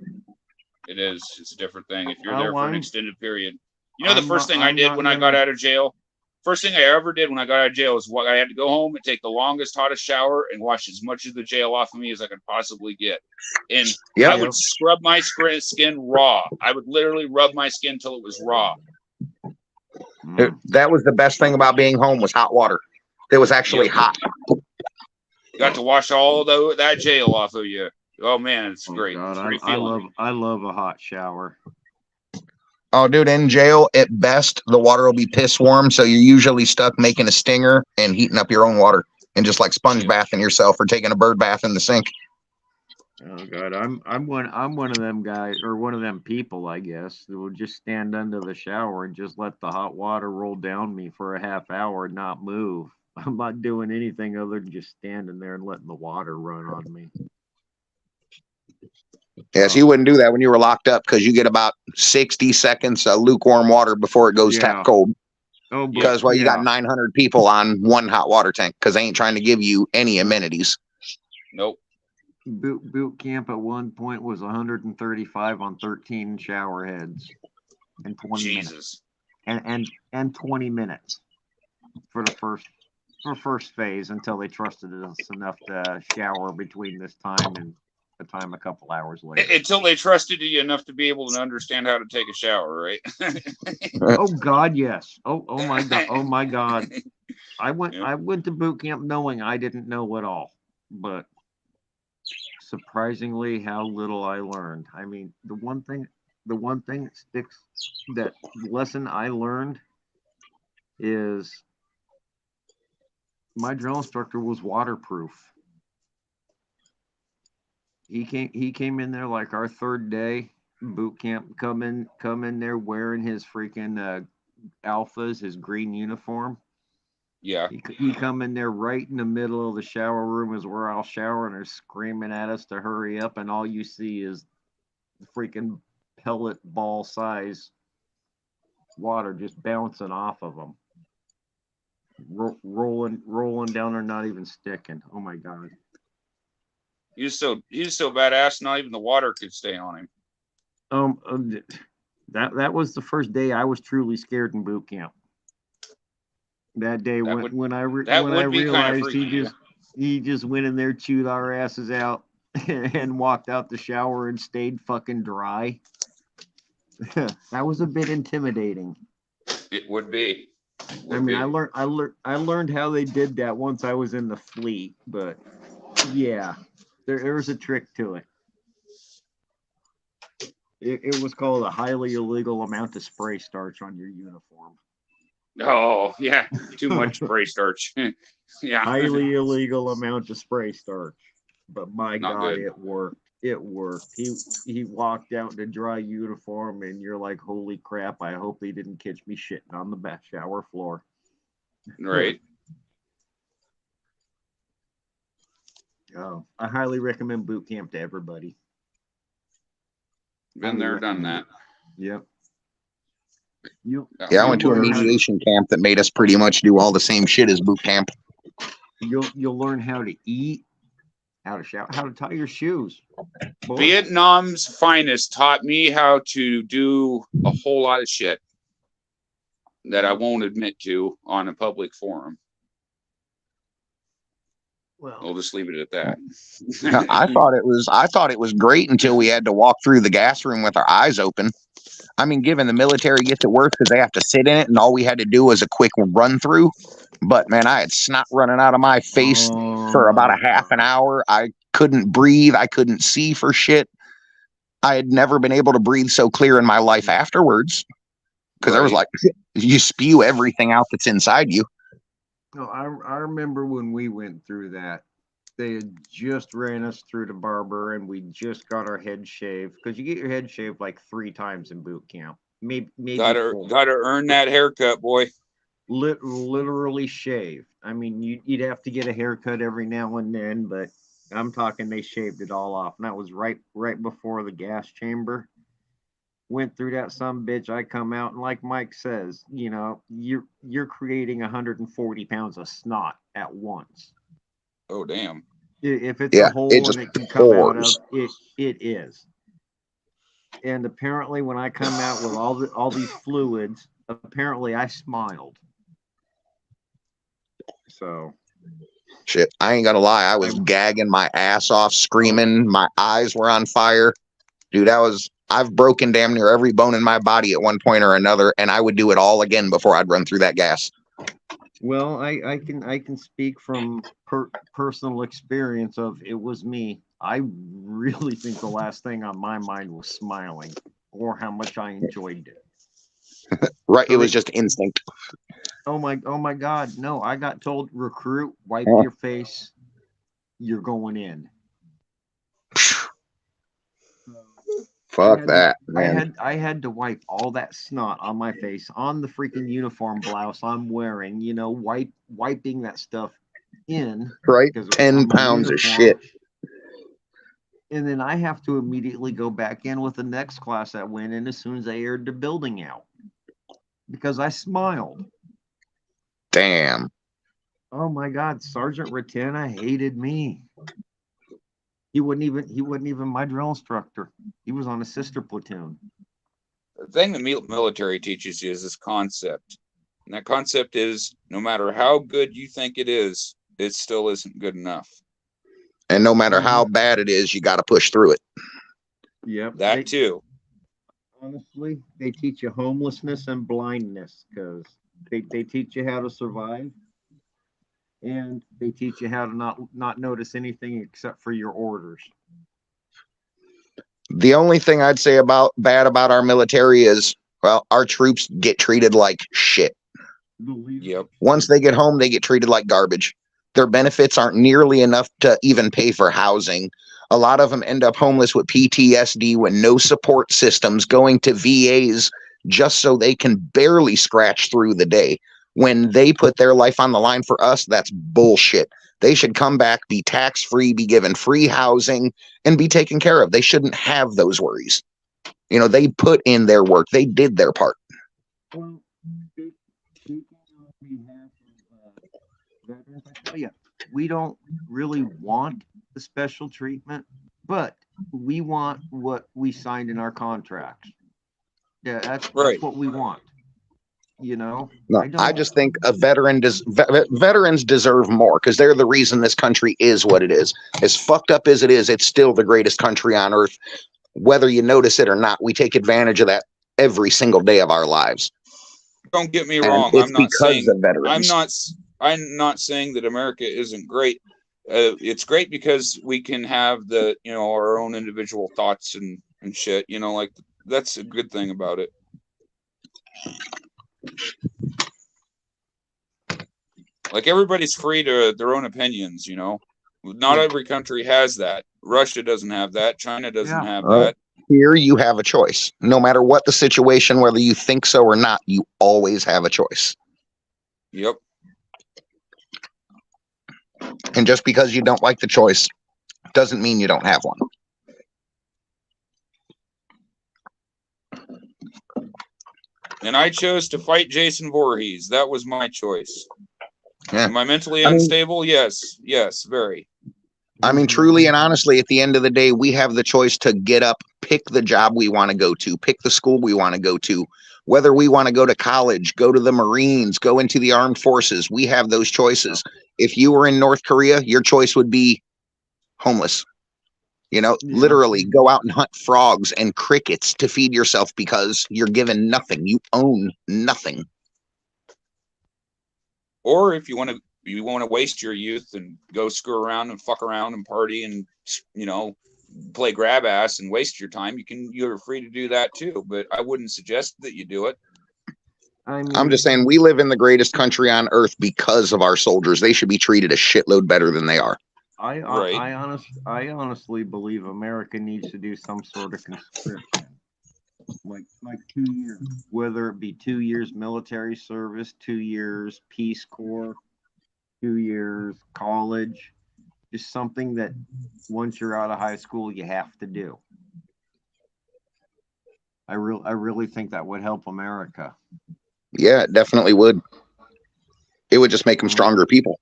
It is. It's a different thing if you're Oh, there for an I'm- extended period. The first thing I I'm did not when I got out of jail, first thing I ever did when I got out of jail is I had to go home and take the longest, hottest shower and wash as much of the jail off of me as I could possibly get. And Yep. I would scrub my skin raw. I would literally rub my skin till it was raw. That was the best thing about being home was hot water. It was actually Yep. hot. Got to wash all that jail off of you. Oh man, it's Oh, great. God, It's a great I feeling. love a hot shower. Oh, dude, in jail, at best, the water will be piss warm, so you're usually stuck making a stinger and heating up your own water and just like sponge bathing yourself or taking a bird bath in the sink. Oh God, I'm one of them guys or one of them people, I guess, that will just stand under the shower and just let the hot water roll down me for a half hour and not move. I'm not doing anything other than just standing there and letting the water run on me. Yes, you wouldn't do that when you were locked up because you get about 60 seconds of lukewarm water before it goes Yeah. tap cold. Oh, Because you got 900 people on one hot water tank because they ain't trying to give you any amenities. Nope. boot camp at one point was 135 on 13 shower heads in 20 minutes. Jesus. And 20 minutes for the first phase until they trusted us enough to shower between this time and the time a couple hours later. Until they trusted you enough to be able to understand how to take a shower, right? Oh God, yes. Oh my God. Oh my God. I went to boot camp knowing I didn't know it all, but surprisingly how little I learned. I mean, the one thing that sticks, that lesson I learned is my drill instructor was waterproof. He came in there like our third day boot camp, come in there wearing his freaking alphas, his green uniform. Yeah. He come in there right in the middle of the shower room as we're all showering, or screaming at us to hurry up, and all you see is freaking pellet ball size water just bouncing off of them, rolling down or not even sticking. Oh my God. He was so badass. Not even the water could stay on him. That was the first day I was truly scared in boot camp. That day when I realized he just went in there, chewed our asses out, and walked out the shower and stayed fucking dry. That was a bit intimidating. It would be. I learned how they did that once I was in the fleet, but yeah, there was a trick to it. It was called a highly illegal amount of spray starch on your uniform. Oh yeah, too much spray starch. Yeah, highly illegal amount of spray starch, but my Not God, good. it worked. It worked. He walked out in a dry uniform, and you're like, holy crap! I hope they didn't catch me shitting on the bath shower floor. Right. Oh, I highly recommend boot camp to everybody. Been there, done that. Yep. Yeah, I went to a mediation camp that made us pretty much do all the same shit as boot camp. You'll learn how to eat, how to shower, how to tie your shoes. Boy. Vietnam's finest taught me how to do a whole lot of shit that I won't admit to on a public forum. Well, We'll just leave it at that. I thought it was great until we had to walk through the gas room with our eyes open. I mean, given the military gets it worse because they have to sit in it, and all we had to do was a quick run through. But man, I had snot running out of my face for about a half an hour. I couldn't breathe. I couldn't see for shit. I had never been able to breathe so clear in my life afterwards, because I was like, you spew everything out that's inside you. No, I remember when we went through that. They had just ran us through the barber, and we just got our head shaved, because you get your head shaved like 3 times in boot camp. Maybe gotta earn that haircut, boy. Literally shaved. I mean, you'd have to get a haircut every now and then, but I'm talking they shaved it all off, and that was right before the gas chamber. Went through that some bitch. I come out, and like Mike says, you know, you're creating 140 pounds of snot at once. Oh damn! If it's a hole and it can come out of it is. And apparently, when I come out with all these fluids, apparently I smiled. So, shit, I ain't gonna lie, I was gagging my ass off, screaming. My eyes were on fire, dude. I've broken damn near every bone in my body at one point or another, and I would do it all again before I'd run through that gas. Well, I can speak from personal experience of it was me. I really think the last thing on my mind was smiling or how much I enjoyed it. Right. So It was they- just instinct. oh my God. No, I got told, recruit, wipe Huh. your face. You're going in. Fuck that, man. I had to wipe all that snot on my face, on the freaking uniform blouse I'm wearing, you know, wiping that stuff in. Right? because it was 10 on my pounds of uniform. shit. And then I have to immediately go back in with the next class that went in as soon as they aired the building out. Because I smiled. Damn. Oh my God, Sergeant Ratana hated me. He wasn't even my drill instructor. He was on a sister platoon. The thing the military teaches you is this concept. And that concept is no matter how good you think it still isn't good enough. And no matter how bad it is, you got to push through it. Yep. That too. Honestly, they teach you homelessness and blindness because they teach you how to survive. And they teach you how to not notice anything except for your orders. The only thing I'd say bad about our military is, well, our troops get treated like shit. Yep. Once they get home, they get treated like garbage. Their benefits aren't nearly enough to even pay for housing. A lot of them end up homeless with PTSD with no support systems, going to VAs just so they can barely scratch through the day. When they put their life on the line for us, that's bullshit. They should come back, be tax-free, be given free housing, and be taken care of. They shouldn't have those worries. You know, they put in their work. They did their part. Well, speaking on behalf of veterans, I tell you, we don't really want the special treatment, but we want what we signed in our contracts. Yeah, that's Right. what we want. You know, No, I just think veterans deserve more because they're the reason this country is what it is. As fucked up as it is, it's still the greatest country on earth. Whether you notice it or not, we take advantage of that every single day of our lives. Don't get me And wrong. it's because of veterans. I'm not saying that America isn't great. It's great because we can have our own individual thoughts and shit. You know, like that's a good thing about it. Like everybody's free to their own opinions. You know, not every country has that. Russia doesn't have that. China doesn't have that. Here you have a choice. No matter what the situation, whether you think so or not, you always have a choice. Yep. And just because you don't like the choice doesn't mean you don't have one. And I chose to fight Jason Voorhees. That was my choice. Yeah. Am I mentally unstable? Yes. Yes, very. I mean, truly and honestly, at the end of the day, we have the choice to get up, pick the job we want to go to, pick the school we want to go to, whether we want to go to college, go to the Marines, go into the armed forces. We have those choices. If you were in North Korea, your choice would be homeless. You know, literally go out and hunt frogs and crickets to feed yourself because you're given nothing. You own nothing. Or if you want to waste your youth and go screw around and fuck around and party and, you know, play grab ass and waste your time, you're free to do that too. But I wouldn't suggest that you do it. I'm just saying we live in the greatest country on earth because of our soldiers. They should be treated a shitload better than they are. I honestly believe America needs to do some sort of conscription, like 2 years, whether it be 2 years military service, 2 years Peace Corps, 2 years college, just something that once you're out of high school you have to do. I really think that would help America. Yeah, it definitely would. It would just make them stronger people.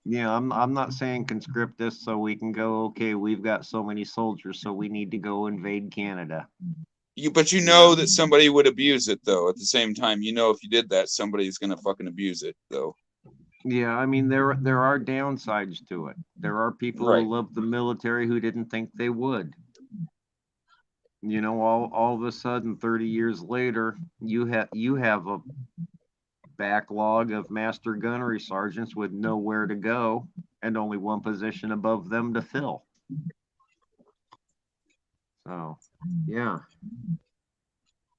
Yeah, I'm not saying conscript us so we can go, okay, we've got so many soldiers, so we need to go invade Canada. But you know that somebody would abuse it, though. At the same time, you know if you did that, somebody's going to fucking abuse it, though. Yeah, I mean, there are downsides to it. There are people who love the military who didn't think they would. You know, all of a sudden, 30 years later, you have a backlog of master gunnery sergeants with nowhere to go and only one position above them to fill. So, yeah.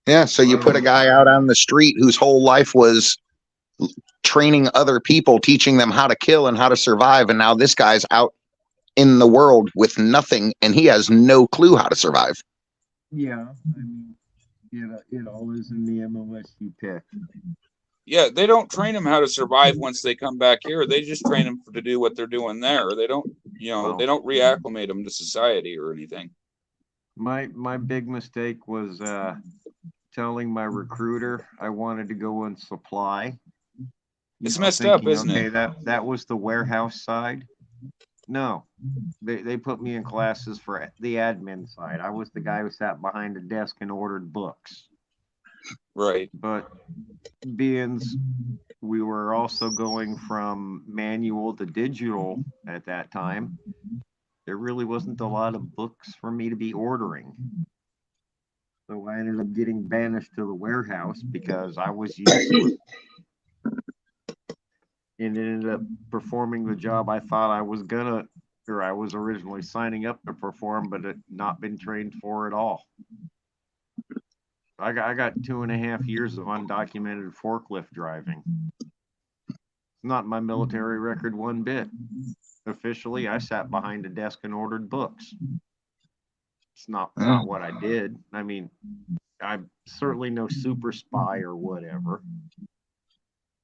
Yeah, so you put a guy out on the street whose whole life was training other people, teaching them how to kill and how to survive, and now this guy's out in the world with nothing, and he has no clue how to survive. Yeah, I mean, it all is in the MOS you pick. Yeah, they don't train them how to survive once they come back here. They just train them to do what they're doing there. They don't, they don't reacclimate them to society or anything. My big mistake was telling my recruiter I wanted to go in supply. It's messed up, isn't it? That was the warehouse side. No, they put me in classes for the admin side. I was the guy who sat behind a desk and ordered books. Right. But beings, we were also going from manual to digital at that time. There really wasn't a lot of books for me to be ordering. So I ended up getting banished to the warehouse because I was useless. And ended up performing the job I thought I was gonna, or I was originally signing up to perform, but had not been trained for at all. I got 2.5 years of undocumented forklift driving. Not my military record one bit. Officially, I sat behind a desk and ordered books. It's not what I did. I mean, I'm certainly no super spy or whatever.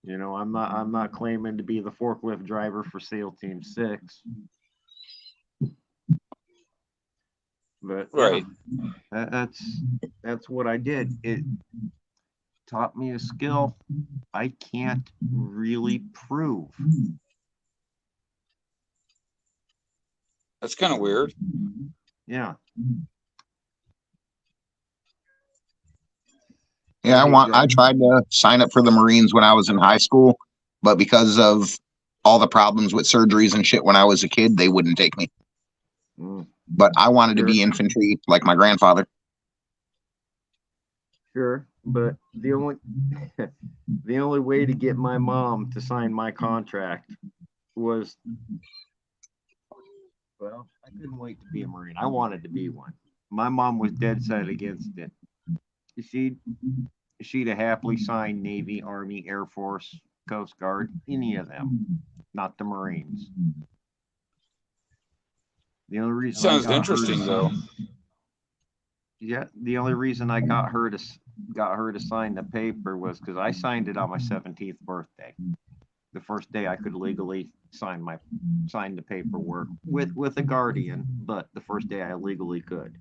I'm not claiming to be the forklift driver for SEAL Team 6. But right, that's what I did. It taught me a skill I can't really prove. That's kind of weird. Yeah. Yeah, I tried to sign up for the Marines when I was in high school, but because of all the problems with surgeries and shit when I was a kid, they wouldn't take me. But I wanted to be infantry like my grandfather. Sure, but the only way to get my mom to sign my contract was, well, I couldn't wait to be a Marine. I wanted to be one. My mom was dead set against it. She'd have happily signed Navy, Army, Air Force, Coast Guard, any of them, not the Marines. The only reason sounds interesting though. Yeah, the only reason I got her to sign the paper was because I signed it on my 17th birthday. The first day I could legally sign the paperwork with a guardian, but the first day I legally could.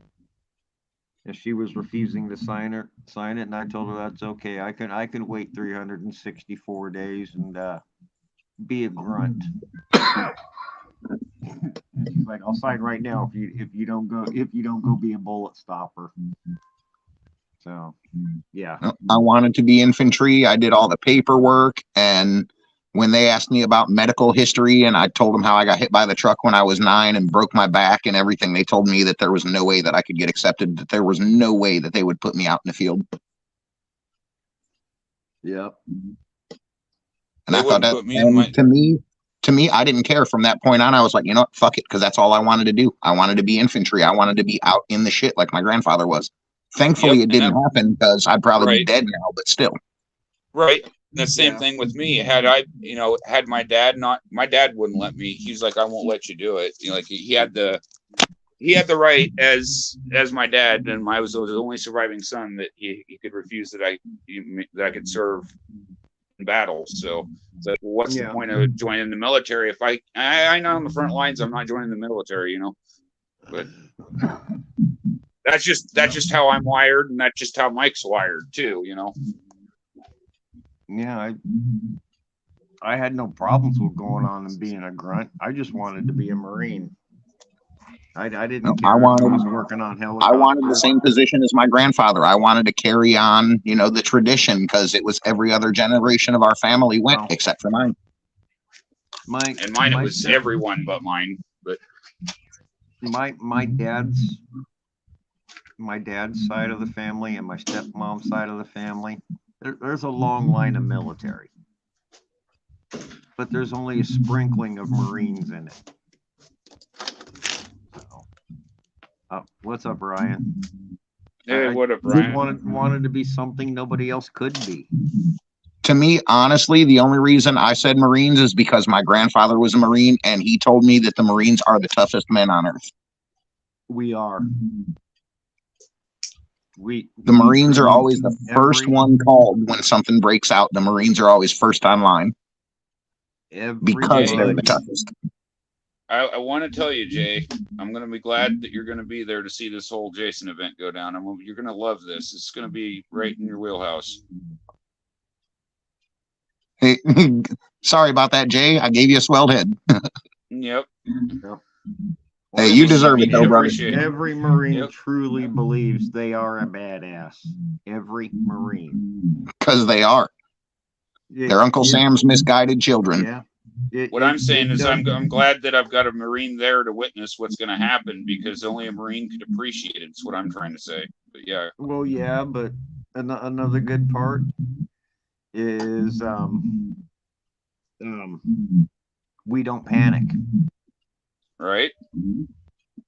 And she was refusing to sign it, and I told her that's okay. I can wait 364 days and be a grunt. And she's like, I'll sign right now if you don't go be a bullet stopper. So yeah. I wanted to be infantry. I did all the paperwork, and when they asked me about medical history and I told them how I got hit by the truck when I was 9 and broke my back and everything, they told me that there was no way that I could get accepted, that there was no way that they would put me out in the field. Yep. And I thought that, to me, I didn't care. From that point on, I was like, you know what, fuck it, because that's all I wanted to do. I wanted to be infantry. I wanted to be out in the shit like my grandfather was. Thankfully, it didn't happen because I'd probably be dead now, but still. Right. The same thing with me. Had my dad wouldn't let me. He's like, I won't let you do it. Like he had the right as my dad, and I was the only surviving son that he could refuse that I could serve in battle. So it's like, well, what's the point of joining the military if I know on the front lines I'm not joining the military, But that's just how I'm wired, and that's just how Mike's wired too, Yeah, I had no problems with going on and being a grunt. I just wanted to be a Marine. I didn't care. I was working on helicopters. I wanted the same position as my grandfather. I wanted to carry on, the tradition, because it was every other generation of our family went, except for mine. Mine it was everyone but mine. But my dad's side of the family and my stepmom's side of the family, there's a long line of military, but there's only a sprinkling of Marines in it. What's up, Ryan? Hey, what up, Just Ryan? wanted to be something nobody else could be. To me, honestly, the only reason I said Marines is because my grandfather was a Marine and he told me that the Marines are the toughest men on earth. We are. The Marines are always the first one called when something breaks out. The Marines are always first online because they're the toughest. I want to tell you, Jay, I'm going to be glad that you're going to be there to see this whole Jason event go down. You're going to love this. It's going to be right in your wheelhouse. Hey, sorry about that, Jay. I gave you a swelled head. Yep. Hey, you deserve it, though, brother. Every Marine truly believes they are a badass. Every Marine. Because they are. They're Uncle Sam's misguided children. Yeah. What I'm saying is I'm glad that I've got a Marine there to witness what's going to happen, because only a Marine could appreciate it. It's what I'm trying to say. But yeah. Well, yeah, but another good part is we don't panic. Right?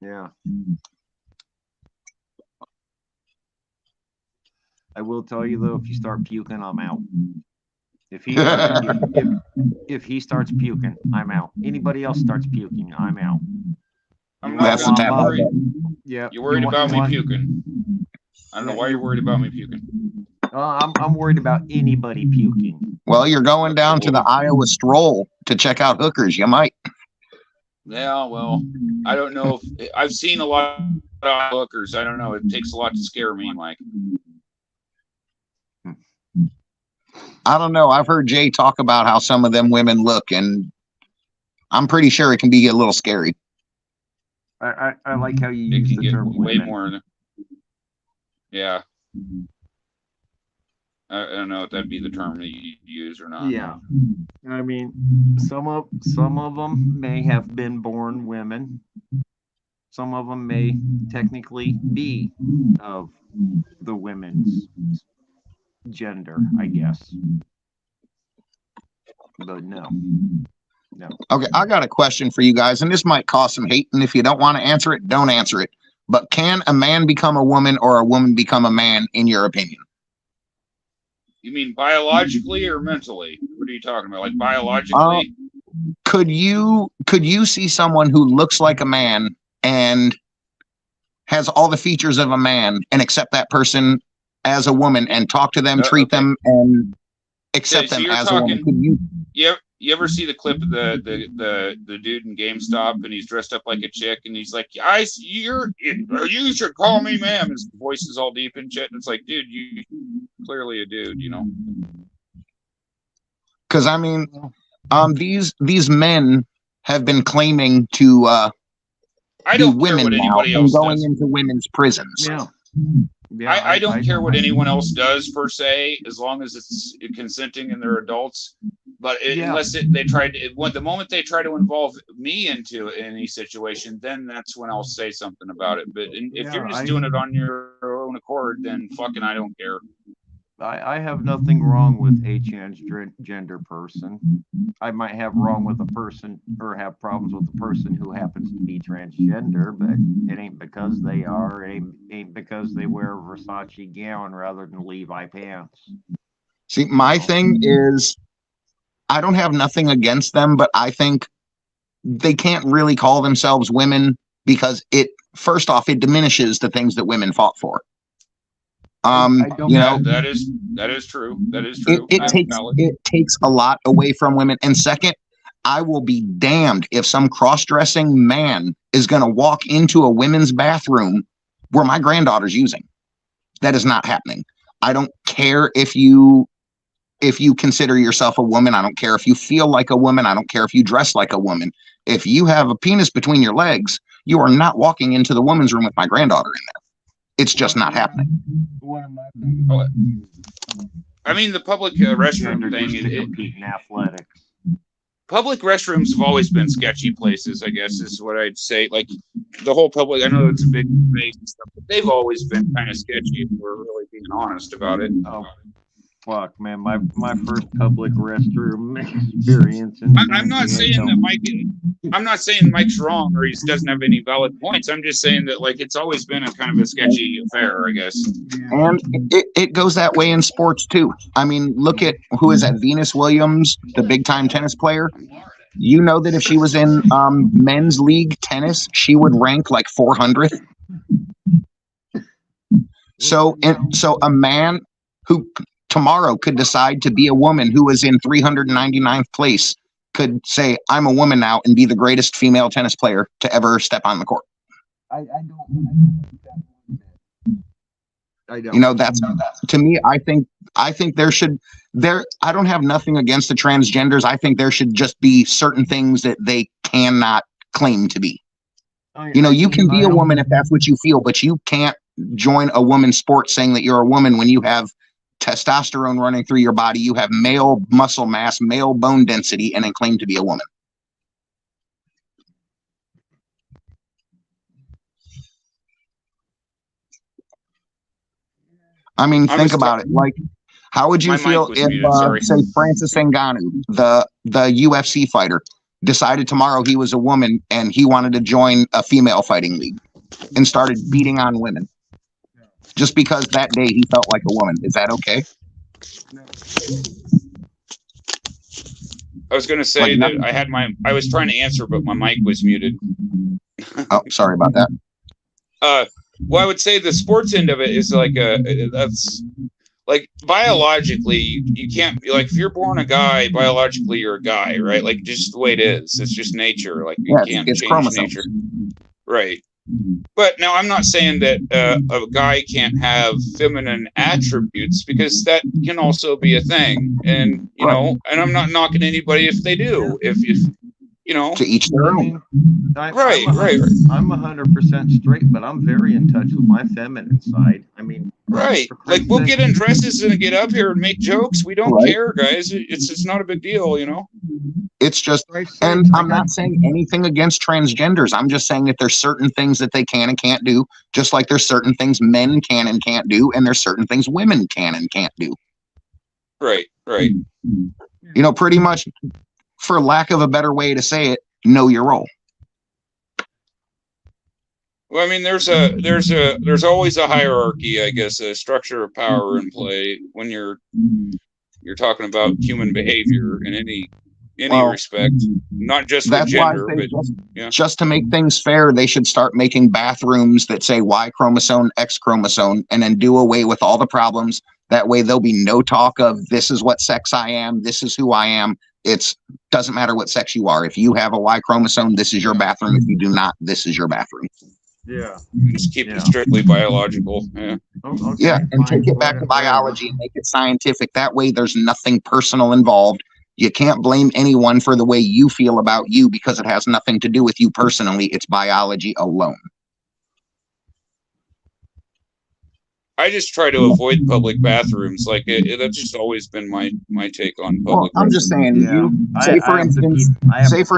Yeah. I will tell you though, if you start puking, I'm out. If he starts puking, I'm out. Anybody else starts puking, I'm out. That's the tap. Yeah. You're worried about me puking. I don't know why you're worried about me puking. I'm worried about anybody puking. Well, you're going down to the Iowa Stroll to check out hookers. You might. Yeah, well, I don't know if I've seen a lot of hookers. I don't know. It takes a lot to scare me, Mike. I don't know. I've heard Jay talk about how some of them women look, and I'm pretty sure it can be a little scary. I like how you It use can the get term way women. more. Yeah. I don't know if that'd be the term that you use or not. Yeah. I mean, some of them may have been born women. Some of them may technically be of the women's gender, I guess. But no. Okay, I got a question for you guys, and this might cause some hate, and if you don't want to answer it, don't answer it. But can a man become a woman or a woman become a man, in your opinion? You mean biologically or mentally? What are you talking about? Like biologically? Could you see someone who looks like a man and has all the features of a man and accept that person as a woman and talk to them, treat them, and accept them as a woman? Could you? You ever see the clip of the dude in GameStop and he's dressed up like a chick and he's like, you should call me ma'am. His voice is all deep and shit. And it's like, dude, you clearly a dude, you know? Because I mean, these men have been claiming to I be don't care women what now anybody and else going does. into women's prisons. Yeah. I don't care what anyone else does per se, as long as it's consenting and they're adults. But unless they tried, the moment they try to involve me into any situation, then that's when I'll say something about it. But if you're just doing it on your own accord, then fucking I don't care. I have nothing wrong with a transgender person. I might have wrong with a person or have problems with a person who happens to be transgender, but it ain't because they are. It ain't because they wear a Versace gown rather than Levi pants. See, my thing is, I don't have nothing against them, but I think they can't really call themselves women because first off, it diminishes the things that women fought for. That is true. That is true. It takes a lot away from women. And second, I will be damned if some cross-dressing man is going to walk into a women's bathroom where my granddaughter's using. That is not happening. I don't care if you consider yourself a woman. I don't care if you feel like a woman. I don't care if you dress like a woman. If you have a penis between your legs, you are not walking into the women's room with my granddaughter in there. It's just not happening. I mean, the public restroom thing. In athletics. Public restrooms have always been sketchy places, I guess, is what I'd say. Like the whole public, I know it's a big debate and stuff, but they've always been kind of sketchy if we're really being honest about it. fuck, man. My first public restroom experience. In I'm not saying that Mike. I'm not saying Mike's wrong or he doesn't have any valid points. I'm just saying that like it's always been a kind of a sketchy affair, I guess. And it goes that way in sports too. I mean, look at who is that? Venus Williams, the big time tennis player. You know that if she was in men's league tennis, she would rank like 400th. So a man who tomorrow could decide to be a woman who is in 399th place could say, I'm a woman now and be the greatest female tennis player to ever step on the court. I don't. You know, that's to me, I think I don't have nothing against the transgenders. I think there should just be certain things that they cannot claim to be. You know, you can be a woman if that's what you feel, but you can't join a woman's sport saying that you're a woman when you have testosterone running through your body, you have male muscle mass, male bone density, and then claim to be a woman. I mean, think about it. Like, how would you feel if, say, Francis Ngannou, the UFC fighter, decided tomorrow he was a woman and he wanted to join a female fighting league and started beating on women just because that day he felt like a woman? Is that okay? I was going to say that I was trying to answer, but my mic was muted. Oh, sorry about that. Well, I would say the sports end of it is like that's like biologically you can't, like, if you're born a guy, biologically you're a guy, right? Like just the way it is. It's just nature. Like you can't change chromosomes. Nature. Right. But now I'm not saying that a guy can't have feminine attributes, because that can also be a thing. And, you know, and I'm not knocking anybody if they do, if you know, to each their own. Right. I'm 100% straight, but I'm very in touch with my feminine side. I mean, right. Like we'll get in dresses and get up here and make jokes. We don't care, guys. It's not a big deal, you know. It's just, and I'm not saying anything against transgenders. I'm just saying that there's certain things that they can and can't do, just like there's certain things men can and can't do, and there's certain things women can and can't do. Right. You know, pretty much, for lack of a better way to say it, know your role. Well, I mean, there's always a hierarchy, I guess, a structure of power in play when you're talking about human behavior in any respect, not just with gender, but just to make things fair, they should start making bathrooms that say Y chromosome, X chromosome, and then do away with all the problems. That way there'll be no talk of this is what sex I am, this is who I am. It doesn't matter what sex you are. If you have a Y chromosome, this is your bathroom. If you do not, this is your bathroom. Yeah. Just keep it strictly biological. Yeah. Okay, yeah, and take it back to biology and make it scientific. That way there's nothing personal involved. You can't blame anyone for the way you feel about you, because it has nothing to do with you personally. It's biology alone. I just try to avoid public bathrooms. Like that's just always been my take on public. Well, I'm just saying, say for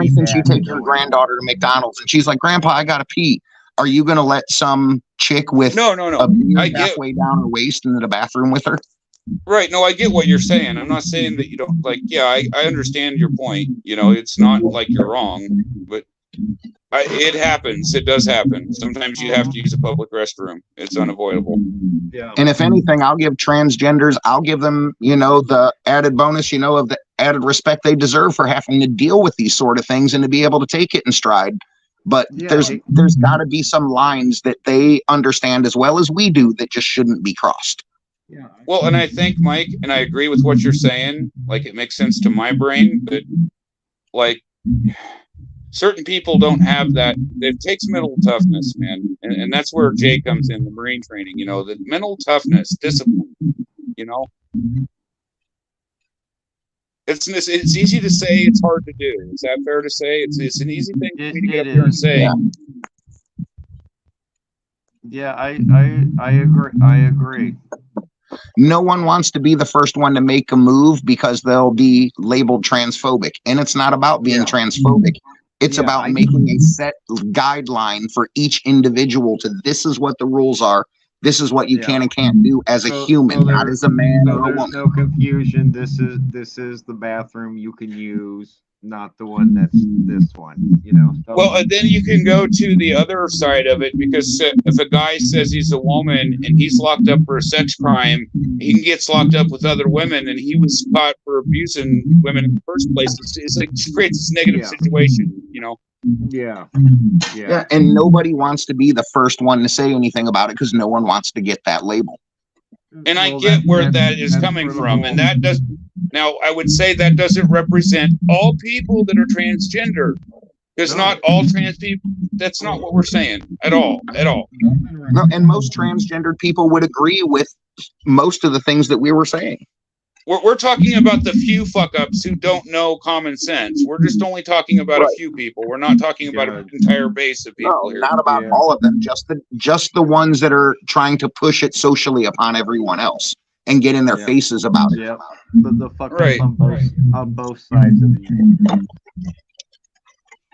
instance, you take your granddaughter to McDonald's and she's like, "Grandpa, I gotta pee." Are you gonna let some chick with no a beard halfway down her waist into the bathroom with her? Right. No, I get what you're saying. I'm not saying that you don't, like, yeah, I understand your point. You know, it's not like you're wrong, but it happens. It does happen. Sometimes you have to use a public restroom. It's unavoidable. Yeah. And if anything, I'll give transgenders, I'll give them, you know, the added bonus, you know, of the added respect they deserve for having to deal with these sort of things and to be able to take it in stride. But there's got to be some lines that they understand as well as we do that just shouldn't be crossed. Yeah. Well, and I think, Mike, and I agree with what you're saying. Like, it makes sense to my brain, but like certain people don't have that. It takes mental toughness, man. And that's where Jay comes in, the Marine training, you know, the mental toughness, discipline, you know. It's easy to say, it's hard to do. Is that fair to say? It's an easy thing for me to get up here and say. Yeah, I agree. No one wants to be the first one to make a move because they'll be labeled transphobic. And it's not about being transphobic. It's about making a set guideline for each individual to this is what the rules are. This is what you Yeah. can and can't do as a human, not as a man So or a there's woman. no confusion. This is the bathroom you can use, not the one that's this one. You know. So, Well, and then you can go to the other side of it, because if a guy says he's a woman and he's locked up for a sex crime, he gets locked up with other women, and he was caught for abusing women in the first place. It's like, it creates this negative Yeah. situation, you know? yeah. Yeah, and nobody wants to be the first one to say anything about it because no one wants to get that label. And I Well, get where that that's is coming for the from, whole- and that does. Now, I would say that doesn't represent all people that are transgender, because No. not all trans people. That's not what we're saying at all. At all. No, and most transgendered people would agree with most of the things that we were saying. We're talking about the few fuck ups who don't know common sense. We're just only talking about a Right. few people. We're not talking about an entire base of people No, here. not about Yeah. all of them, just the ones that are trying to push it socially upon everyone else and get in their Yeah. faces about it. Yeah. The fuck Right. up on both sides of the.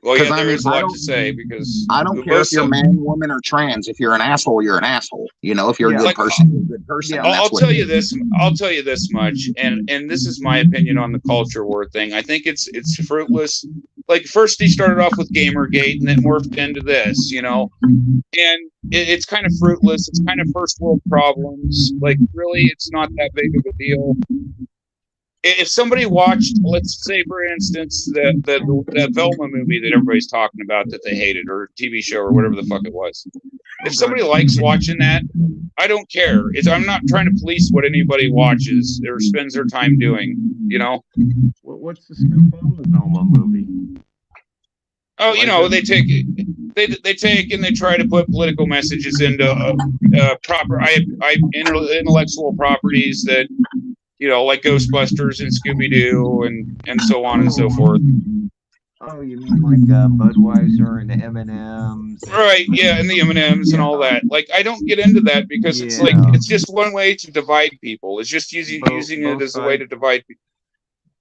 Well, yeah, 'Cause I there mean, is a I lot don't- to say, because I don't care if you're man, woman, or trans. If you're an asshole, you're an asshole. You know, if you're Yeah. a good Like, person, you're a good person. Yeah. and I'll that's what tell it you is. this. I'll tell you this much, and this is my opinion on the culture war thing. I think it's fruitless. Like, first he started off with Gamergate, and then morphed into this, you know. And it's kind of fruitless. It's kind of first world problems. Like, really, it's not that big of a deal. If somebody watched, let's say, for instance, that Velma movie that everybody's talking about that they hated, or TV show, or whatever the fuck it was. If somebody likes watching that, I don't care. I'm not trying to police what anybody watches or spends their time doing, you know? What's the scoop on the Velma movie? Oh, you know, they take and they try to put political messages into proper intellectual properties that, you know, like Ghostbusters and Scooby-Doo and so on and so forth. Oh, you mean like Budweiser and the M&Ms? Right, yeah, and the M&Ms and all that. Like, I don't get into that because it's like, Yeah. it's just one way to divide people. It's just using Both it as a way to divide people.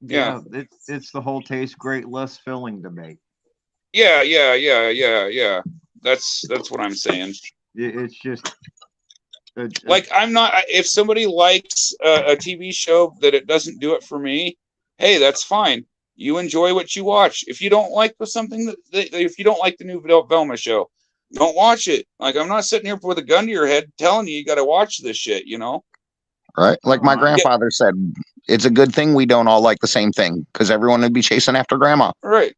Yeah, it's the whole taste great, less filling debate. Yeah. That's what I'm saying. It's just Like, I'm not. If somebody likes a TV show that it doesn't do it for me, hey, that's fine. You enjoy what you watch. If you don't like something if you don't like the new Velma show, don't watch it. Like, I'm not sitting here with a gun to your head telling you got to watch this shit. You know. Right? Like my grandfather said, it's a good thing we don't all like the same thing because everyone would be chasing after grandma. Right.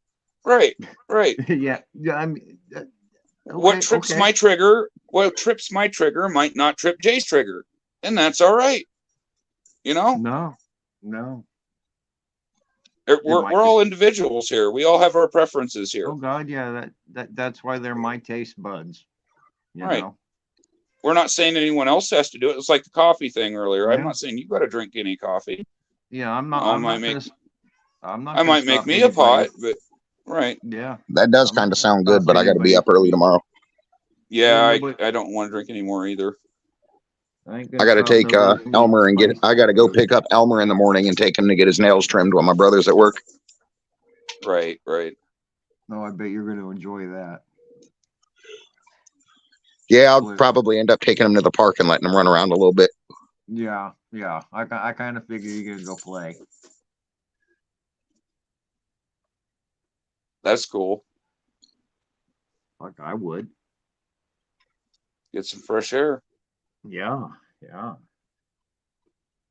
yeah. I mean, What trips my trigger might not trip Jay's trigger, and that's all right. You know. No. We're all individuals here. We all have our preferences here. Oh God, yeah. That's why they're my taste buds. You Right. know? We're not saying anyone else has to do it. It's like the coffee thing earlier. Yeah. I'm not saying you got to drink any coffee. Yeah, I'm not. I I'm might not make. gonna I might make stop me a pot, anybody. but right. Yeah. That does I'm kind not of sound gonna good, stop but I got to be anybody. up early tomorrow. Yeah, Yeah, I don't want to drink anymore either. I got to take Elmer and I got to go pick up Elmer in the morning and take him to get his nails trimmed while my brother's at work. Right. No, I bet you're going to enjoy that. Yeah, I'll probably end up taking him to the park and letting him run around a little bit. Yeah. I kind of figure you're going to go play. That's cool. Like I would. Get some fresh air. Yeah.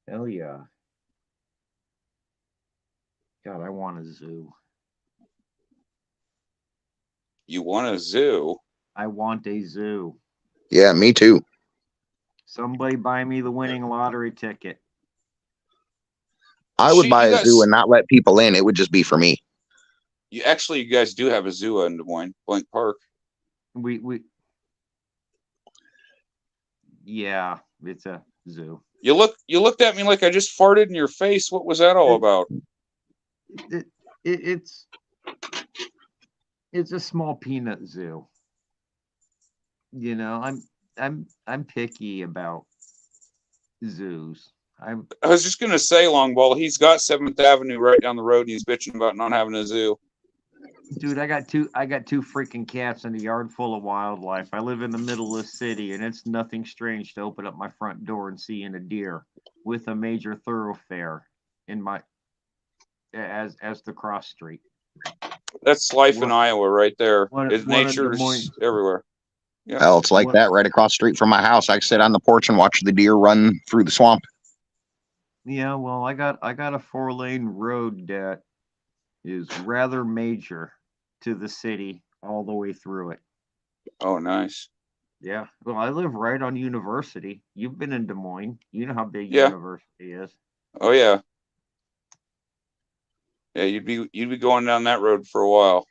Hell yeah. God, I want a zoo. You want a zoo? I want a zoo. Yeah, me too. Somebody buy me the winning lottery ticket. I would Shit, buy you a guys- zoo and not let people in. It would just be for me. You guys do have a zoo in Des Moines, Blank Park. Yeah, it's a zoo. You looked at me like I just farted in your face. What was that all about? It's a small peanut zoo. You know, I'm picky about zoos. I was just gonna say, Longball, he's got 7th Avenue right down the road, and he's bitching about not having a zoo. Dude, I got two freaking cats in a yard full of wildlife. I live in the middle of the city, and it's nothing strange to open up my front door and seeing a deer with a major thoroughfare in my as the cross street. That's life in Iowa right there. One of Des Nature's Moines. everywhere. Yeah. Hell, it's like What- that right across the street from my house. I sit on the porch and watch the deer run through the swamp. Yeah, well, I got a 4-lane road that is rather major to the city all the way through it. Oh, nice. Yeah. Well, I live right on University. You've been in Des Moines. You know how big Yeah. University is. Oh yeah. Yeah, you'd be going down that road for a while.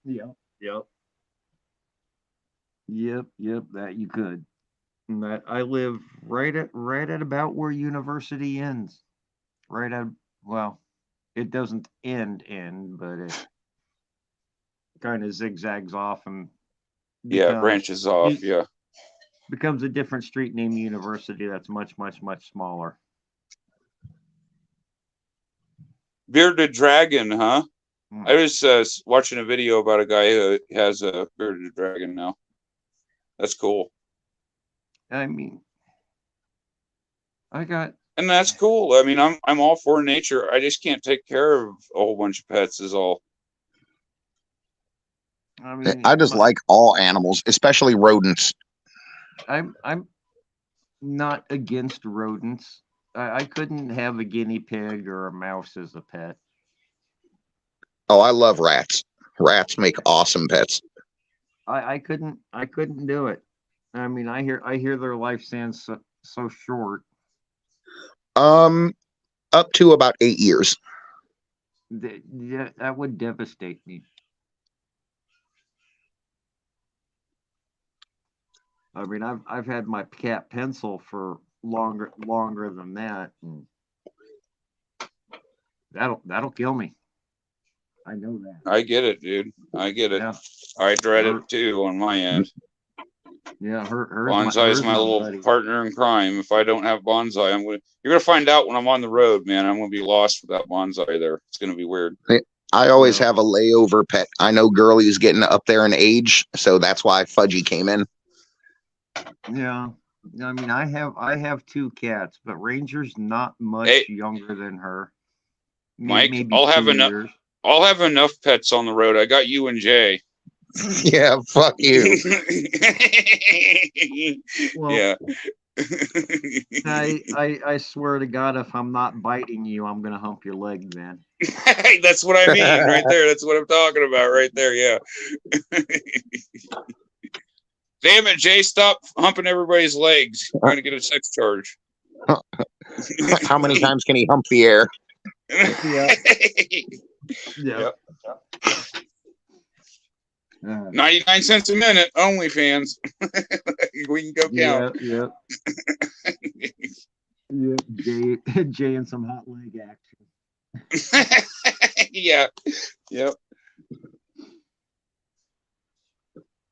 Yep. Yep, that you could. And that I live right at about where University ends. Right at, well, it doesn't end, but it kind of zigzags off and Yeah, branches off. Yeah. becomes a different street named University that's much, much, much smaller. Bearded dragon, huh? Hmm. I was watching a video about a guy who has a bearded dragon now. That's cool. I mean, I got And that's cool. I mean, I'm all for nature. I just can't take care of a whole bunch of pets is all. I mean, I just like all animals, especially rodents. I'm not against rodents. I couldn't have a guinea pig or a mouse as a pet. Oh, I love rats. Rats make awesome pets. I couldn't do it. I mean, I hear their lifespan's so short. Up to about 8 years. That would devastate me. I mean, I've had my cat Pencil for longer than that. And that'll kill me. I know that. I get it, dude. I get it. Yeah. I dread it too on my end. Yeah, Bonsai's my little buddy. partner in crime. If I don't have Bonsai, you're gonna find out when I'm on the road, man. I'm gonna be lost without Bonsai there. It's gonna be weird. I always have a layover pet. I know Girlie's getting up there in age, so that's why Fudgy came in. Yeah. I mean, I have 2 cats, but Ranger's not much Hey. younger than her. Mike, maybe I'll have 2 enough- years. I'll have enough pets on the road. I got you and Jay. Yeah, fuck you. Well, Yeah. I swear to God, if I'm not biting you, I'm gonna hump your leg, man. That's what I mean right there. That's what I'm talking about right there. Yeah. Damn it, Jay, stop humping everybody's legs. You're going to get a sex charge. How many times can he hump the air? Yeah. Yep. Uh, 99 cents a minute, OnlyFans. We can go count. yeah. Jay and some hot leg action. Yeah. Yep.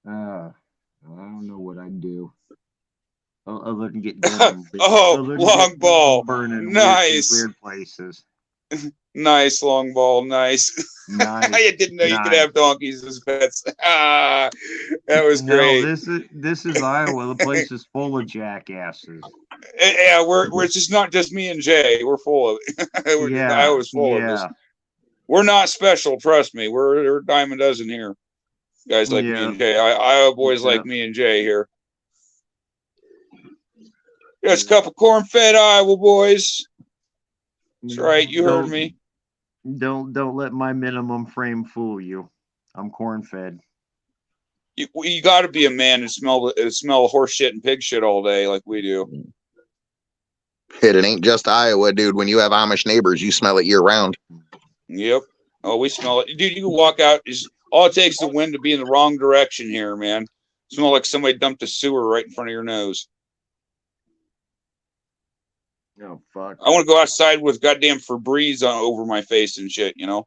I don't know what I'd do. Other than get done. Oh, other than long get ball. burning Nice. Weird places. Nice, long ball. Nice. Nice. I didn't know you could Nice. have donkeys as pets. Ah, that was No, great. this is Iowa. The place is full of jackasses. Yeah, we're it's just not just me and Jay. We're full of it. I was full of this. We're not special, trust me. We're a dime a dozen here. Guys like me Yeah. and Jay. Iowa boys Yeah. like me and Jay here. Just a cup of corn-fed Iowa boys. That's right. You heard me. Don't let my minimum frame fool you. I'm corn fed. You got to be a man and smell horse shit and pig shit all day like we do. It ain't just Iowa, dude. When you have Amish neighbors, you smell it year round. Yep. Oh, we smell it, dude. You can walk out. All it takes is the wind to be in the wrong direction here, man. Smell like somebody dumped a sewer right in front of your nose. Oh fuck. I want to go outside with goddamn Febreze over my face and shit, you know?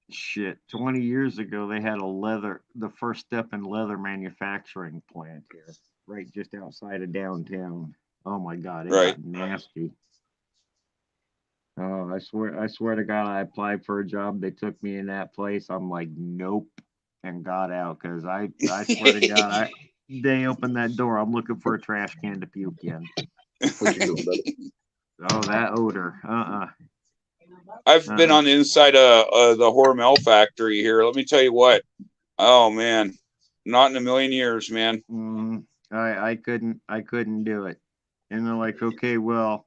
Shit. 20 years ago they had the first step in leather manufacturing plant here, right just outside of downtown. Oh my god, it Right. got nasty. Oh, I swear to God, I applied for a job. They took me in that place. I'm like, nope, and got out because I swear to God, they opened that door. I'm looking for a trash can to puke in. What you doing, brother? Oh, that odor. I've been on the inside of the Hormel factory here. Let me tell you what. Oh man, not in a million years, man. I couldn't do it. And they're like, okay, well,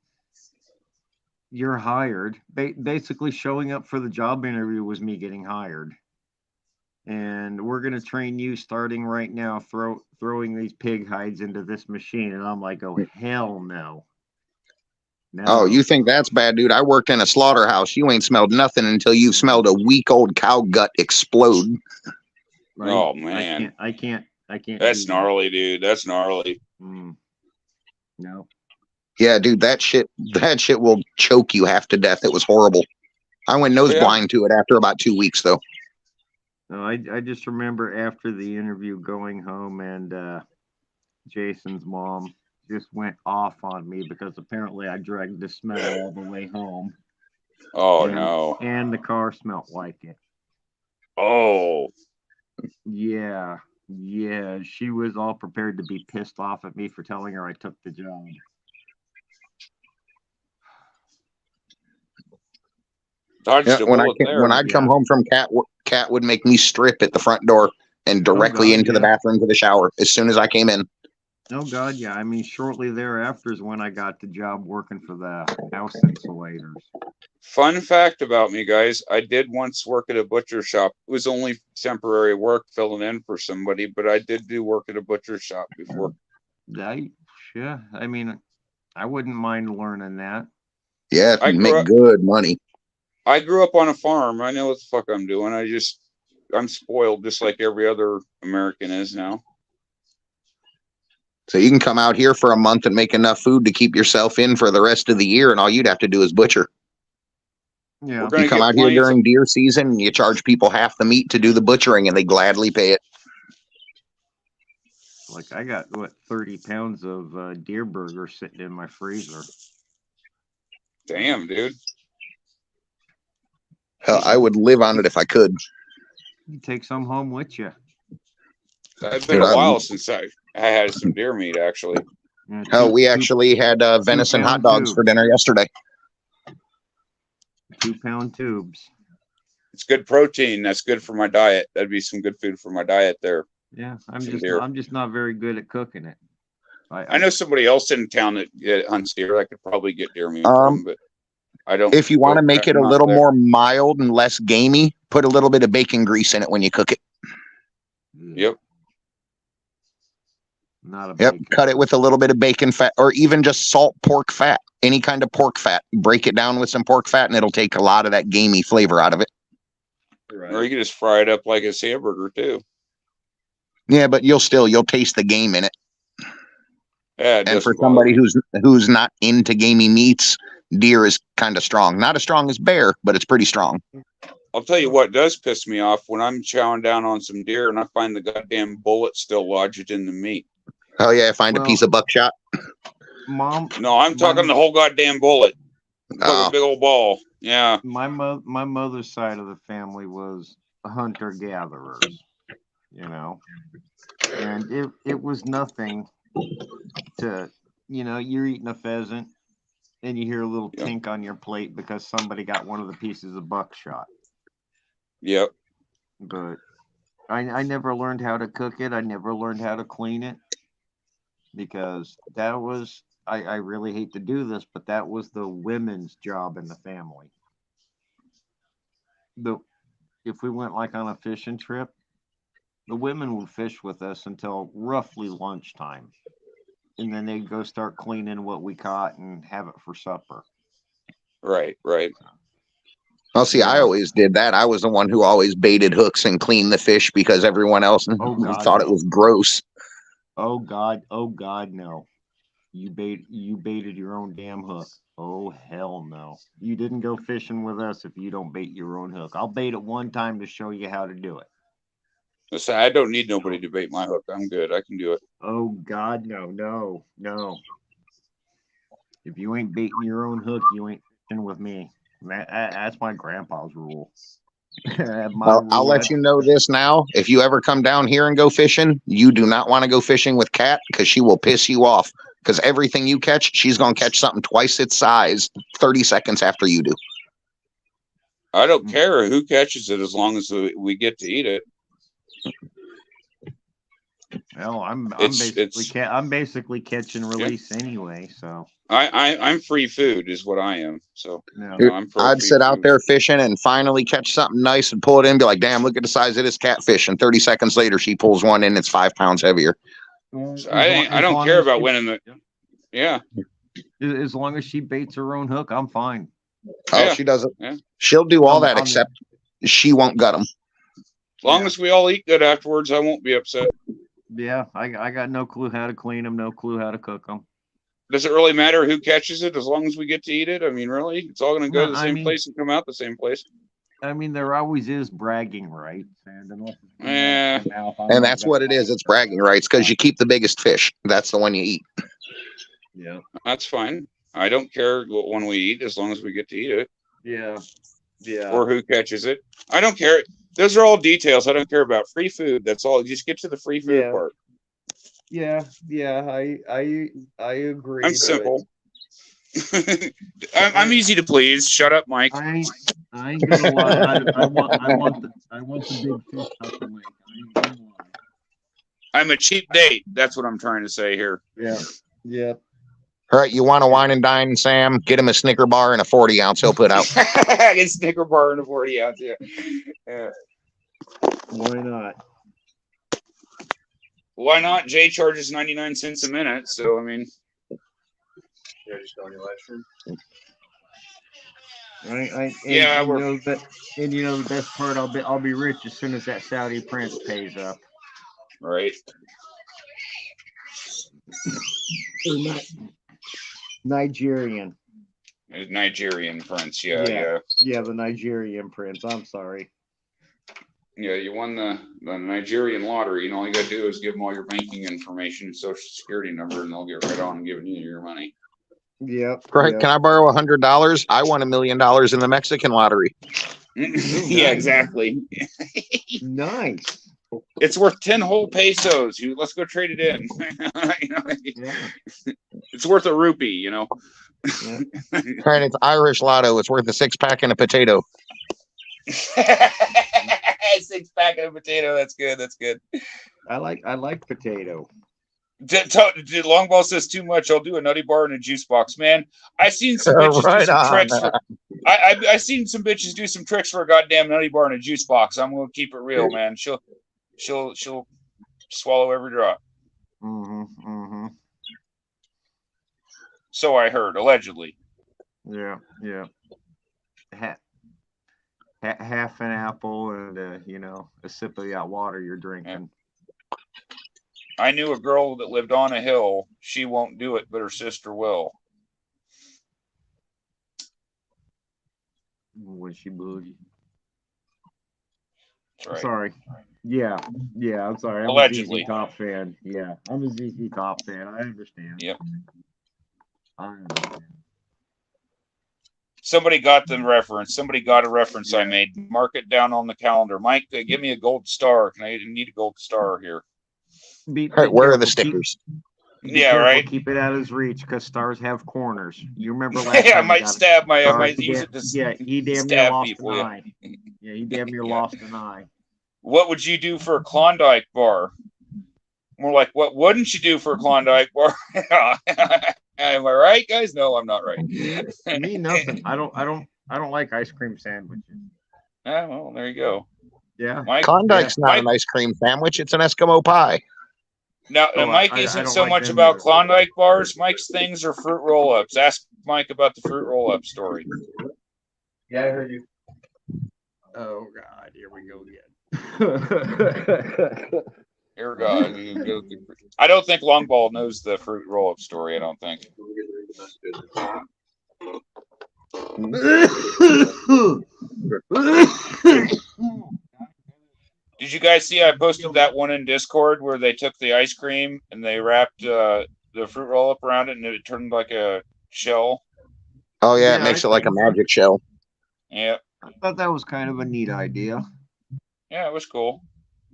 you're hired. Basically, showing up for the job interview was me getting hired. And we're gonna train you starting right now, throwing these pig hides into this machine. And I'm like, oh hell no. No. Oh, you think that's bad, dude? I worked in a slaughterhouse. You ain't smelled nothing until you've smelled a week-old cow gut explode. Right? Oh man, I can't. That's gnarly, dude. That's gnarly. No. Yeah, dude, that shit will choke you half to death. It was horrible. I went nose blind to it after about 2 weeks, though. No, I just remember after the interview going home and Jason's mom just went off on me because apparently I dragged the smell all the way home. Oh no. And the car smelled like it. Oh. Yeah. Yeah. She was all prepared to be pissed off at me for telling her I took the job. Yeah, when I'd come home from Cat would make me strip at the front door and directly into the bathroom to the shower as soon as I came in. Oh God, yeah. I mean, shortly thereafter is when I got the job working for the house insulators. Fun fact about me, guys. I did once work at a butcher shop. It was only temporary work filling in for somebody, but I did do work at a butcher shop before. Yeah. I mean, I wouldn't mind learning that. Yeah, you make good money. I grew up on a farm. I know what the fuck I'm doing. I'm spoiled just like every other American is now. So you can come out here for a month and make enough food to keep yourself in for the rest of the year, and all you'd have to do is butcher. Yeah. You come out here during deer season, and you charge people half the meat to do the butchering, and they gladly pay it. Like I got 30 pounds of deer burger sitting in my freezer. Damn, dude. Hell, I would live on it if I could. You take some home with you. It's been a while since I had some deer meat, actually. Hell, we actually had venison hot dogs for dinner yesterday. 2-pound tubes. It's good protein. That's good for my diet. That'd be some good food for my diet there. Yeah, I'm just not very good at cooking it. I know somebody else in town that hunts deer. I could probably get deer meat from, but I don't. If you want to make it a little more mild and less gamey, put a little bit of bacon grease in it when you cook it. Yep. Cut it with a little bit of bacon fat, or even just salt pork fat. Any kind of pork fat. Break it down with some pork fat, and it'll take a lot of that gamey flavor out of it. Right. Or you can just fry it up like a hamburger too. Yeah, but you'll taste the game in it. Yeah, and for somebody who's not into gamey meats, deer is kind of strong. Not as strong as bear, but it's pretty strong. I'll tell you what does piss me off when I'm chowing down on some deer and I find the goddamn bullet still lodged in the meat. Oh yeah, find a piece of buckshot. Mom. No, I'm talking the whole goddamn bullet. Like a big old ball. Yeah. My mother's side of the family was hunter-gatherers, you know. And it was nothing to, you're eating a pheasant and you hear a little tink on your plate because somebody got one of the pieces of buckshot. Yep. But I never learned how to cook it. I never learned how to clean it because that was, I really hate to do this, but that was the women's job in the family. If we went like on a fishing trip, the women would fish with us until roughly lunchtime. And then they'd go start cleaning what we caught and have it for supper. Right. Well, see, I always did that. I was the one who always baited hooks and cleaned the fish because everyone else thought it was gross. Oh God, no. You baited your own damn hook. Oh hell no. You didn't go fishing with us if you don't bait your own hook. I'll bait it one time to show you how to do it. Listen, I don't need nobody to bait my hook. I'm good. I can do it. Oh God, no. If you ain't baiting your own hook, you ain't fishing with me. That's my grandpa's rule. Well, I'll let you know this now. If you ever come down here and go fishing, you do not want to go fishing with Kat because she will piss you off. Because everything you catch, she's going to catch something twice its size 30 seconds after you do. I don't care who catches it as long as we get to eat it. Well, I'm It's- basically catch and release anyway. So I'm free food is what I am. So no. Dude, I'm pro I'd free sit out food. there fishing and finally catch something nice and pull it in, be like, damn, look at the size of this catfish. And 30 seconds later, she pulls one in, it's 5 pounds heavier. So I don't care about winning the. Yeah. As long as she baits her own hook, I'm fine. Oh, Yeah. she doesn't. Yeah. She'll do all that I'm- except she won't gut them. As long as we all eat good afterwards, I won't be upset. Yeah, I got no clue how to clean them, no clue how to cook them. Does it really matter who catches it as long as we get to eat it? I mean, really? It's all going to go No, to the I same mean- place and come out the same place. I mean, there always is bragging rights, and unless it's coming Eh. out of my mouth, I'm And not that's gonna what it is. lie. It's bragging rights because you keep the biggest fish. That's the one you eat. Yeah, That's fine. I don't care what one we eat as long as we get to eat it yeah, yeah. or who catches it. I don't care. Those are all details. I don't care about free food. That's all. Just get to the free food Yeah. part. Yeah, I agree. I'm simple. I'm easy to please. Shut up, Mike. I ain't gonna lie. I want the big fish out the lake. I ain't gonna lie. I'm a cheap date. That's what I'm trying to say here. Yeah, yeah. All right, you want a wine and dine, Sam? Get him a Snicker bar and a 40 ounce. He'll put out. I get Snicker bar and a 40 ounce. Yeah. Why not? Why not? Jay charges 99 cents a minute. So, I mean, Yeah, just go on your live stream. Yeah, and we're- you know that, and you know the best part, I'll be rich as soon as that Saudi prince pays up. right. Nigerian. Nigerian prince. Yeah. Yeah. Yeah, the Nigerian prince. I'm sorry. Yeah, you won the Nigerian lottery, and all you got to do is give them all your banking information and social security number, and they'll get right on giving you your money. Yep. Right? yep. Can I borrow $100? I won $1 million in the Mexican lottery. Yeah, exactly. Nice. It's worth 10 whole pesos. Let's go trade it in. You know, Yeah. it's worth a rupee, you know. Right? It's Irish Lotto. It's worth a 6-pack and a potato. 6-pack of potato. That's good. That's good. I like potato. Dude, Longball says too much. I'll do a nutty bar and a juice box, man. I seen some bitches Right do some on. tricks. I seen some bitches do some tricks for a goddamn nutty bar and a juice box. I'm gonna keep it real, man. She'll swallow every drop. Mm-hmm. Mm-hmm. So I heard, allegedly. Yeah. Yeah. Half an apple and a sip of that water you're drinking. I knew a girl that lived on a hill. She won't do it, but her sister will. Was she bougie? That's right. Sorry. Yeah. I'm sorry. I'm Allegedly. a ZZ Top fan. Yeah, I'm a ZZ Top fan. I understand. Yep. I understand. Somebody got the reference. Somebody got a reference I made. Mark it down on the calendar. Mike, give me a gold star. I need a gold star here. Be All right, where are the careful. stickers? Be Yeah, careful. right. Keep it out of his reach because stars have corners. You remember last Yeah, I time might stab my. I stars might to use get- it to Yeah, he damn near stab lost people. an Yeah. eye. Yeah, he damn near Yeah. lost an eye. What would you do for a Klondike bar? More like, what wouldn't you do for a Klondike bar? Am I right, guys? No, I'm not right. Me, nothing. I don't like ice cream sandwiches. Ah, well, there you go. Yeah. Mike, Klondike's not Mike, an ice cream sandwich. It's an Eskimo pie. now, Oh, Mike I isn't don't so like much them about either. Klondike bars. Mike's things are fruit roll-ups. Ask Mike about the fruit roll-up story. Yeah, I heard you. Oh God, here we go again. Dear God, I don't think Longball knows the fruit roll-up story. I don't think. Did you guys see? I posted that one in Discord where they took the ice cream and they wrapped the fruit roll-up around it, and it turned like a shell. Oh yeah, Yeah, it makes I it like a think so. magic shell. Yeah, I thought that was kind of a neat idea. yeah, it was cool.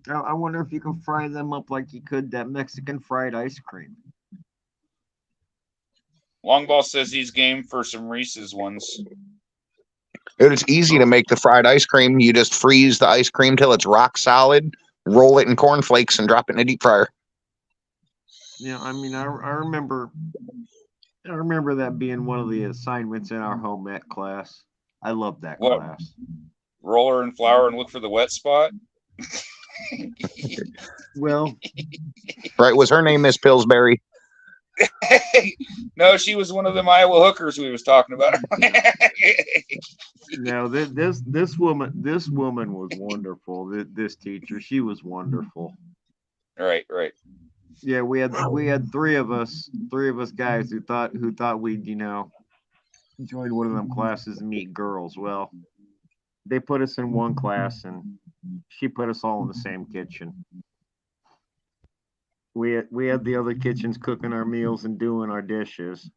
Now, I wonder if you can fry them up like you could that Mexican fried ice cream. Longball says he's game for some Reese's ones. Dude, it's easy to make the fried ice cream. You just freeze the ice cream till it's rock solid, roll it in cornflakes, and drop it in a deep fryer. Yeah, I mean, I remember that being one of the assignments in our home ec class. I loved that What? class. Roller and flour and look for the wet spot. Well, Right? Was her name Miss Pillsbury? No, she was one of them Iowa hookers we was talking about. no, this woman was wonderful. This teacher, she was wonderful. Right. Yeah, we had three of us guys who thought we'd join one of them classes and meet girls. Well, they put us in one class and she put us all in the same kitchen. We had the other kitchens cooking our meals and doing our dishes.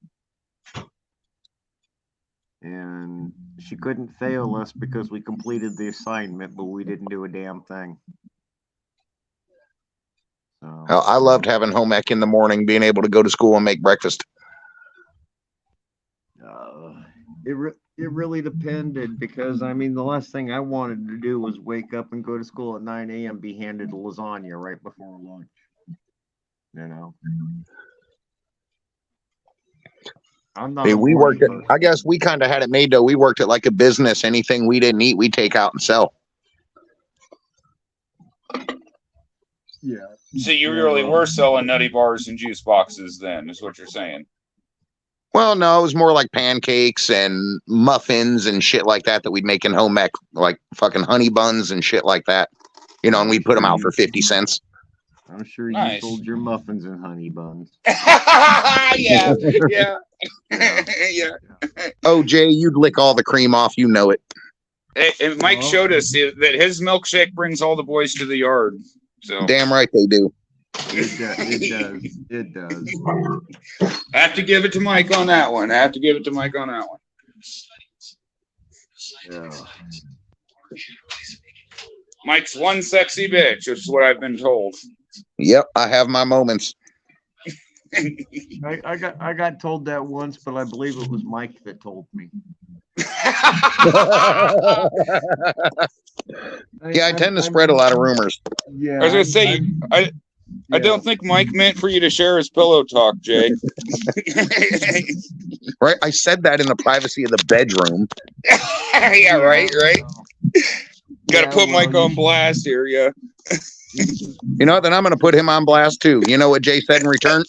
And she couldn't fail us because we completed the assignment, but we didn't do a damn thing. So, I loved having home ec in the morning, being able to go to school and make breakfast. it really depended because, I mean, the last thing I wanted to do was wake up and go to school at 9 a.m. be handed lasagna right before lunch. I'm not. Hey, we worked it. person. I guess we kind of had it made though. We worked it like a business. Anything we didn't eat, we take out and sell. Yeah. So you really were selling nutty bars and juice boxes then, is what you're saying. Well, no, it was more like pancakes and muffins and shit like that we'd make in home ec, like fucking honey buns and shit like that. And we'd put them out for 50 cents. I'm sure Nice. you sold your muffins and honey buns. yeah. Oh, Jay, you'd lick all the cream off. You know it. And Mike showed us that his milkshake brings all the boys to the yard. So Damn right they do. It does. I have to give it to Mike on that one. Yeah. Mike's one sexy bitch, is what I've been told. Yep, I have my moments. I got told that once, but I believe it was Mike that told me. Yeah, I tend to spread a lot of rumors. Yeah, I was gonna say, I don't think Mike meant for you to share his pillow talk, Jay. Right? I said that in the privacy of the bedroom. Yeah, right. Got to put Mike on blast here, yeah. You know what? Then I'm going to put him on blast too. You know what Jay said in return?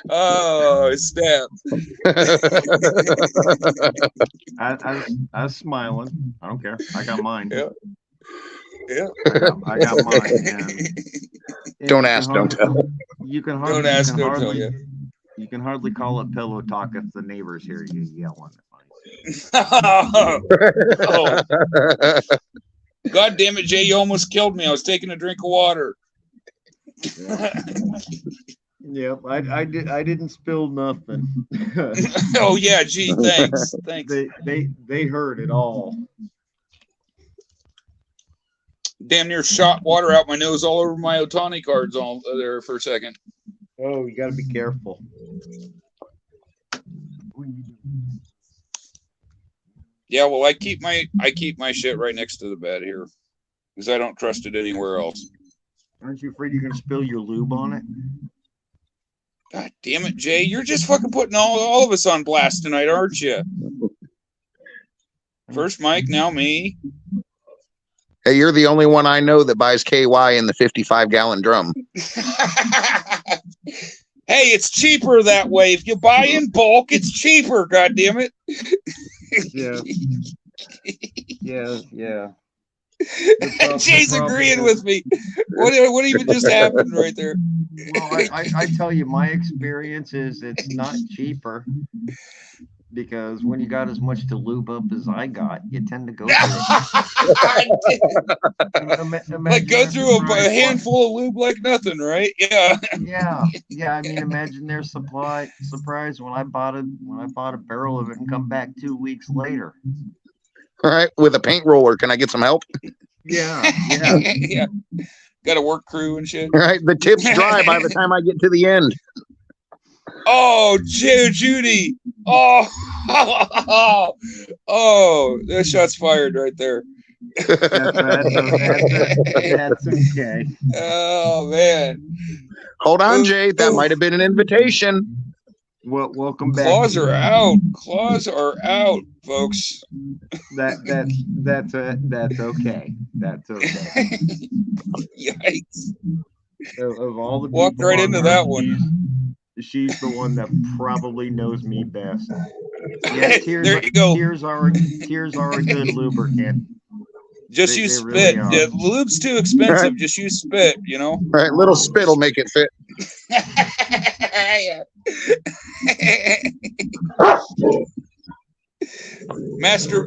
Oh, snap. I was smiling. I don't care. I got mine. Yeah. I got mine. And Don't ask, don't tell. You can hardly, Don't ask, don't tell, yeah. You can hardly call it pillow talk if the neighbors hear you yelling. Oh. God damn it, Jay, you almost killed me. I was taking a drink of water. Yep, I didn't spill nothing. Oh yeah, gee, thanks. They heard it all. Damn near shot water out my nose all over my Otani cards all there for a second. Oh, you gotta be careful. Yeah, well, I keep my shit right next to the bed here because I don't trust it anywhere else. Aren't you afraid you're gonna spill your lube on it? God damn it, Jay! You're just fucking putting all of us on blast tonight, aren't you? First Mike, now me. Hey, you're the only one I know that buys KY in the 55-gallon drum. Hey, it's cheaper that way. If you buy in bulk, it's cheaper. God damn it! Yeah. Jay's agreeing with me. What even just happened right there? Well, I tell you, my experience is it's not cheaper. because when you got as much to lube up as I got, you tend to go through Like go through a handful of lube like nothing, right? Yeah. Yeah. I mean, imagine their surprise when I bought a barrel of it and come back 2 weeks later. All right, with a paint roller. Can I get some help? Yeah. Yeah. Got a work crew and shit. All right, the tip's dry by the time I get to the end. Oh, Judy. Oh, oh, that shot's fired right there. That's okay. Oh man. Hold on, Jay. That might have been an invitation. Well, welcome back. Claws are out. Claws are out, folks. That's okay. That's okay. Yikes. Of all the Walked people right on into Earth, that one. She's the one that probably knows me best. Yeah, tears, There you go. Tears are a good lubricant. Just They- use they really spit. are. Yeah, lube's too expensive. Just use spit, you know? All right, little spit will make it fit.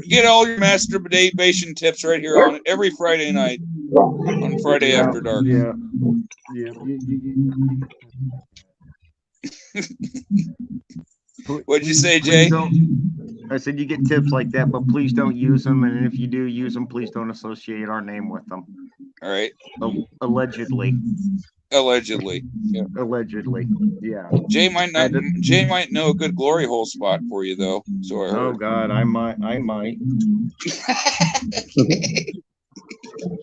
Get all your masturbation tips right here on every Friday night on Friday After Dark. Yeah. What'd you say, Please Jay? I said you get tips like that, but please don't use them. And if you do use them, please don't associate our name with them. All right. Allegedly. Allegedly. Allegedly. Yeah. Jay might know a good glory hole spot for you though. So I Oh heard. God, I might.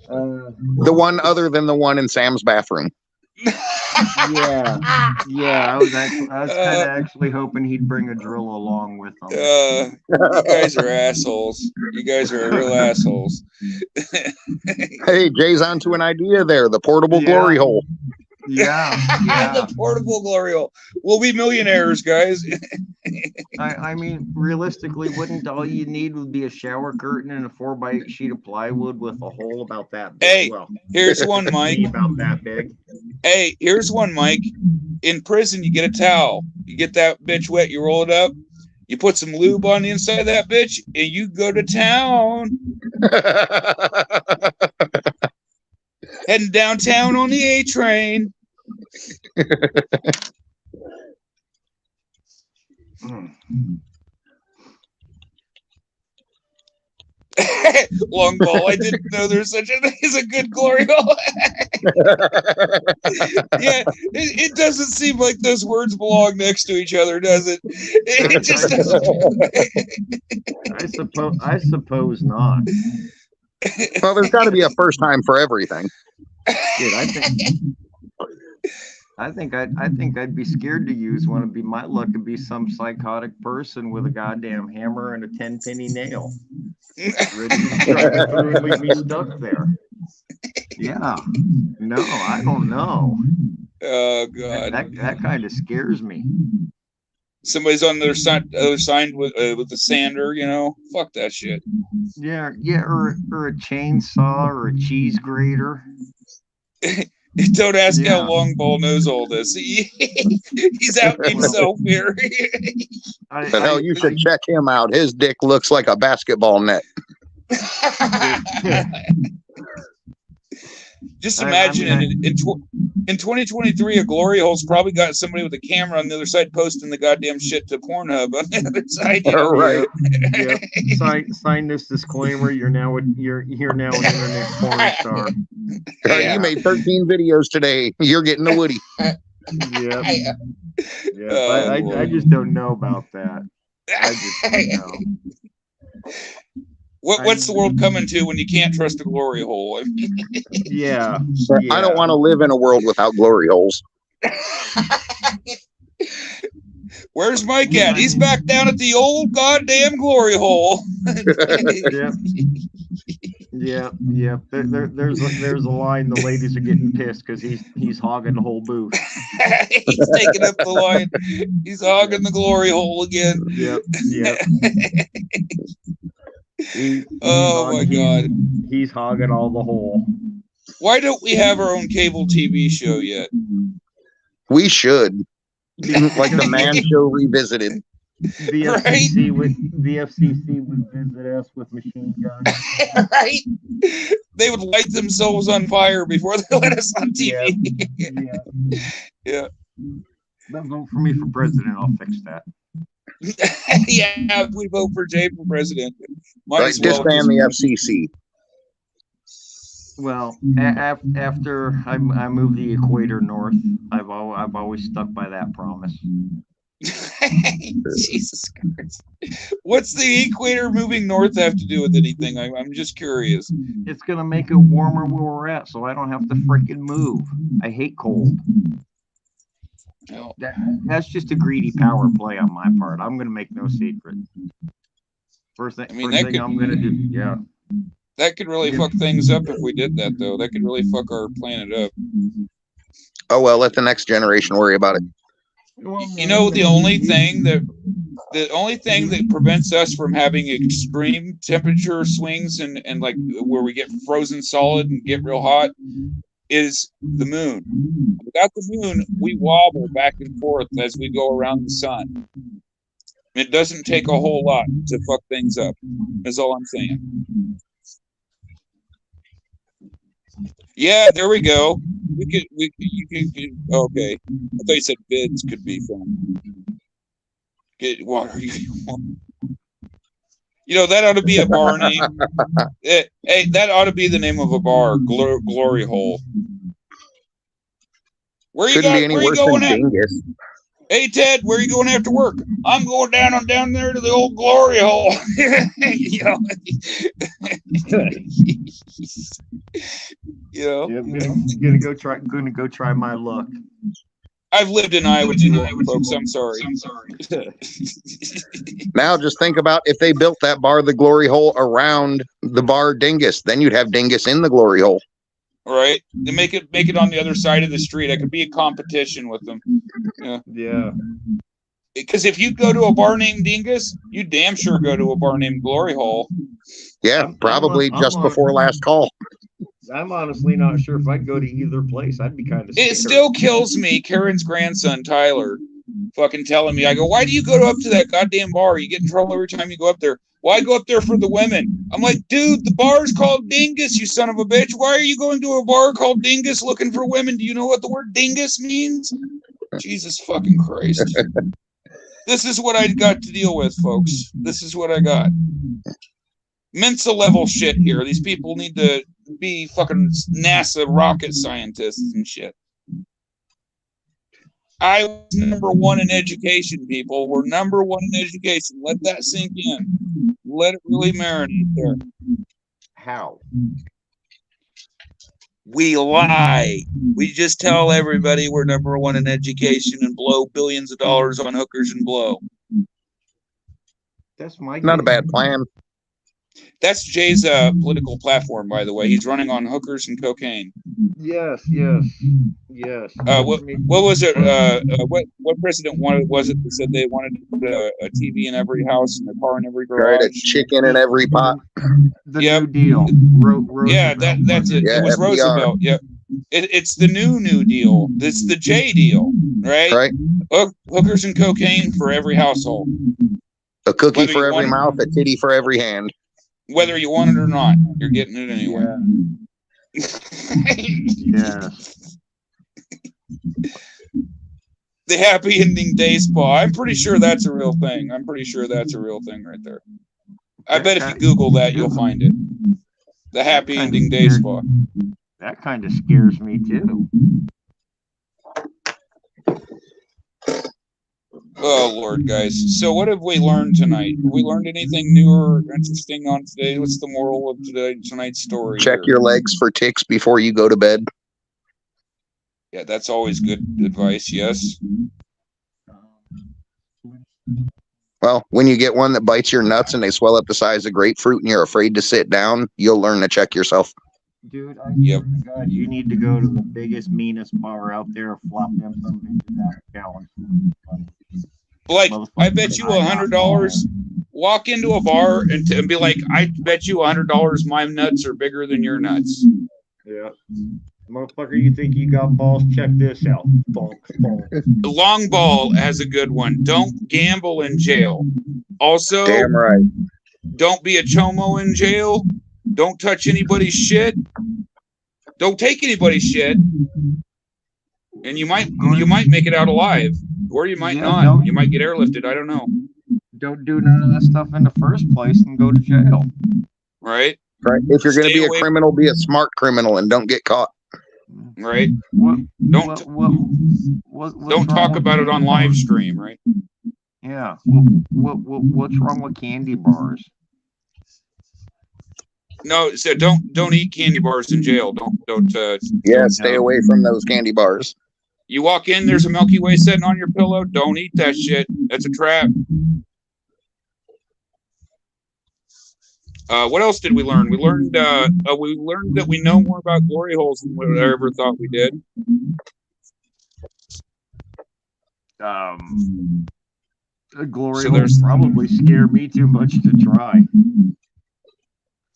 The one other than the one in Sam's bathroom. Yeah. I was kind of actually hoping he'd bring a drill along with him. You guys are assholes. You guys are real assholes. Hey, Jay's onto an idea there. The portable Yeah. glory hole. Yeah. The portable glory hole. We'll be millionaires, guys. I mean, realistically, wouldn't all you need would be a shower curtain and a 4x8 sheet of plywood with a hole about that big? Hey, Well, here's one, Mike. about that big. Hey, here's one, Mike. In prison, you get a towel. You get that bitch wet, you roll it up. You put some lube on the inside of that bitch, and you go to town. Heading downtown on the A train. Long ball. I didn't know there's such a thing as a good glory hole. Yeah, it doesn't seem like those words belong next to each other, does it? It just doesn't. I suppose not. Well, there's got to be a first time for everything. Dude, I think I'd be scared to use one. It'd be my luck to be some psychotic person with a goddamn hammer and a 10-penny nail. Ready to drive through and leave me stuck there. Yeah. No, I don't know. Oh God. That kind of scares me. Somebody's on the other side with the sander, you know. Fuck that shit. Yeah, or a chainsaw or a cheese grater. Don't ask Yeah. how Long Ball knows all this. He's out himself here. But hell, you should check him out. His dick looks like a basketball net. Just I imagine mean, in 2023, a glory hole's probably got somebody with a camera on the other side posting the goddamn shit to Pornhub on the other side. You know? Right. Yep. Sign this disclaimer. You're now an internet porn star. Yeah. You made 13 videos today. You're getting a Woody. Yep. Yeah. Yeah. Oh, I boy. just don't know about that. I just don't know. What's the world coming to when you can't trust a glory hole? I mean, Yeah. I don't want to live in a world without glory holes. where's Mike at? He's back down at the old goddamn glory hole. Yep. There's a line. The ladies are getting pissed because he's hogging the whole booth. He's taking up the line. He's hogging the glory hole again. Yep. Oh my God. He's hogging all the hole. Why don't we have our own cable TV show yet? We should. Like the Man Show Revisited. The Right? FCC would visit us with machine guns. Right? They would light themselves on fire before they let us on TV. Yeah. Then vote for me for president. I'll fix that. Yeah, if we vote for Jay for president. Might Right, as well. disband the FCC. Well, after I moved the equator north, I've always stuck by that promise. Jesus Christ. What's the equator moving north have to do with anything? I'm just curious. It's gonna make it warmer where we're at, so I don't have to freaking move. I hate cold. Oh, That's just a greedy power play on my part. I'm gonna make no secret. First thing, I mean, first that thing could- I'm gonna do. Yeah. that could really fuck things up if we did that, though. That could really fuck our planet up. Oh well, let the next generation worry about it. You know, the only thing that prevents us from having extreme temperature swings and like where we get frozen solid and get real hot is the moon. Without the moon, we wobble back and forth as we go around the sun. It doesn't take a whole lot to fuck things up. Is all I'm saying. Yeah, there we go. You could, okay. I thought you said bids could be fun. What are you? You know, that ought to be a bar name. Hey, that ought to be the name of a bar, Glory Hole. Where you Couldn't be any where you worse than going at? Dingus. Hey Ted, where are you going after work? I'm going down there to the old Glory Hole. You know. You know. Yeah, gonna go try my luck. I've lived in Iowa too long, folks. I'm sorry. Now just think about if they built that bar, the Glory Hole, around the bar Dingus, then you'd have Dingus in the Glory Hole. Right? They make it on the other side of the street. I could be a competition with them. Yeah. Because if you go to a bar named Dingus, you damn sure go to a bar named Glory Hole. Yeah, probably just before last call. I'm honestly not sure if I'd go to either place. I'd be kind of scared. It still kills me, Karen's grandson, Tyler, fucking telling me, I go, why do you go up to that goddamn bar? You get in trouble every time you go up there. Why go up there for the women? I'm like, dude, the bar's called Dingus, you son of a bitch. Why are you going to a bar called Dingus looking for women? Do you know what the word dingus means? Jesus fucking Christ. This is what I got to deal with, folks. This is what I got. Mensa level shit here. These people need to be fucking NASA rocket scientists and shit. I was number one in education, people. We're number one in education. Let that sink in. Let it really marinate there. How? We lie. We just tell everybody we're number one in education and blow billions of dollars on hookers and blow. That's my Not a game. bad plan. That's Jay's political platform, by the way. He's running on hookers and cocaine. Yes. What was it? What president was it that said they wanted to put a TV in every house and a car in every garage? Right, a chicken in every pot. The Yep. New Deal. Yeah, that's it. Yeah, It was FDR. Roosevelt. Yeah, it's the New Deal. It's the J deal, right? Right, Hookers and cocaine for every household, a cookie Whether for you every want mouth, a titty for every hand. whether you want it or not. You're getting it anyway. Yeah. The happy ending day spa. I'm pretty sure that's a real thing. I'm pretty sure that's a real thing right there. I bet if you Google that, you'll find it. The happy ending day spa. That kind of scares me too. Oh Lord, guys. So what have we learned tonight? Have we learned anything new or interesting on today? What's the moral of tonight's story? Check here? your legs for ticks before you go to bed. Yeah, that's always good advice. Yes. Well, when you get one that bites your nuts and they swell up the size of grapefruit and you're afraid to sit down, you'll learn to check yourself. Dude, I Yep. swear to God, you need to go to the biggest, meanest bar out there, flop them some bitches out challenge. Like, I bet you $100. Walk into a bar and be like, I bet you $100 my nuts are bigger than your nuts. Yeah. Motherfucker, you think you got balls? Check this out. Bonk, bonk. The long ball has a good one. Don't gamble in jail. Also, Damn right. don't be a chomo in jail. Don't touch anybody's shit. Don't take anybody's shit. And you might make it out alive, or you might Yeah, not. don't- You might get airlifted. I don't know. Don't do none of that stuff in the first place and go to jail. Right? Right. If you're going to Stay be a away- criminal, be a smart criminal and don't get caught. Right? What? Don't What's don't wrong talk with about it on candy live bars? stream. Right? Yeah. What's wrong with candy bars? No. So don't eat candy bars in jail. Don't. Yeah, stay away from those candy bars. You walk in, there's a Milky Way sitting on your pillow. Don't eat that shit. That's a trap. What else did we learn? We learned that we know more about glory holes than what I ever thought we did. A glory So hole there's- probably scare me too much to try.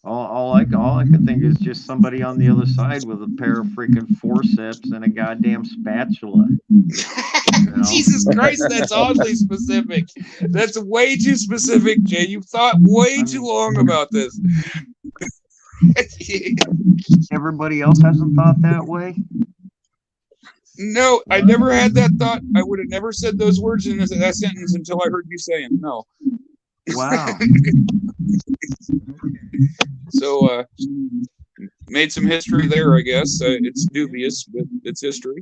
All I can think is just somebody on the other side with a pair of freaking forceps and a goddamn spatula. know? Jesus Christ, that's oddly specific. That's way too specific, Jay. You've thought way too long about this. Everybody else hasn't thought that way. No, I never had that thought. I would have never said those words in that sentence until I heard you saying no. Wow. So, made some history there, I guess. It's dubious, but it's history.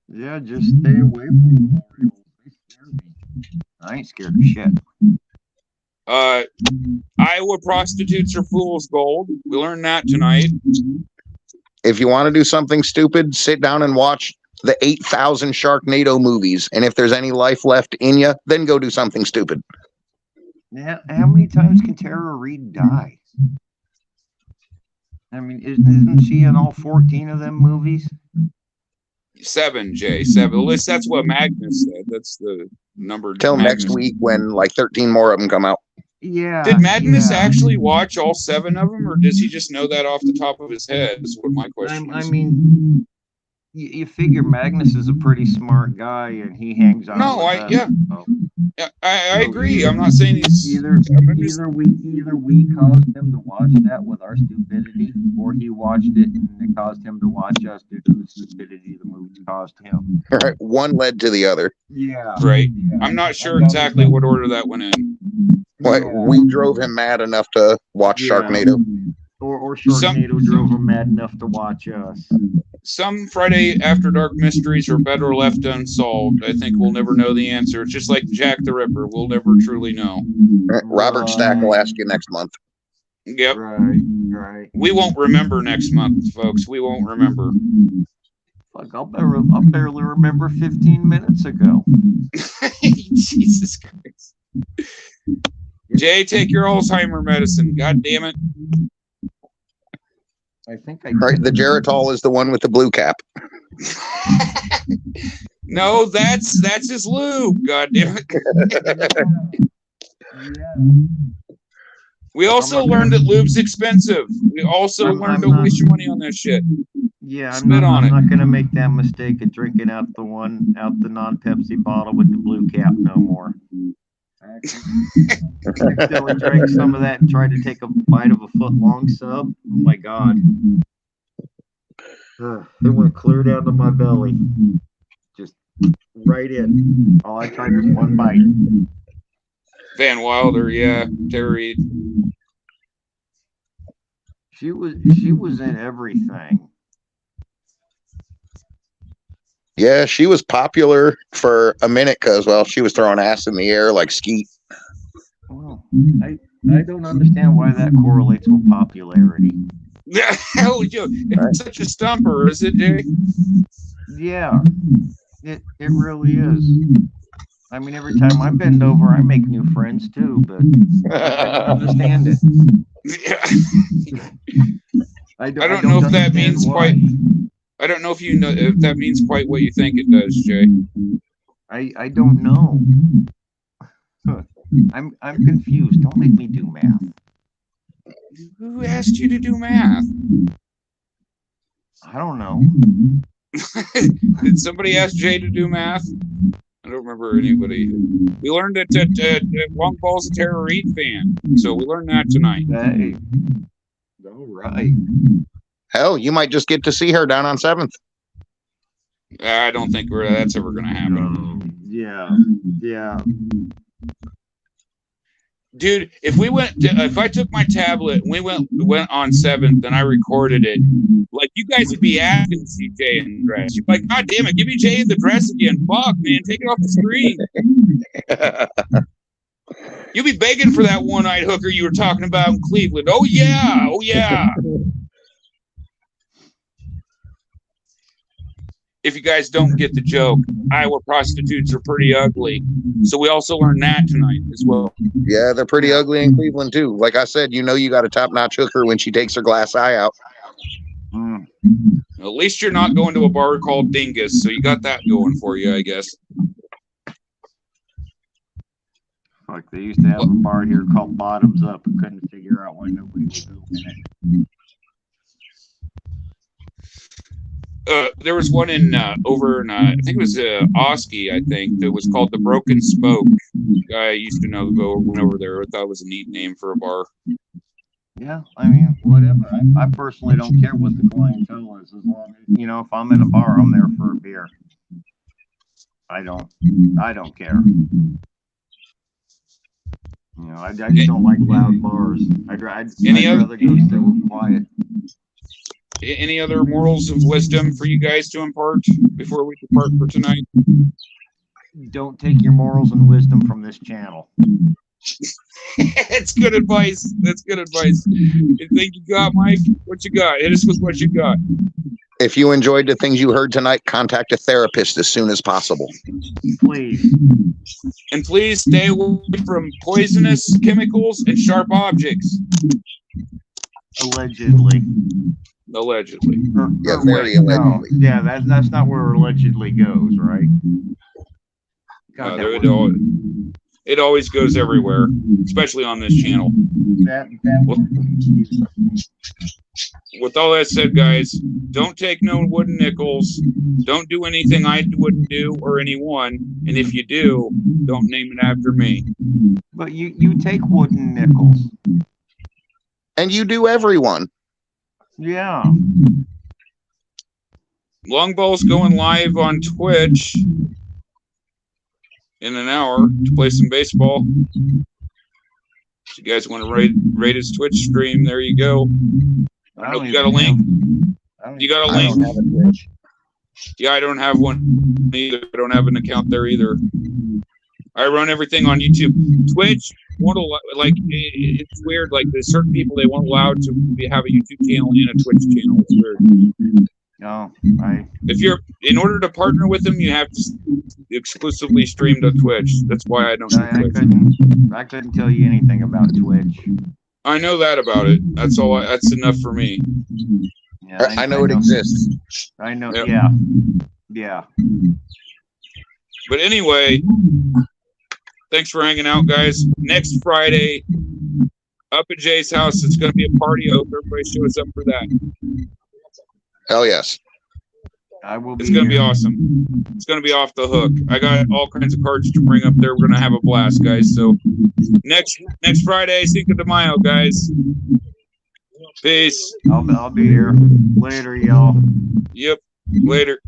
Yeah, just stay away from the Orioles. They scare me. I ain't scared of shit. Iowa prostitutes are fool's gold. We learned that tonight. If you want to do something stupid, sit down and watch the 8,000 Sharknado movies. And if there's any life left in you, then go do something stupid. Yeah, how many times can Tara Reid die? I mean, isn't she in all 14 of them movies? 7, Jay. 7. At least that's what Magnus said. That's the number. Till Magnus. next week when like 13 more of them come out. Yeah. Did Magnus yeah. actually watch all 7 of them, or does he just know that off the top of his head? Is what my question I is. mean, you figure Magnus is a pretty smart guy, and he hangs out. No, with us, yeah. so Yeah, I agree. I'm not saying he's either we caused him to watch that with our stupidity, or he watched it and it caused him to watch us due to the stupidity the movie caused him. Right? One led to the other. Yeah. right. Yeah. I'm not sure exactly what order that went in. Like, we drove him mad enough to watch Yeah. Sharknado. Or Sharknado drove him mad enough to watch us. Some Friday After Dark mysteries are better left unsolved. I think we'll never know the answer. It's just like Jack the Ripper. We'll never truly know. Robert Stack will ask you next month. Yep. Right. We won't remember next month, folks. We won't remember. Fuck, I'll barely remember 15 minutes ago. Jesus Christ. Jay, take your Alzheimer medicine. God damn it. I think I Right? The Geritol is the one with the blue cap. No, that's his lube. God damn it. We also learned that lube's expensive. We also I'm learned to not- waste your money on that shit. Yeah, Spit on it. I'm not gonna make that mistake of drinking out the non-Pepsi bottle with the blue cap no more. I accidentally drank some of that and tried to take a bite of a foot-long sub. Oh my god. It went clear down to my belly. Just right in. All I tried was one bite. Van Wilder, yeah. Terry. She was in everything. Yeah, she was popular for a minute because, well, she was throwing ass in the air like Skeet. Well, I don't understand why that correlates with popularity. Hell, it's such a stumper, is it, Jay? Yeah, it really is. I mean, every time I bend over, I make new friends too, but I don't understand it. I don't know if that understand means why. quite. I don't know if that means quite what you think it does, Jay. I don't know. I'm confused. Don't make me do math. Who asked you to do math? I don't know. Did somebody ask Jay to do math? I don't remember anybody. We learned that Long Ball's a Tara Reid fan, so we learned that tonight. Hey. All right. Hell, you might just get to see her down on 7th. I don't think that's ever going to happen. Yeah. Yeah. Dude, if I took my tablet and we went on 7th and I recorded it, like, you guys would be asking to see Jay in the dress. You'd be like, God damn it, give me Jay in the dress again. Fuck, man, take it off the screen. You'd be begging for that one-eyed hooker you were talking about in Cleveland. Oh yeah, oh yeah. If you guys don't get the joke, Iowa prostitutes are pretty ugly. So we also learned that tonight as well. Yeah, they're pretty ugly in Cleveland too. Like I said, you got a top-notch hooker when she takes her glass eye out. At least you're not going to a bar called Dingus, so you got that going for you, I guess. Like they used to have a bar here called Bottoms Up and couldn't figure out why nobody was opening it. There was one in over in I think it was Oski, I think, that was called the Broken Spoke. Guy I used to know went over there. I thought it was a neat name for a bar. Yeah, I mean, whatever. I personally don't care what the clientele is, as long as, if I'm in a bar, I'm there for a beer. I don't care. I just don't like loud bars. I'd rather go somewhere quiet. Any other morals of wisdom for you guys to impart before we depart for tonight? Don't take your morals and wisdom from this channel. That's good advice. That's good advice. You think you got, Mike? What you got? Hit us with what you got. If you enjoyed the things you heard tonight, contact a therapist as soon as possible. Please. And please stay away from poisonous chemicals and sharp objects. Allegedly. Allegedly. Yeah, very allegedly. No, yeah, that's not where allegedly goes, right? God, it always goes everywhere, especially on this channel. With all that said, guys, don't take no wooden nickels. Don't do anything I wouldn't do or anyone. And if you do, don't name it after me. But you take wooden nickels. And you do everyone. Yeah. Long Ball's going live on Twitch in an hour to play some baseball. If you guys want to rate his Twitch stream, there you go. I hope you got a link. You got a link? I don't have a Twitch. Yeah, I don't have one either. I don't have an account there either. I run everything on YouTube. Twitch won't allow, like, it's weird. Like, there's certain people they won't allow to have a YouTube channel and a Twitch channel. It's weird. No, in order to partner with them, you have to exclusively stream to Twitch. That's why I don't do Twitch. I couldn't tell you anything about Twitch. I know that about it. That's all. That's enough for me. Yeah, I know it exists. I know. Yep. Yeah. But anyway, thanks for hanging out, guys. Next Friday, up at Jay's house, it's going to be a party. I hope everybody shows up for that. Hell yes. I will be. It's going to be awesome. It's going to be off the hook. I got all kinds of cards to bring up there. We're going to have a blast, guys. So next Friday, Cinco de Mayo, guys. Peace. I'll be here. Later, y'all. Yep. Later.